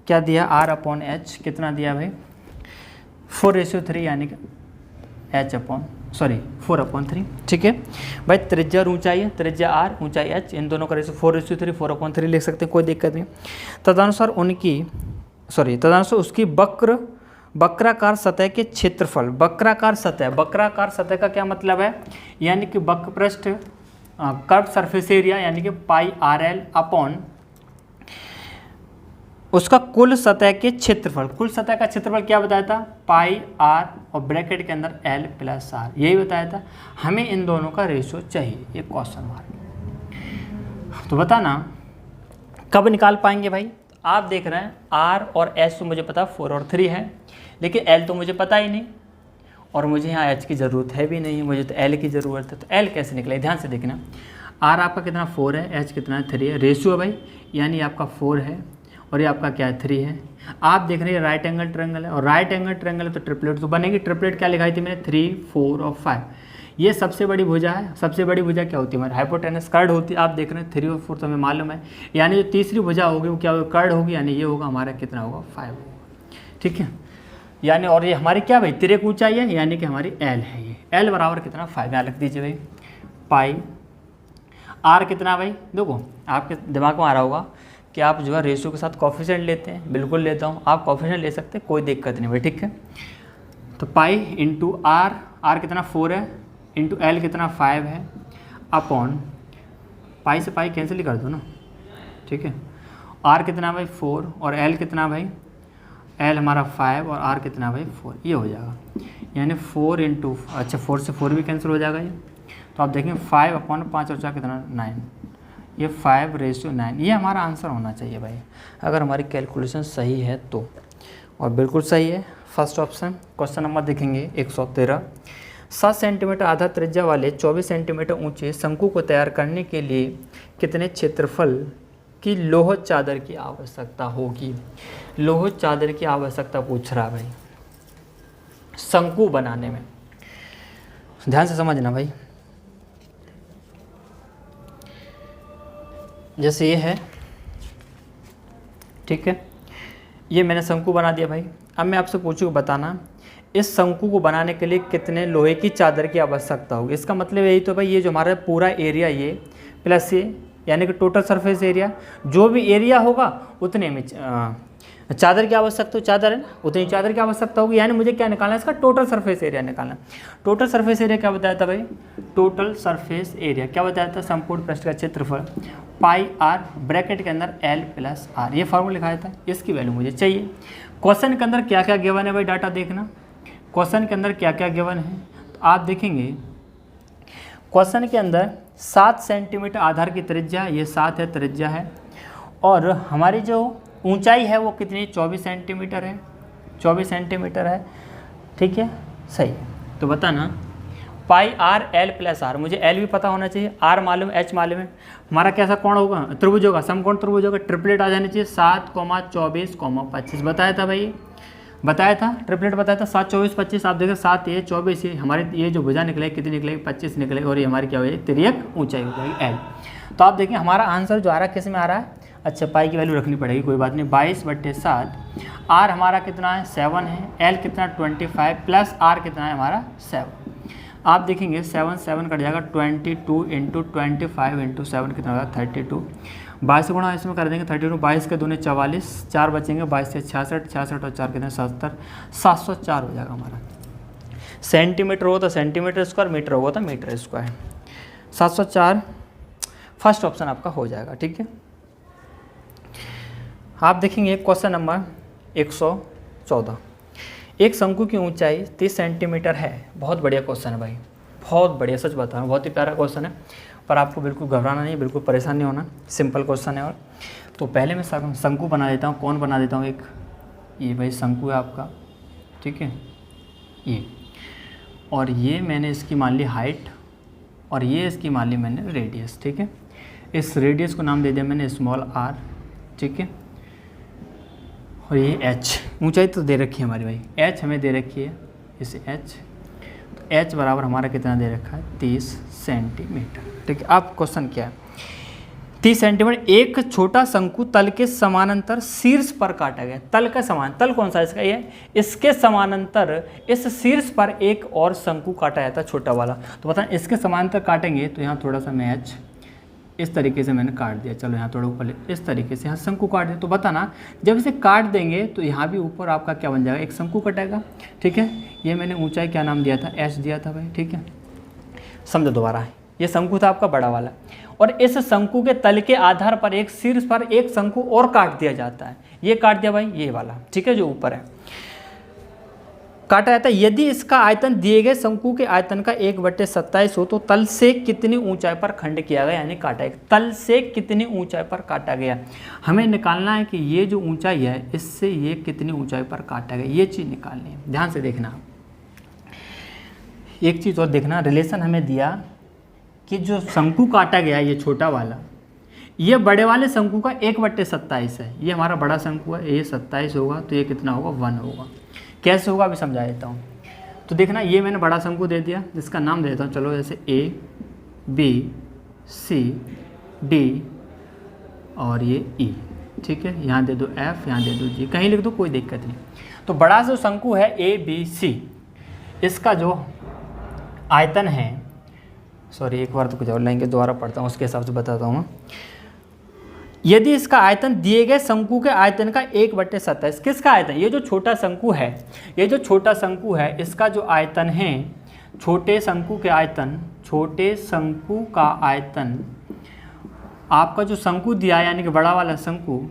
क्या दिया R/H कितना दिया भाई 4:3, यानी कि 4/3। ठीक है भाई, त्रिज्या और ऊंचाई है, त्रिज्या r ऊंचाई h, इन दोनों का रेशो 4:3 4/3 लिख सकते हैं, कोई दिक्कत नहीं। तदनुसार उसकी वक्राकार सतह के क्षेत्रफल, वक्राकार सतह का क्या मतलब है, यानी कि वक्र पृष्ठ कर्व सरफेस एरिया, यानी कि पाई RL अपॉन उसका कुल सतह के क्षेत्रफल, कुल सतह का क्षेत्रफल क्या बताया था, पाई r और ब्रैकेट के अंदर L + R, यही बताया था। हमें इन दोनों का रेशो चाहिए, ये क्वेश्चन मार्क। तो बताना कब निकाल पाएंगे भाई। आप देख रहे हैं R और S तो मुझे पता 4 और 3 है, लेकिन L तो मुझे पता ही नहीं, और मुझे यहाँ H की ज़रूरत है भी नहीं, मुझे तो L की ज़रूरत है। तो L कैसे निकले, ध्यान से देखना, R आपका कितना 4 है, H कितना है 3 है, रेशियो है भाई, यानी आपका 4 है और ये आपका क्या है 3 है। आप देख रहे हैं राइट एंगल ट्रायंगल है, और राइट एंगल ट्रायंगल है तो ट्रिपलेट तो बनेगी। ट्रिपलेट क्या लिखाई थी मैंने 3, 4 और 5, ये सबसे बड़ी भुजा है। सबसे बड़ी भुजा क्या होती है हमारी, हाइपोटेनस कर्ड होती है। आप देख रहे हैं 3 और 4 तो हमें मालूम है, यानी जो तीसरी भुजा होगी वो क्या होगी, कर्ड होगी, यानी ये होगा हमारा कितना होगा 5 होगा। ठीक है, यानी और ये हमारी क्या भाई तिरक ऊंचाई है, यानी कि हमारी L है, ये L बराबर कितना 5, यहाँ लिख दीजिए भाई, पाई R कितना भाई, देखो आपके दिमाग में आ रहा होगा कि आप जो है रेशियो के साथ कोफिशिएंट लेते हैं, बिल्कुल लेता हूँ, आप कोफिशिएंट ले सकते हैं, कोई दिक्कत नहीं भाई। ठीक है, तो पाई इंटू R कितना 4 है, इंटू L कितना 5 है, अपॉन पाई से पाई कैंसिल ही कर दो ना। ठीक है, R कितना भाई 4 और L कितना भाई, एल हमारा 5 और आर कितना भाई 4, ये हो जाएगा। यानी 4 इंटू, अच्छा 4 से 4 भी कैंसिल हो जाएगा ये। तो आप देखें 5/5 और 4 कितना 9, ये 5:9, ये हमारा आंसर होना चाहिए भाई, अगर हमारी कैलकुलेशन सही है तो। और बिल्कुल सही है फर्स्ट ऑप्शन। क्वेश्चन नंबर देखेंगे 113। 7 सेंटीमीटर आधा त्रिज्या वाले 24 सेंटीमीटर ऊंचे शंकु को तैयार करने के लिए कितने क्षेत्रफल की लोह चादर की आवश्यकता होगी? लोह चादर की आवश्यकता पूछ रहा भाई शंकु बनाने में, ध्यान से समझना भाई। जैसे ये है, ठीक है, ये मैंने शंकु बना दिया भाई। अब मैं आपसे पूछूँ बताना इस शंकु को बनाने के लिए कितने लोहे की चादर की आवश्यकता होगी। इसका मतलब यही तो भाई, ये जो हमारा पूरा एरिया ये प्लस ये, यानी कि टोटल सरफेस एरिया, जो भी एरिया होगा उतने में चादर की आवश्यकता हो, चादर है ना, उतनी चादर की आवश्यकता होगी। यानी मुझे क्या निकालना है, इसका टोटल सरफेस एरिया निकालना। टोटल सरफेस एरिया क्या बताया था भाई? टोटल सरफेस एरिया क्या बताया था? संपूर्ण पृष्ठ का क्षेत्रफल पाई आर ब्रैकेट के अंदर एल प्लस आर, ये फॉर्मूला लिखाया था, इसकी वैल्यू मुझे चाहिए। क्वेश्चन के अंदर क्या क्या गिवन है भाई, डाटा देखना क्वेश्चन के अंदर क्या क्या गिवन है। तो आप देखेंगे क्वेश्चन के अंदर 7 सेंटीमीटर आधार की त्रिज्या, ये 7 है त्रिज्या है, और हमारी जो ऊंचाई है वो कितनी 24 सेंटीमीटर है, 24 सेंटीमीटर है, ठीक है सही। तो बताना पाई आर एल प्लस आर, मुझे एल भी पता होना चाहिए, आर मालूम, एच मालूम है। हमारा कैसा कोण होगा? त्रिभुज होगा, समकोण त्रिभुज होगा, ट्रिपलेट आ जानी चाहिए 7, 24, 25 बताया था भाई, बताया था ट्रिपलेट बताया था 7, 24, 25। आप देखो 7 ये 24 ये हमारी ये जो भुजा निकलेगी कितनी निकलेगी 25 निकलेगी, और ये हमारी क्या हो जाएगी तिर्यक ऊंचाई हो जाएगी एल। तो आप देखें हमारा आंसर जो आ रहा है किस में आ रहा है? अच्छा पाई की वैल्यू रखनी पड़ेगी, कोई बात नहीं, 22/7। आर हमारा कितना है 7 है, एल कितना 25 प्लस आर कितना है हमारा 7। आप देखेंगे 7 7 कट जाएगा, 22 इंटू 25 इंटू 7 कितना होगा 32। 22 से गुणा इसमें कर देंगे 32, 22 के दूने 44, 4 बचेंगे, 22 से 66, 66 और 4 कितने 70, 704 हो जाएगा हमारा। सेंटीमीटर हो तो सेंटीमीटर स्क्वायर, मीटर होगा तो मीटर स्क्वायर, 704 फर्स्ट ऑप्शन आपका हो जाएगा, ठीक है। आप देखेंगे क्वेश्चन नंबर 114। एक शंकु की ऊंचाई 30 सेंटीमीटर है, बहुत बढ़िया क्वेश्चन है भाई, बहुत बढ़िया, सच बता रहा हूँ बहुत ही प्यारा क्वेश्चन है, पर आपको बिल्कुल घबराना नहीं, बिल्कुल परेशान नहीं होना, सिंपल क्वेश्चन है। और तो पहले मैं शंकु बना देता हूँ, कौन बना देता हूँ, एक ये भाई शंकु है आपका, ठीक है ये, और ये मैंने इसकी मान ली हाइट, और ये इसकी मान ली मैंने रेडियस, ठीक है। इस रेडियस को नाम दे दिया मैंने स्मॉल आर, ठीक है, और ये एच, ऊंचाई तो दे रखी है हमारी भाई, एच हमें दे रखी है, इसे एच, तो एच बराबर हमारा कितना दे रखा है 30 सेंटीमीटर, ठीक है। अब क्वेश्चन क्या है, 30 सेंटीमीटर एक छोटा शंकु तल के समानांतर शीर्ष पर काटा गया, तल का समान, तल कौन सा इसका, ये इसके समानांतर इस शीर्ष पर एक और शंकु काटा जाता है छोटा वाला। तो बताएं इसके समानांतर काटेंगे तो यहाँ थोड़ा सा मैं एच इस तरीके से मैंने काट दिया, चलो यहाँ थोड़ा ऊपर इस तरीके से यहाँ शंकु काट दिया। तो बताना जब इसे काट देंगे तो यहाँ भी ऊपर आपका क्या बन जाएगा, एक शंकु कटेगा, ठीक है। ये मैंने ऊंचाई क्या नाम दिया था, एच दिया था भाई, ठीक है। समझो दोबारा, ये शंकु था आपका बड़ा वाला, और इस शंकु के तल के आधार पर एक शीर्ष पर एक शंकु और काट दिया जाता है, ये काट दिया भाई ये वाला, ठीक है, जो ऊपर है काटा जाता है। यदि इसका आयतन दिए गए शंकु के आयतन का 1/27 हो तो तल से कितनी ऊंचाई पर खंड किया गया, यानी काटा गया, तल से कितनी ऊंचाई पर काटा गया। हमें निकालना है कि ये जो ऊंचाई है इससे ये कितनी ऊंचाई पर काटा गया, ये चीज़ निकालनी है, ध्यान से देखना। एक चीज़ और देखना, रिलेशन हमें दिया कि जो शंकु काटा गया ये छोटा वाला, ये बड़े वाले शंकु का 1/27 है, ये हमारा बड़ा शंकु है, ये 27 होगा तो ये कितना होगा 1 होगा। कैसे होगा अभी समझा देता हूँ। तो देखना ये मैंने बड़ा शंकु दे दिया जिसका नाम दे देता हूँ, चलो जैसे A B C D और ये E, ठीक है, यहाँ दे दो F, यहाँ दे दो G, कहीं लिख दो कोई दिक्कत नहीं। तो बड़ा जो शंकु है A B C, इसका जो आयतन है, सॉरी एक बार तो कुछ और लाइन के द्वारा पढ़ता हूँ उसके हिसाब से बताता हूँ। यदि इसका आयतन दिए गए शंकु के आयतन का 1/27, किसका आयतन, ये जो छोटा शंकु है, ये जो छोटा शंकु है इसका जो आयतन है, छोटे शंकु के आयतन, छोटे शंकु का आयतन, आपका जो शंकु दिया यानी कि बड़ा वाला शंकु,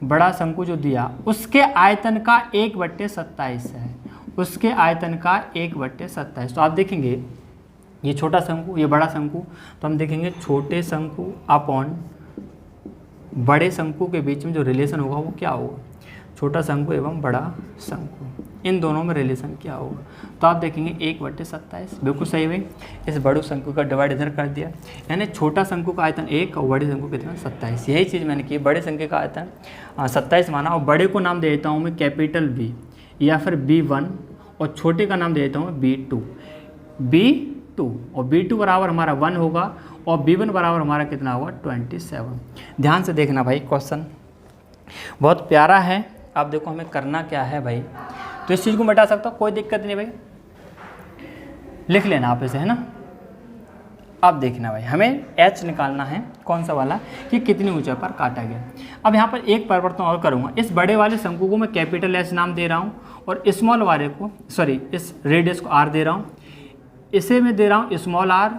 बड़ा शंकु जो दिया उसके आयतन का 1/27 है, उसके आयतन का 1/27। तो आप देखेंगे ये छोटा शंकु ये बड़ा शंकु, तो हम देखेंगे छोटे शंकु अपॉन बड़े शंकु के बीच में जो रिलेशन होगा वो क्या होगा, छोटा शंकु एवं बड़ा शंकु, इन दोनों में रिलेशन क्या होगा। तो आप देखेंगे 1/27, बिल्कुल सही भाई। इस बड़े शंकु का डिवाइड इधर कर दिया, यानी छोटा शंकु का आयतन 1 और बड़े शंकु कितना 27। यही चीज़ मैंने की, बड़े शंकु का आयतन 27 माना और बड़े को नाम दे देता हूँ मैं कैपिटल B या फिर B1 और छोटे का नाम दे देता हूँ B2 और B2 बराबर हमारा 1 होगा और B1 बराबर हमारा कितना होगा 27। ध्यान से देखना भाई, क्वेश्चन बहुत प्यारा है। आप देखो हमें करना क्या है भाई, तो इस चीज़ को मिटा सकता हूँ, कोई दिक्कत नहीं भाई, लिख लेना आप इसे, है ना। अब देखना भाई हमें h निकालना है, कौन सा वाला, कि कितनी ऊंचाई पर काटा गया। अब यहाँ पर एक परिवर्तन और करूँगा, इस बड़े वाले शंकु को मैं कैपिटल H नाम दे रहा हूँ और स्मॉल वाले को इस रेडियस को r दे रहा हूँ, इसे मैं दे रहा हूँ स्मॉल r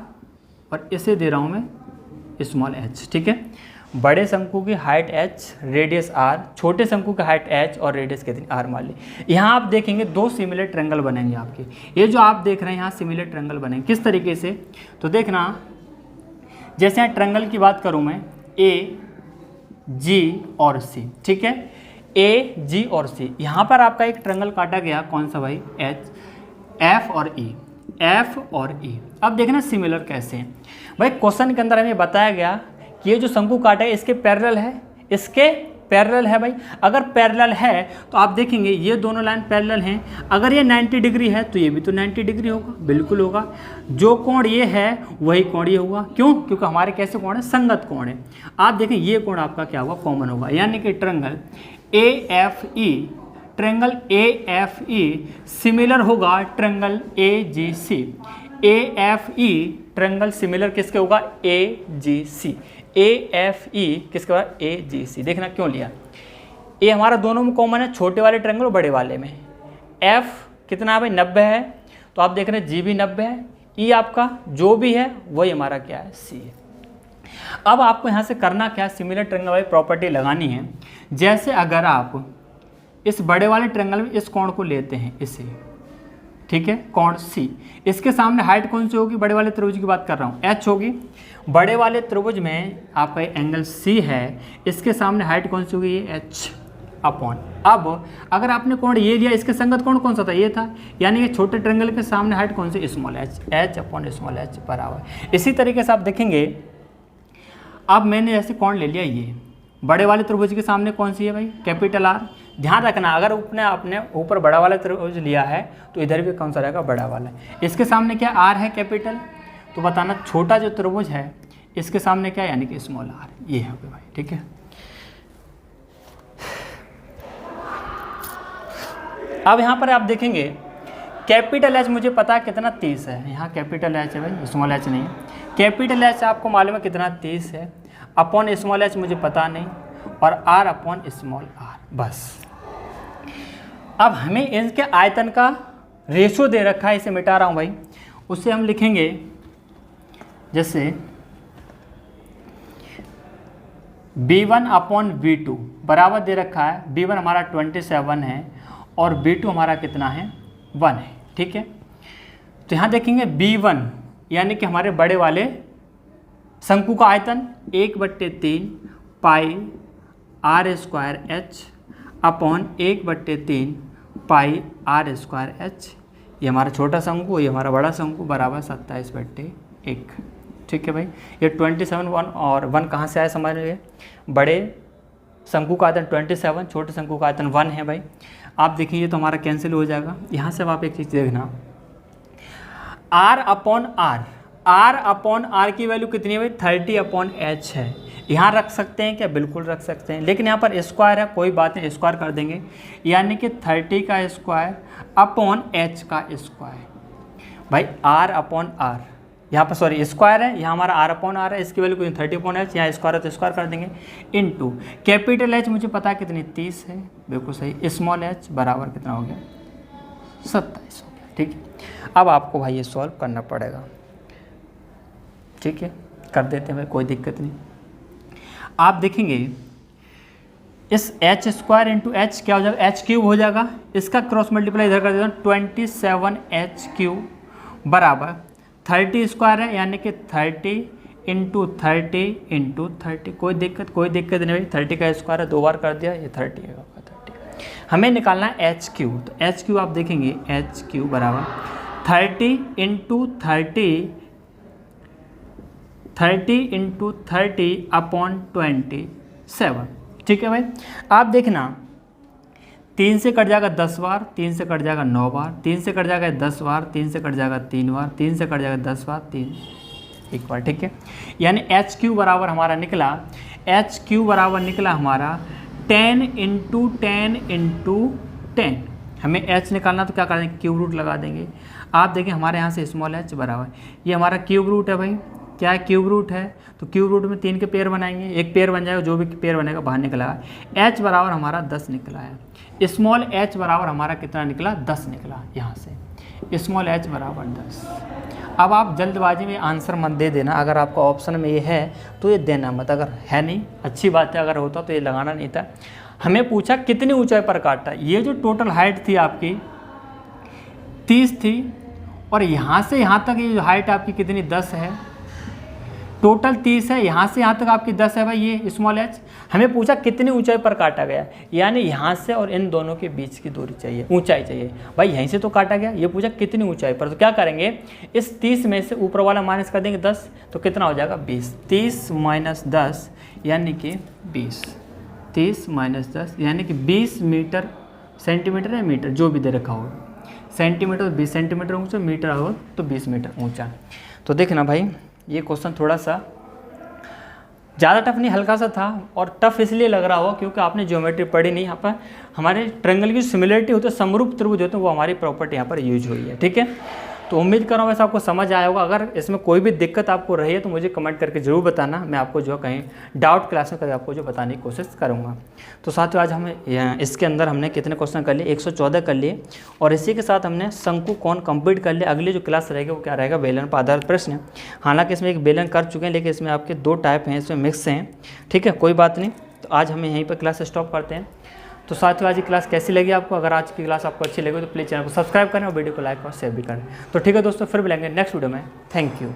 और इसे दे रहा हूँ मैं स्मॉल h। ठीक है, बड़े शंकु की हाइट h, रेडियस r, छोटे शंकु की हाइट h और रेडियस कितनी r मान ली। यहाँ आप देखेंगे दो सिमिलर ट्रायंगल बनेंगे आपके, ये जो आप देख रहे हैं यहाँ सिमिलर ट्रायंगल बनेंगे। किस तरीके से, तो देखना, जैसे यहाँ ट्रायंगल की बात करूँ मैं a, g और c, ठीक है, a, g और c, यहाँ पर आपका एक ट्रायंगल काटा गया, कौन सा भाई, f और e, f और e। अब देखना सिमिलर कैसे हैं भाई, क्वेश्चन के अंदर हमें बताया गया कि ये जो शंकु काटा है इसके पैरेलल है, इसके पैरेलल है भाई। अगर पैरेलल है तो आप देखेंगे ये दोनों लाइन पैरेलल हैं, अगर ये 90 डिग्री है तो ये भी तो 90 डिग्री होगा, बिल्कुल होगा। जो कोण ये है वही कोण ये होगा, क्यों, क्योंकि हमारे कैसे कोण है, संगत कोण है। आप देखें ये कोण आपका क्या होगा, कॉमन होगा, यानी कि triangle AFE, triangle AFE similar होगा triangle AGC। AFE triangle similar किसके होगा, AGC। AFE किसके बाद, AGC। देखना क्यों लिया, ए हमारा दोनों में कॉमन है, छोटे वाले ट्रायंगल और बड़े वाले में। F कितना है भाई, 90 है, तो आप देख रहे हैं G भी 90 है, E आपका जो भी है वही हमारा क्या है, C है। अब आपको यहाँ से करना क्या, सिमिलर ट्रायंगल वाली प्रॉपर्टी लगानी है। जैसे अगर आप इस बड़े वाले ट्रायंगल में इस कोण को लेते हैं, इसे, ठीक है, कोण C, इसके सामने हाइट कौन सी होगी, बड़े वाले त्रिभुज की बात कर रहा हूँ, H होगी। बड़े वाले त्रिभुज में आपका एंगल C है, इसके सामने हाइट कौन सी होगी, ये H अपॉन। अब अगर आपने कोण ये लिया, इसके संगत कोण कौन सा था, ये था, यानी कि छोटे ट्रायंगल के सामने हाइट कौन सी, small h, h upon small h बराबर। इसी तरीके से आप देखेंगे, अब मैंने जैसे कोण ले लिया, ये बड़े वाले त्रिभुज के सामने कौन सी है भाई, कैपिटल R। ध्यान रखना, अगर आपने ऊपर बड़ा वाला त्रिभुज लिया है तो इधर भी कौन सा रहेगा, बड़ा वाला। इसके सामने क्या R है, कैपिटल, तो बताना छोटा जो त्रिभुज है इसके सामने क्या है, यानी कि स्मॉल r, ये है भाई, ठीक है। अब यहाँ पर आप देखेंगे कैपिटल H मुझे पता है कितना 30 है, यहाँ कैपिटल H है भाई, स्मॉल h नहीं है। कैपिटल H आपको मालूम है कितना 30 है, अपॉन स्मॉल h मुझे पता नहीं, और r अपॉन स्मॉल r, बस। अब हमें इनके आयतन का रेशो दे रखा है, इसे मिटा रहा हूँ भाई, उससे हम लिखेंगे जैसे B1 अपॉन B2 बराबर दे रखा है, B1 हमारा 27 है और B2 हमारा कितना है, 1 है, ठीक है। तो यहाँ देखेंगे B1 यानी कि हमारे बड़े वाले शंकु का आयतन 1/3 पाई r² h अपॉन 1/3 पाई r² h। ये हमारा छोटा शंकु, ये हमारा बड़ा शंकु, बराबर 27/1, ठीक है भाई। ये 27 1 और 1 कहाँ से आया समझ लीजिए, बड़े शंकु का आयतन 27, छोटे शंकु का आयतन 1 है भाई। आप देखिए ये तो हमारा कैंसिल हो जाएगा। यहाँ से अब आप एक चीज़ देखना, r अपॉन r की वैल्यू कितनी है भाई, 30/h है। यहाँ रख सकते हैं क्या, बिल्कुल रख सकते हैं, लेकिन यहाँ पर स्क्वायर है, कोई बात नहीं, स्क्वायर कर देंगे, यानी कि 30 का स्क्वायर अपॉन h का स्क्वायर। भाई r अपॉन r, यहाँ पर सॉरी स्क्वायर है, यहाँ हमारा r अपॉन r है, इसकी वैल्यू कितनी 30/h, यहाँ स्क्वायर है तो स्क्वायर कर देंगे, इनटू कैपिटल H मुझे पता है कितनी 30 है, बिल्कुल सही, स्मॉल h बराबर कितना हो गया, 27 हो गया, ठीक है। अब आपको भाई ये सॉल्व करना पड़ेगा, ठीक है, कर देते हैं भाई, कोई दिक्कत नहीं। आप देखेंगे इस एच स्क्वायर इंटू एच क्या हो जाएगा, एच क्यूब हो जाएगा। इसका क्रॉस मल्टीप्लाई इधर कर देता हूँ, 27 एच क्यूब बराबर 30 स्क्वायर है, यानी कि 30 इंटू 30 कोई दिक्कत नहीं भाई, 30 का स्क्वायर है, 2 बार कर दिया, ये 30 है आपका 30। हमें निकालना है एच क्यूब, तो एच क्यूब आप देखेंगे एच क्यूब बराबर 30 इंटू 30 अपॉन 27। ठीक है भाई, आप देखना 3 से कट जाएगा 10 बार, 3 से कट जाएगा 9 बार, 3 से कट जाएगा 10 बार, 3 से कट जाएगा 3 बार, 3 से कट जाएगा 10 बार, 3 एक बार। ठीक है, यानी एच क्यू बराबर हमारा निकला, एच क्यू बराबर निकला हमारा 10 इंटू 10। हमें एच निकालना तो क्या करेंगे, क्यूब रूट लगा देंगे। आप देखिए हमारे यहाँ से स्मॉल एच बराबर, ये हमारा क्यूब रूट है भाई, क्या है क्यूब रूट है, तो क्यूब रूट में 3 के पेयर बनाएंगे, एक पेयर बन जाएगा, जो भी पेयर बनेगा बाहर निकला है। एच बराबर हमारा 10 निकला है, स्मॉल एच बराबर हमारा कितना निकला, 10 निकला यहाँ से, स्मॉल एच बराबर 10। अब आप जल्दबाजी में आंसर मत दे देना, अगर आपका ऑप्शन में ये है तो ये देना मत, अगर है नहीं अच्छी बात है, अगर होता तो ये लगाना नहीं था। हमें पूछा कितनी ऊंचाई पर काटा, ये जो टोटल हाइट थी आपकी 30 थी, और यहाँ से यहाँ तक ये हाइट आपकी कितनी 10 है, टोटल 30 है, यहाँ से यहाँ तक आपकी 10 है भाई, ये स्मॉल एच। हमें पूछा कितनी ऊंचाई पर काटा गया, यानी यहाँ से और इन दोनों के बीच की दूरी चाहिए, ऊंचाई चाहिए भाई, यहीं से तो काटा गया, ये पूछा कितनी ऊंचाई पर। तो क्या करेंगे, इस 30 में से ऊपर वाला माइनस कर देंगे 10, तो कितना हो जाएगा 20। 30 माइनस 10 यानी कि 20, 30 माइनस 10 यानी कि 20 मीटर, सेंटीमीटर या मीटर जो भी दे रखा हो, सेंटीमीटर 20 सेंटीमीटर ऊँचा, मीटर हो तो 20 मीटर ऊँचा। तो देखना भाई ये क्वेश्चन थोड़ा सा ज़्यादा टफ नहीं, हल्का सा था, और टफ इसलिए लग रहा हो क्योंकि आपने ज्योमेट्री पढ़ी नहीं। यहाँ पर हमारे ट्रायंगल की सिमिलरिटी होती है, समरूप त्रिभुज होते हैं, वो हमारी प्रॉपर्टी यहाँ पर यूज हुई है। ठीक है, तो उम्मीद कर रहा हूँ वैसे आपको समझ आया होगा। अगर इसमें कोई भी दिक्कत आपको रही है तो मुझे कमेंट करके ज़रूर बताना, मैं आपको जो कहीं डाउट क्लास में करके आपको जो बताने की कोशिश करूँगा। तो साथियों आज हमें इसके अंदर हमने कितने क्वेश्चन कर लिए, 114 कर लिए, और इसी के साथ हमने शंकु कोण कंप्लीट कर लिया। अगली जो क्लास रहेगी वो क्या रहेगा, बेलन पर आधारित प्रश्न। हालांकि इसमें एक बेलन कर चुके हैं, लेकिन इसमें आपके 2 टाइप हैं, इसमें मिक्स हैं। ठीक है, कोई बात नहीं, तो आज हमें यहीं पर क्लास स्टॉप करते हैं। तो साथियों आज की क्लास कैसी लगी आपको, अगर आज की क्लास आपको अच्छी लगी तो प्लीज़ चैनल को सब्सक्राइब करें और वीडियो को लाइक और शेयर भी करें। तो ठीक है दोस्तों, फिर मिलेंगे नेक्स्ट वीडियो में। Thank you.